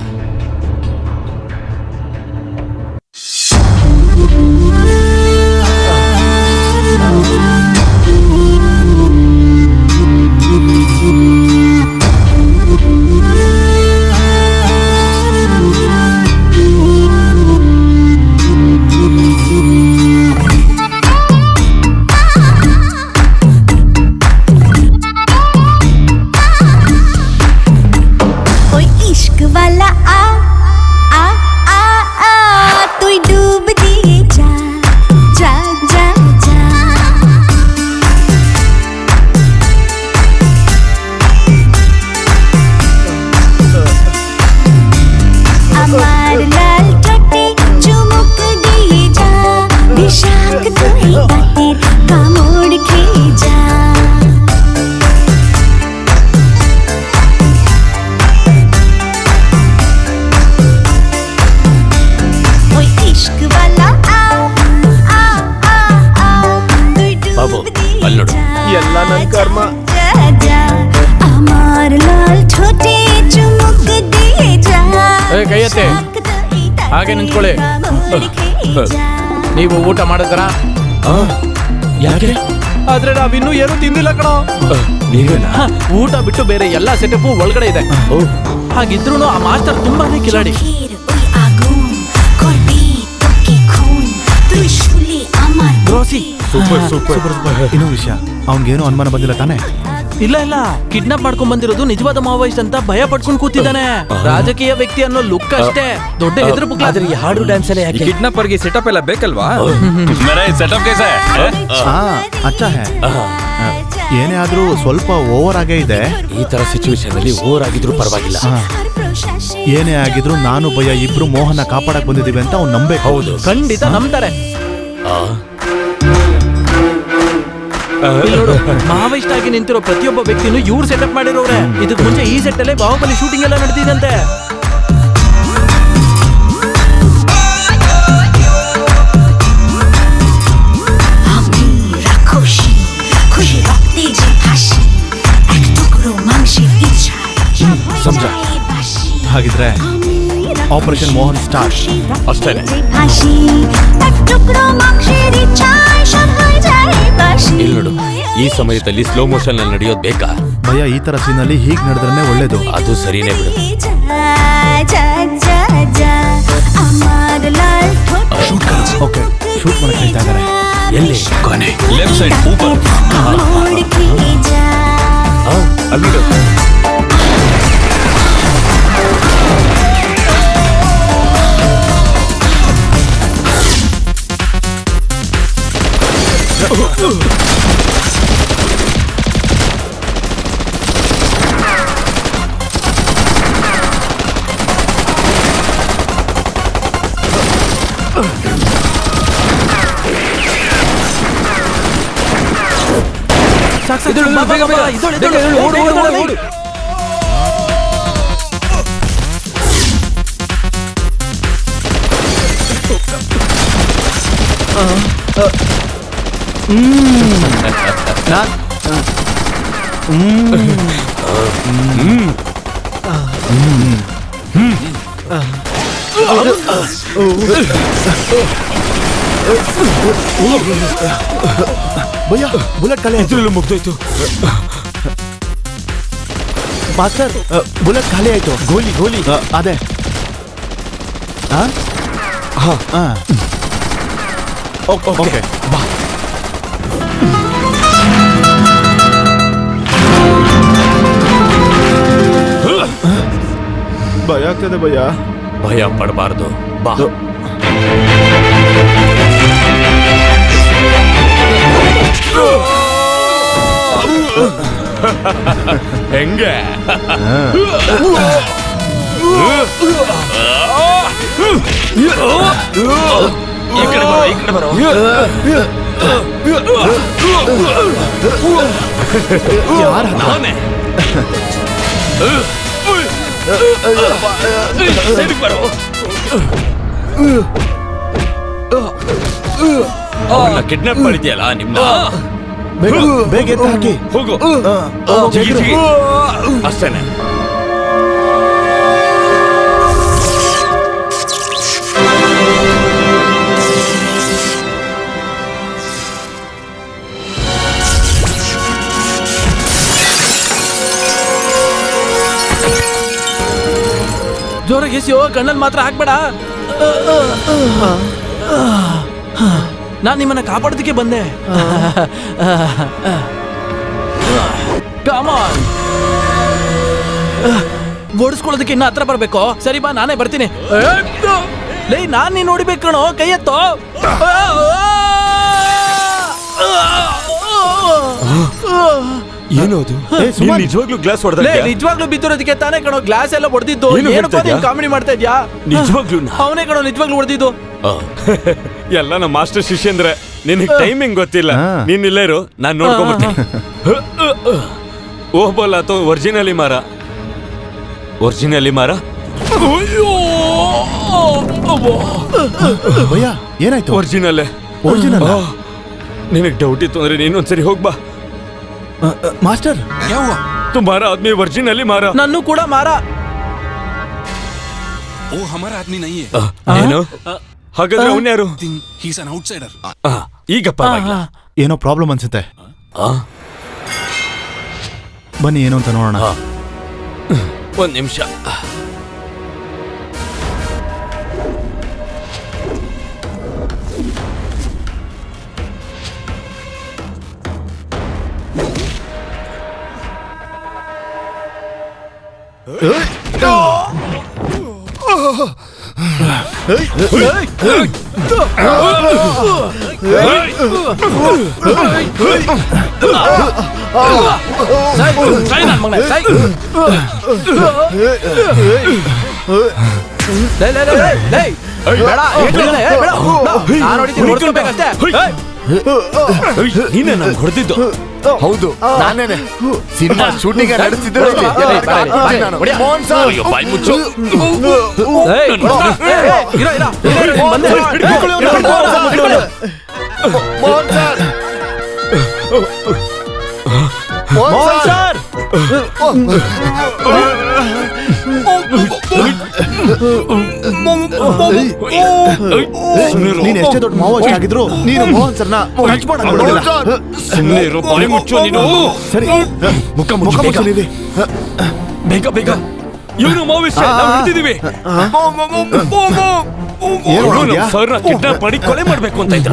ನನ್ ಕರ್ಮ. ಕೈ ಎತ್ತೆ, ಹಾಗೆ ನಿಂತ್ಕೊಳ್ಳಿ. ನೀವು ಊಟ ಮಾಡಿದ್ರ? ಯಾಕೆ? ಆದ್ರೆ ನಾವಿನ್ನೂ ಏನು ತಿಂದಿಲ್ಲ ಕಣೋ. ಊಟ ಬಿಟ್ಟು ಬೇರೆ ಎಲ್ಲಾ ಸೆಟಪ್ ಒಳಗಡೆ ಇದೆ. ಹಾಗಿದ್ರು ಆ ಮಾಸ್ಟರ್ ತುಂಬಾನೇ ಕಿಲಾಡಿ. ಇನ್ನೂ ವಿಷಯ, ಅವನ್ಗೇನು ಅನುಮಾನ ಬಂದಿಲ್ಲ ತಾನೆ? ಇಲ್ಲ ಇಲ್ಲ, ಕಿಡ್ನಾಪ್ ಮಾಡ್ಕೊಂಡ್ ಬಂದಿರೋದು ನಿಜವಾದ ಮಾವೋಯಿಸ್ಟ್ ಅಂತ ಭಯ ಪಡ್ಕೊಂಡ್ ಕೂತಿದ್ದಾನೆ. ರಾಜಕೀಯ ವ್ಯಕ್ತಿ ಅನ್ನೋ ಲುಕ್ ಅಷ್ಟೇ, ದೊಡ್ಡ ಹೆದರು. ಆದ್ರೆ ಈ ಹಾಡು ಡ್ಯಾನ್ಸ್ ಎಲ್ಲ ಯಾಕೆ? ಕಿಡ್ನಾಪರ್ಗೆ ಸೆಟಪ್ ಎಲ್ಲ ಬೇಕಲ್ವಾ? ಸೆಟಪ್ ಕೇಸ ಅಚ್ಚಾ ಹೇ. ಏನೇ ಆದ್ರೂ ಸ್ವಲ್ಪ ಓವರ್ ಆಗೇ ಇದೆ. ಈ ತರ ಸಿಚುವೇಶನ್ ಅಲ್ಲಿ ಓವರ್ ಆಗಿದ್ರು ಪರವಾಗಿಲ್ಲ. ಏನೇ ಆಗಿದ್ರು ನಾನು ಭಯ ಇಬ್ರು ಮೋಹನ ಕಾಪಾಡಕ್ ಬಂದಿದೀವಿ ಅಂತ ಅವ್ನು ನಂಬೇಕು. ಹೌದು, ಖಂಡಿತ ನಂಬ್ತಾರೆ. ಮಾವೋಯಿಸ್ಟ್ ಆಗಿ ನಿಂತಿರೋ ಪ್ರತಿಯೊಬ್ಬ ವ್ಯಕ್ತಿನೂ ಇವ್ರು ಸೆಟಪ್ ಮಾಡಿರೋರೆ. ಇದಕ್ ಮುಂಚೆ ಈ ಸೆಟ್ ಅಲ್ಲೇ ಬಾಹುಬಲಿ ಶೂಟಿಂಗ್ ಎಲ್ಲ ನಡೆದಿದಂತೆ. ಹಾಗಿದ್ರೆ ಆಪರೇಷನ್ ಮೋಹನ್ ಸ್ಟಾರ್ಟ್. ಅಷ್ಟೇನೆ. ಇಲ್ಲಿ ನೋಡು, ಈ ಸಮಯದಲ್ಲಿ ಸ್ಲೋ ಮೋಷನ್ ಅಲ್ಲಿ ನಡೆಯೋದು ಬೇಕಾ? ಭಯ ಈ ತರ ಸೀನಲ್ಲಿ ಹೀಗ್ ನಡೆದ್ರೆ ಒಳ್ಳೇದು. ಅದು ಸರಿನೇ ಬಿಡು. ಓಕೆ, ಶೂಟ್ ಮಾಡಕ್ ಹೇಳ್ತಾ ಇದ್ದಾರೆ. ಎಲ್ಲಿ? ಕೊನೆ ಲೆಫ್ಟ್ ಸೈಡ್ ಊಪರ್. ಅಲ್ಲಿ ನೋಡು. ಭಯ ಬುಲೆಟ್ ಖಾಲಿ ಆಯ್ತು. ಮುಗ್ದೋಯ್ತು ಮಾಸ್ಟರ್, ಬುಲೆಟ್ ಖಾಲಿ ಆಯ್ತು. ಗೋಲಿ ಅದೇ. ಓಕೆ ಬಾ. ಭಯ ಆಗ್ತದೆ ಭಯ. ಭಯ ಪಡಬಾರ್ದು, ಬಾ. ಹೆಂಗೆ? ಈ ಕಡೆ ಬರೋ, ಈ ಕಡೆ ಬರೋ. ನಾನೇ ಕಿಡ್ನಾಪ್ ಮಾಡಿದ್ಯಲ್ಲ ನಿಮ್ನ. ಬೇಗ ಎದ್ದು ಹಾಕಿ. ಹೋಗು. ಅಷ್ಟೇನೆ. ಜೋರಾಗಿ ಎಸಿಯೋ, ಕಣ್ಣಲ್ಲಿ ಮಾತ್ರ ಹಾಕ್ಬೇಡ. ನಾನ್ ನಿಮ್ಮನ್ನ ಕಾಪಾಡೋದಕ್ಕೆ ಬಂದೆ. ಓಡಿಸ್ಕೊಳ್ಳೋದಕ್ಕೆ ಇನ್ನ ಹತ್ರ ಬರ್ಬೇಕು. ಸರಿ ಬಾ, ನಾನೇ ಬರ್ತೀನಿ. ಲೇ, ನಾನ್ ನೀನ್ ನೋಡಿಬೇಕು ಕಣೋ, ಕೈ ಎತ್ತೋ. ಏನೋದು? ನಿಜವಾಗ್ಲೂ ಗ್ಲಾಸ್ ಹೊಡೆದ? ನಿಜವಾಗ್ಲೂ ಬಿದ್ದಿರೋದಕ್ಕೆ ತಾನೇ ಕಣೋ ಗ್ಲಾಸ್ ಎಲ್ಲ ಹೊಡೆದಿದ್ದು. ಕಾಮಿಡಿ ಮಾಡ್ತಾ ಇದ್ಯಾ? ನಿಜವಾಗ್ಲೂ ಅವನೇ ಕಣೋ ನಿಜವಾಗ್ಲೂ ಹೊಡೆದಿದ್ದು. ಎಲ್ಲ ನಮ್ಮ ಮಾಸ್ಟರ್ ಶಿಷ್ಯಂದ್ರೆ. ನಿನಗೆ ಟೈಮಿಂಗ್ ಗೊತ್ತಿಲ್ಲ. ನೀನ್ ಇಲ್ಲೇ ಇರು, ನಾನ್ ನೋಡ್ಕೊಂಡ್ಬರ್ತೀನಿ. ಓಹ್ ಬೋಲ ತೋ ಒರಿಜಿನಲಿ ಮಾರ. ಒರಿಜಿನಲಿ ಮಾರ. ಭಯ ಏನಾಯ್ತು? ಒರಿಜಿನಲ್. ಒರಿಜಿನಲ್. ನಿನಗೆ ಡೌಟ್ ಇತ್ತು ಅಂದ್ರೆ ನೀನೊಂದ್ಸರಿ ಹೋಗ್ಬಾ. ಮಾಸ್ಟರ್ ತುಮಾರ ಆದ್ಮಿ ವರ್ಜಿನಲಿ ಮಾರ. ನನ್ನೂ ಕೂಡ ಮಾರ. ಏನು ಹಾಗಾದ್ರೆ ಅವನ್ಯಾರು? ಈಗ ಪರವಾಗಿಲ್ಲ. ಏನೋ ಪ್ರಾಬ್ಲಮ್ ಅನ್ಸುತ್ತೆ. ಬನ್ನಿ ಏನು ಅಂತ ನೋಡೋಣ. ಒಂದ್ ನಿಮಿಷ. ನೀನೇ ನನ್ಗೆ ಹೊಡೆದಿದ್ದು? ಹೌದು, ನಾನೇನೆ. ಸಿನಿಮಾ ಶೂಟಿಂಗ್ ನಡೆಸಿದ್ರು. ಮೋಹನ್ ಸರ್, ಬಾಯ್ ಮುಚ್ಚು. Mohan sir, Mohan sir. ನೀನ್ ಎಷ್ಟೇ ದೊಡ್ಡ ಮಾವೋಸ್ಟ್ ಆಗಿದ್ರು ನೀನು ಮೋಹನ್ ಸರ್ನ ಟಚ್ ಮಾಡೋದಿಲ್ಲ. ಬಾಯ್ ಮುಚ್ಚು ನೀನು. ಸರಿ, ಮುಖ ಮುಚ್ಚಿ. ಬೇಗ ಬೇಗ. ಇವನು ಮಾವಿಸ್ಟ್ ಹಿಡಿದಿದ್ದೀವಿ. ಸರ್ನ ಕಿಡ್ನಾಪ್ ಮಾಡಿ ಕೊಲೆ ಮಾಡ್ಬೇಕು ಅಂತ ಇದ್ರ.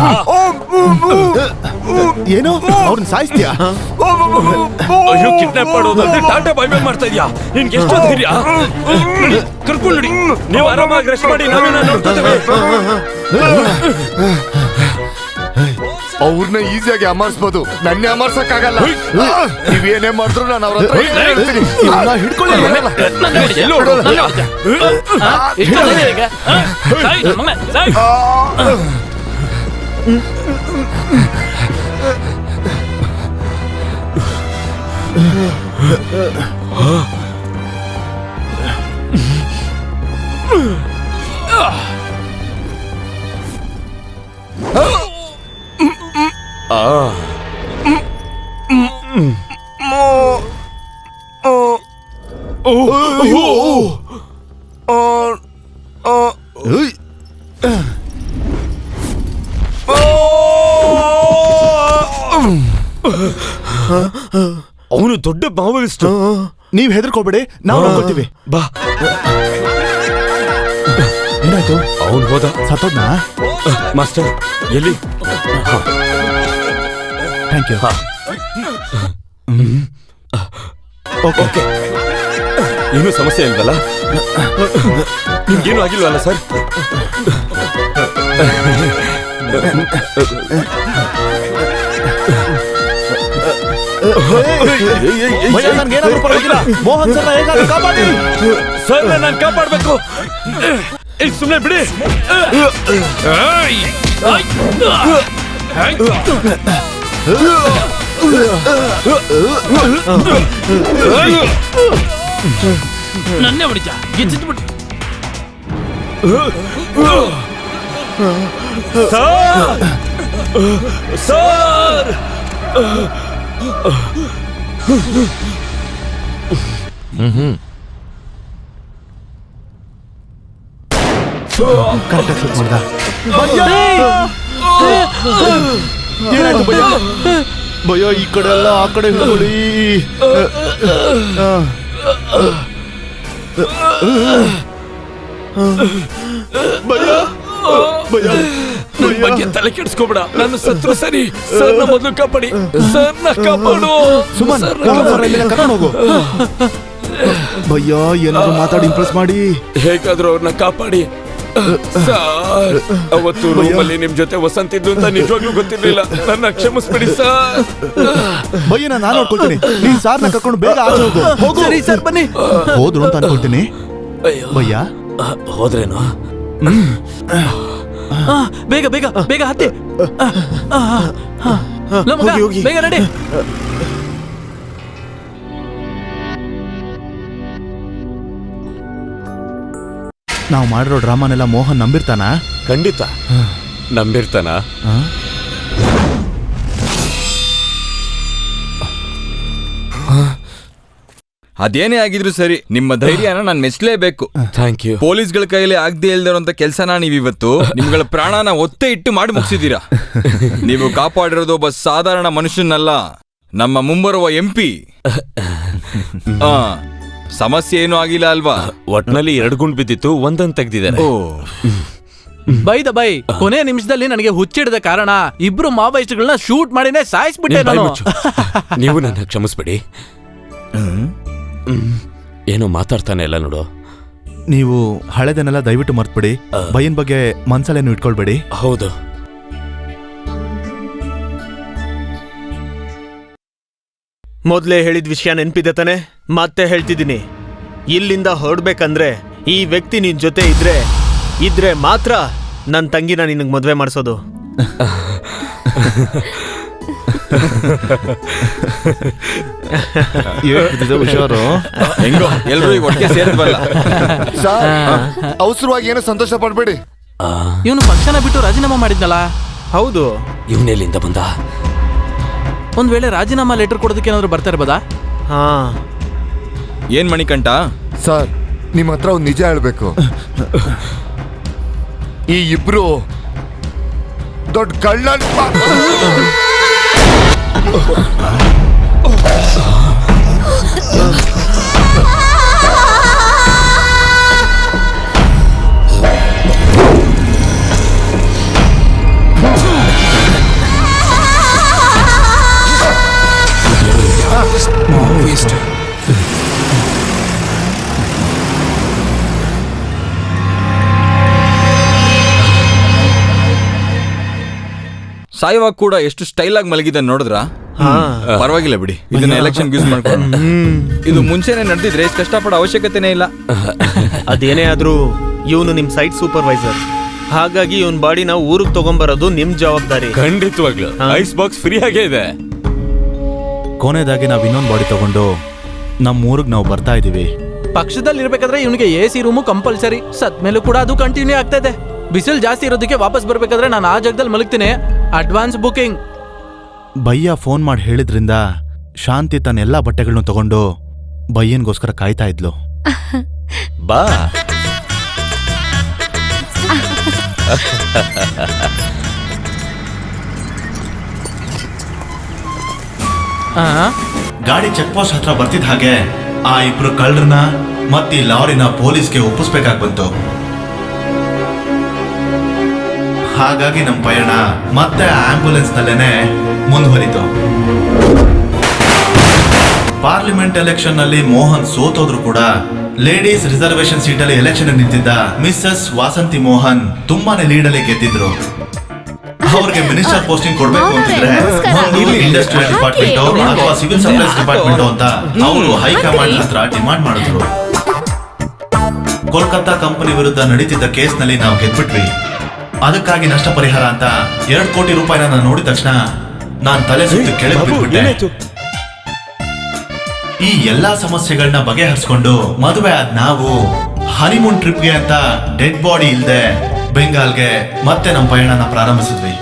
ಏನು ಅವ್ರನ್ನ ಸಾಯಿಸ್ತೀಯಾ? ಅಯ್ಯೋ, ಕಿಡ್ನಾಪ್ ಮಾಡೋದಂದ್ರೆ ಟಾಟಾ ಬಾಯ್ ಬಾಯ್ ಮಾಡ್ತಾ ಇದ್ಯಾ? ನಿನ್ಗೆ ಎಷ್ಟು ಧೈರ್ಯ? ಕರ್ಕೊಂಡು ನೋಡಿ. ನೀವು ಆರಾಮಾಗಿ ರೆಸ್ಟ್ ಮಾಡಿ, ನಾವೇನ ನೋಡ್ತೇವೆ. ಅವ್ರನ್ನ ಈಸಿಯಾಗಿ ಅಮರ್ಸ್ಬೋದು, ನನ್ನೇ ಅಮರ್ಸಕ್ಕಾಗಲ್ಲ. ನೀವೇನೇ ಮಾಡಿದ್ರು ನಾನು ಅವ್ರ ಹತ್ರ ಹೇಳ್ತೀನಿ. ಹಿಡ್ಕೊಳ್ಳಿ. ಅವನು ದೊಡ್ಡ ಮಾವೋಯಿಸ್ಟ್. ನೀವ್ ಹೆದರ್ಕೋಬೇಡಿ, ನಾವು ನೋಡ್ಕೊಳ್ತೀವಿ. ಬಾ. ಏನಾಯ್ತು? ಅವನು ಹೋದ. ಸತ್ತೋದ್ನಾ? ಮಾಸ್ಟರ್ ಎಲ್ಲಿ? Thank you. ಓಕೆ. ಏನೂ ಸಮಸ್ಯೆ ಇಲ್ವಲ್ಲ? ನಿಮ್ಗೇನು ಆಗಿಲ್ವಲ್ಲ ಸರ್? ನನ್ಗೇನಾದ್ರೂ ಪರವಾಗಿಲ್ಲ. ಮೋಹನ್ ಸರ್ನ ಹೇಗಾದ್ರೂ ಕಾಪಾಡಿ. ಸರ್, ನಾನು ಕಾಪಾಡ್ಬೇಕು. ಸುಮ್ಮನೆ ಬಿಡಿ. ನನ್ನೇ ಹೊಡಿತ ಗಿಚ್ಚಿಟ್ಬಿಟ್ಟು. ಸರ್, ಕರೆಕ್ಟಾಗಿ ಶೂಟ್ ಮಾಡ್ದ. ಏನಾಯ್ತು ಭಯ? ಭಯ ಈ ಕಡೆ ಎಲ್ಲ ಆ ಕಡೆ ಹಿಡ್ಕೊಳ್ಳಿ. ಭಯ ಭಯ ಬಗ್ಗೆ ತಲೆ ಕೆಡಿಸ್ಕೋಬೇಡ. ನನ್ನ ಸತ್ರು ಸರಿ. ಸರ್ನ ಮೊದಲು ಕಾಪಾಡಿ. ಸರ್ನ ಕಾಪಾಡು. ಸುಮನ್, ಕರ್ಕೊಂಡು ಹೋಗು. ಭಯ್ಯ ಏನಾದ್ರು ಮಾತಾಡಿ ಇಂಪ್ರೆಸ್ ಮಾಡಿ. ಹೇಗಾದ್ರೂ ಅವ್ರನ್ನ ಕಾಪಾಡಿ. ಸರ್, ಅವತ್ತು ರೂಮಲ್ಲಿ ನಿಮ್ ಜೊತೆ ವಸಂತ ಇದ್ದು ಅಂತ ನಿಜವಾಗ್ಲೂ ಗೊತ್ತಿರ್ಲಿಲ್ಲ. ನನ್ನ ಕ್ಷಮಿಸ್ಬಿಡಿ ಸರ್. ಭಯ್ಯನ ನಾನು ನೋಡ್ಕೊಳ್ತೀನಿ. ನೀನ್ ಸಾರ್ನ ಕರ್ಕೊಂಡು ಬೇಗ ಆಚೆ ಹೋಗು. ಹೋಗು. ಸರಿ ಸರ್, ಬನ್ನಿ. ಹೋದ್ರು ಅಂತ ಅನ್ಕೊಳ್ತೀನಿ. ಭಯ್ಯ ಹೋದ್ರೇನು? ಬೇಗ ಬೇಗ ಬೇಗ ಹತ್ತಿ. ಬೇಗ ನಡಿ. ನಾವು ಮಾಡಿರೋ ಡ್ರಾಮಾನೆಲ್ಲ ಮೋಹನ್ ನಂಬಿರ್ತಾನ? ಖಂಡಿತ ನಂಬಿರ್ತಾನ. ಅದೇನೇ ಆಗಿದ್ರು ಸರಿ, ನಿಮ್ಮ ಧೈರ್ಯನ ನಾನು ಮೆಚ್ಚಲೇಬೇಕು. Thank you. ಪೊಲೀಸ್ಗಳ ಕೈಯಲ್ಲಿ ಆಗದೆ ಇಲ್ದಿರೋಂಥ ಕೆಲಸನ ನೀವಿವತ್ತು ನಿಮ್ಗಳ ಪ್ರಾಣನ ಒತ್ತೆ ಇಟ್ಟು ಮಾಡಿ ಮುಗಿಸಿದ್ದೀರಾ. ನೀವು ಕಾಪಾಡಿರೋದು ಒಬ್ಬ ಸಾಧಾರಣ ಮನುಷ್ಯನಲ್ಲ, ನಮ್ಮ ಮುಂಬರುವ MP. ಸಮಸ್ಯೆ ಏನೂ ಆಗಿಲ್ಲ ಅಲ್ವಾ? ಒಟ್ನಲ್ಲಿ 2 ಗುಂಡು ಬಿದ್ದಿತ್ತು, ಒಂದನ್ನು ತೆಗ್ದಿದ್ದಾರೆ. ಓ, ಬೈ ಕೊನೆ ನಿಮಿಷದಲ್ಲಿ ನನಗೆ ಹುಚ್ಚಿಡದ ಕಾರಣ ಇಬ್ರು ಮಾವೋಯಿಸ್ಟ್ಗಳನ್ನ ಶೂಟ್ ಮಾಡಿನೇ ಸಾಯಿಸ್ಬಿಟ್ಟೆ ನಾನು. ನೀವು ನನ್ನ ಕ್ಷಮಿಸ್ಬಿಡಿ. ಏನೋ ಮಾತಾಡ್ತಾನೆ ಎಲ್ಲ ನೋಡು. ನೀವು ಹಳೆದನ್ನೆಲ್ಲ ದಯವಿಟ್ಟು ಮರ್ತ್ಬಿಡಿ. ಬೈಯನ್ ಬಗ್ಗೆ ಮನ್ಸಲ್ಲೇನು ಇಟ್ಕೊಳ್ಬೇಡಿ. ಹೌದು. ಮೊದ್ಲೇ ಹೇಳಿದ ವಿಷಯ ನೆನ್ಪಿದೆ ತಾನೆ? ಮತ್ತೆ ಹೇಳ್ತಿದ್ದೀನಿ, ಇಲ್ಲಿಂದ ಹೊರಡ್ಬೇಕಂದ್ರೆ ಈ ವ್ಯಕ್ತಿ ನಿನ್ ಜೊತೆ ಇದ್ರೆ ಮಾತ್ರ ನನ್ನ ತಂಗಿನ ನಿನಗೆ ಮದುವೆ ಮಾಡಿಸೋದು. ಹುಷಾರು. ಹೆಂಗೋ ಎಲ್ರು ಈಗ ಒಟ್ಟಿಗೆ ಸೇರಿದ್ವಲ್ಲ. ಅವಸರವಾಗಿ ಏನೋ ಸಂತೋಷ ಪಡ್ಬೇಡಿ. ಇವನು ಪಕ್ಷನ ಬಿಟ್ಟು ರಾಜೀನಾಮಾ ಮಾಡಿದ್ನಲ್ಲ. ಹೌದು, ಇವನೆಲ್ಲಿಂದ ಬಂದ? ಒಂದ್ ವೇಳೆ ರಾಜೀನಾಮಾ ಲೆಟರ್ ಕೊಡೋದಕ್ಕೆ ಏನಾದ್ರು ಬರ್ತಾ ಇರ್ಬೋದಾ? ಹಾ. ಏನ್ ಮಣಿಕಂಠ? ಸರ್, ನಿಮ್ಮ ಹತ್ರ ಒಂದು ನಿಜ ಹೇಳ್ಬೇಕು. ಈ ಇಬ್ರು ದೊಡ್ಡ ಕಳ್ಳ. ಸಾಯುವಾಗ ಕೂಡ ಎಷ್ಟು ಸ್ಟೈಲ್ ಆಗಿ ಮಲಗಿದ ನೋಡಿದ್ರ? ಪರವಾಗಿಲ್ಲ ಬಿಡಿ, ಇದನ್ನ ಎಲೆಕ್ಷನ್ ಯೂಸ್ ಮಾಡ್ಕೊಂಡು. ಇದು ಮುಂಚೆನೆ ನಡೆದಿದ್ರೆ ಎಷ್ಟು ಕಷ್ಟಪಡೋ ಅವಶ್ಯಕತೆನೇ ಇಲ್ಲ. ಅದೇನೇ ಆದ್ರೂ ಇವನು ನಿಮ್ ಸೈಟ್ ಸೂಪರ್ವೈಸರ್, ಹಾಗಾಗಿ ಇವನ್ ಬಾಡಿನ ಊರಿಗೆ ತಗೊಂಬರೋದು ನಿಮ್ ಜವಾಬ್ದಾರಿ. ಖಂಡಿತವಾಗ್ಲು ಐಸ್ ಬಾಕ್ಸ್ ಫ್ರೀ ಆಗೇ ಇದೆ. ಕೊನೆದಾಗಿ ನಾವ್ ಇನ್ನೊಂದು ಬಾಡಿ ತಗೊಂಡು ನಮ್ಮ ಊರಿಗೆ ನಾವು ಬರ್ತಾ ಇದೀವಿ. ಪಕ್ಷದಲ್ಲಿ ಇರ್ಬೇಕಾದ್ರೆ ಇವನಿಗೆ AC ರೂಮು ಕಂಪಲ್ಸರಿ. ಸತ್ ಮೇಲೂ ಕೂಡ ಅದು ಕಂಟಿನ್ಯೂ ಆಗ್ತಾ ಇದೆ. ಬಿಸಿಲು ಜಾಸ್ತಿ ಇರೋದಕ್ಕೆ ವಾಪಸ್ ಬರ್ಬೇಕಾದ್ರೆ ನಾನು ಆ ಜಾಗದಲ್ಲಿ ಮಲಗ್ತೀನಿ. Advance booking. ಬಯ್ಯ ಫೋನ್ ಮಾಡಿ ಹೇಳಿದ್ರಿಂದ ಶಾಂತಿ ತನ್ನ ಎಲ್ಲಾ ಬಟ್ಟೆಗಳನ್ನು ತಗೊಂಡು ಬಯ್ಯನ್ಗೋಸ್ಕರ ಕಾಯ್ತಾ ಇದ್ಲು. ಬಾ. ಗಾಡಿ ಚೆಕ್ ಪೋಸ್ಟ್ ಹತ್ರ ಬರ್ತಿದ್ದ ಹಾಗೆ ಆ ಇಬ್ರು ಕಳ್ಳರನ್ನ ಮತ್ತೆ ಈ ಲಾರಿನ ಪೊಲೀಸ್ಗೆ ಒಪ್ಪಿಸ್ಬೇಕಾಗಿ ಬಂತು. ಹಾಗಾಗಿ ನಮ್ಮ ಪಯಣ ಮತ್ತೆ ಆಂಬ್ಯುಲೆನ್ಸ್ ನಲ್ಲೇನೆ ಮುಂದುವರಿತು. ಪಾರ್ಲಿಮೆಂಟ್ ಎಲೆಕ್ಷನ್ ನಲ್ಲಿ ಮೋಹನ್ ಸೋತೋದ್ರು ಕೂಡ ಲೇಡೀಸ್ ರಿಸರ್ವೇಶನ್ ಸೀಟಲ್ಲಿ ಎಲೆಕ್ಷನ್ ನಿಂತಿದ್ದ ಮಿಸ್ಸಸ್ ವಾಸಂತಿ ಮೋಹನ್ ತುಂಬಾನೇ ಲೀಡಲ್ಲಿ ಗೆದ್ದಿದ್ರು. ಅವ್ರಿಗೆ ಮಿನಿಸ್ಟರ್ ಪೋಸ್ಟಿಂಗ್ ಕೊಡ್ಬೇಕು ಅಂತಿದ್ರೆ ಒಂದು ಇಂಡಸ್ಟ್ರಿಯಲ್ ಡಿಪಾರ್ಟ್ಮೆಂಟ್ ಅಥವಾ ಸಿವಿಲ್ ಸಪ್ಲೈಸ್ ಡಿಪಾರ್ಟ್ಮೆಂಟ್ ಅಂತ ಅವರು ಹೈಕಮಾಂಡ್ ಹತ್ರ ಡಿಮಾಂಡ್ ಮಾಡಿದ್ರು. ಕೋಲ್ಕತ್ತಾ ಕಂಪನಿ ವಿರುದ್ಧ ನಡೀತಿದ್ದ ಕೇಸ್ನಲ್ಲಿ ನಾವು ಗೆದ್ಬಿಟ್ವಿ. ಅದಕ್ಕಾಗಿ ನಷ್ಟ ಪರಿಹಾರ ಅಂತ 2 ಕೋಟಿ ರೂಪಾಯಿನ ನಾನು ನೋಡಿದ ತಕ್ಷಣ ನಾನು ತಲೆ ಸುತ್ತು ಕೆಳಗೆ ಬಿಟ್ಬಿಟ್ಟೆ. ಈ ಎಲ್ಲಾ ಸಮಸ್ಯೆಗಳನ್ನ ಬಗೆಹರಿಸ್ಕೊಂಡು ಮದುವೆ ಆದ ನಾವು ಹನಿಮೂನ್ ಟ್ರಿಪ್ಗೆ ಅಂತ ಡೆಡ್ ಬಾಡಿ ಇಲ್ದೆ ಬೆಂಗಾಲ್ಗೆ ಮತ್ತೆ ನಮ್ಮ ಪಯಣನ ಪ್ರಾರಂಭಿಸಿದ್ವಿ.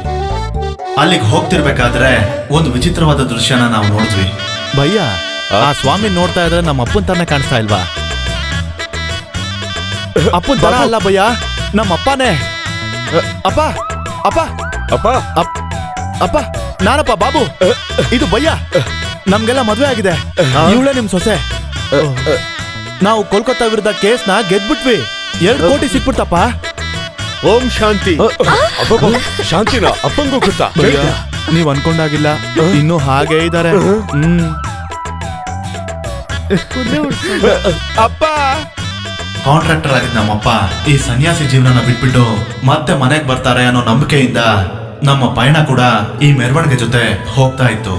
ಅಲ್ಲಿಗೆ ಹೋಗ್ತಿರ್ಬೇಕಾದ್ರೆ ಒಂದು ವಿಚಿತ್ರವಾದ ದೃಶ್ಯನ ನಾವು ನೋಡಿದ್ವಿ. ಭಯ್ಯ, ಆ ಸ್ವಾಮಿ ನೋಡ್ತಾ ಇದ್ರೆ ನಮ್ಮ ಅಪ್ಪನ್ ತಾನೇ ಕಾಣಿಸ್ತಾ ಇಲ್ವಾ? ಅಪ್ಪನ್ ತರ ಅಲ್ಲ ಭಯ್ಯ, ನಮ್ಮ ಅಪ್ಪನೇ. ಅಪ್ಪ ಅಪ್ಪ ಅಪ್ಪ ಅಪ್ಪ, ನಾನಪ್ಪ ಬಾಬು. ಇದು ಭಯ್ಯ, ನಮ್ಗೆಲ್ಲ ಮದ್ವೆ ಆಗಿದೆ. ಇವಳೇ ನಿಮ್ ಸೊಸೆ. ನಾವು ಕೋಲ್ಕತ್ತಾ ವಿರುದ್ಧ ಕೇಸ್ನ ಗೆದ್ಬಿಟ್ವಿ. 2 ಕೋಟಿ ಸಿಕ್ಬಿಡ್ತಪ್ಪ. ಓಂ ಶಾಂತಿ. ಶಾಂತಿನ ಅಪ್ಪಂಗೂ ಗೊತ್ತಾ? ನೀವ್ ಅನ್ಕೊಂಡಾಗಿಲ್ಲ, ಇನ್ನು ಹಾಗೆ ಇದ್ದಾರೆ. ಅಪ್ಪ. ಕಾಂಟ್ರಾಕ್ಟರ್ ಆಗಿದ್ದ ನಮ್ಮಪ್ಪ ಈ ಸನ್ಯಾಸಿ ಜೀವನನ ಬಿಟ್ಬಿಟ್ಟು ಮತ್ತೆ ಮನೆಗೆ ಬರ್ತಾರೆ ಅನ್ನೋ ನಂಬಿಕೆಯಿಂದ ನಮ್ಮ ಪಯಣ ಕೂಡ ಈ ಮೆರವಣಿಗೆ ಜೊತೆ ಹೋಗ್ತಾ ಇತ್ತು.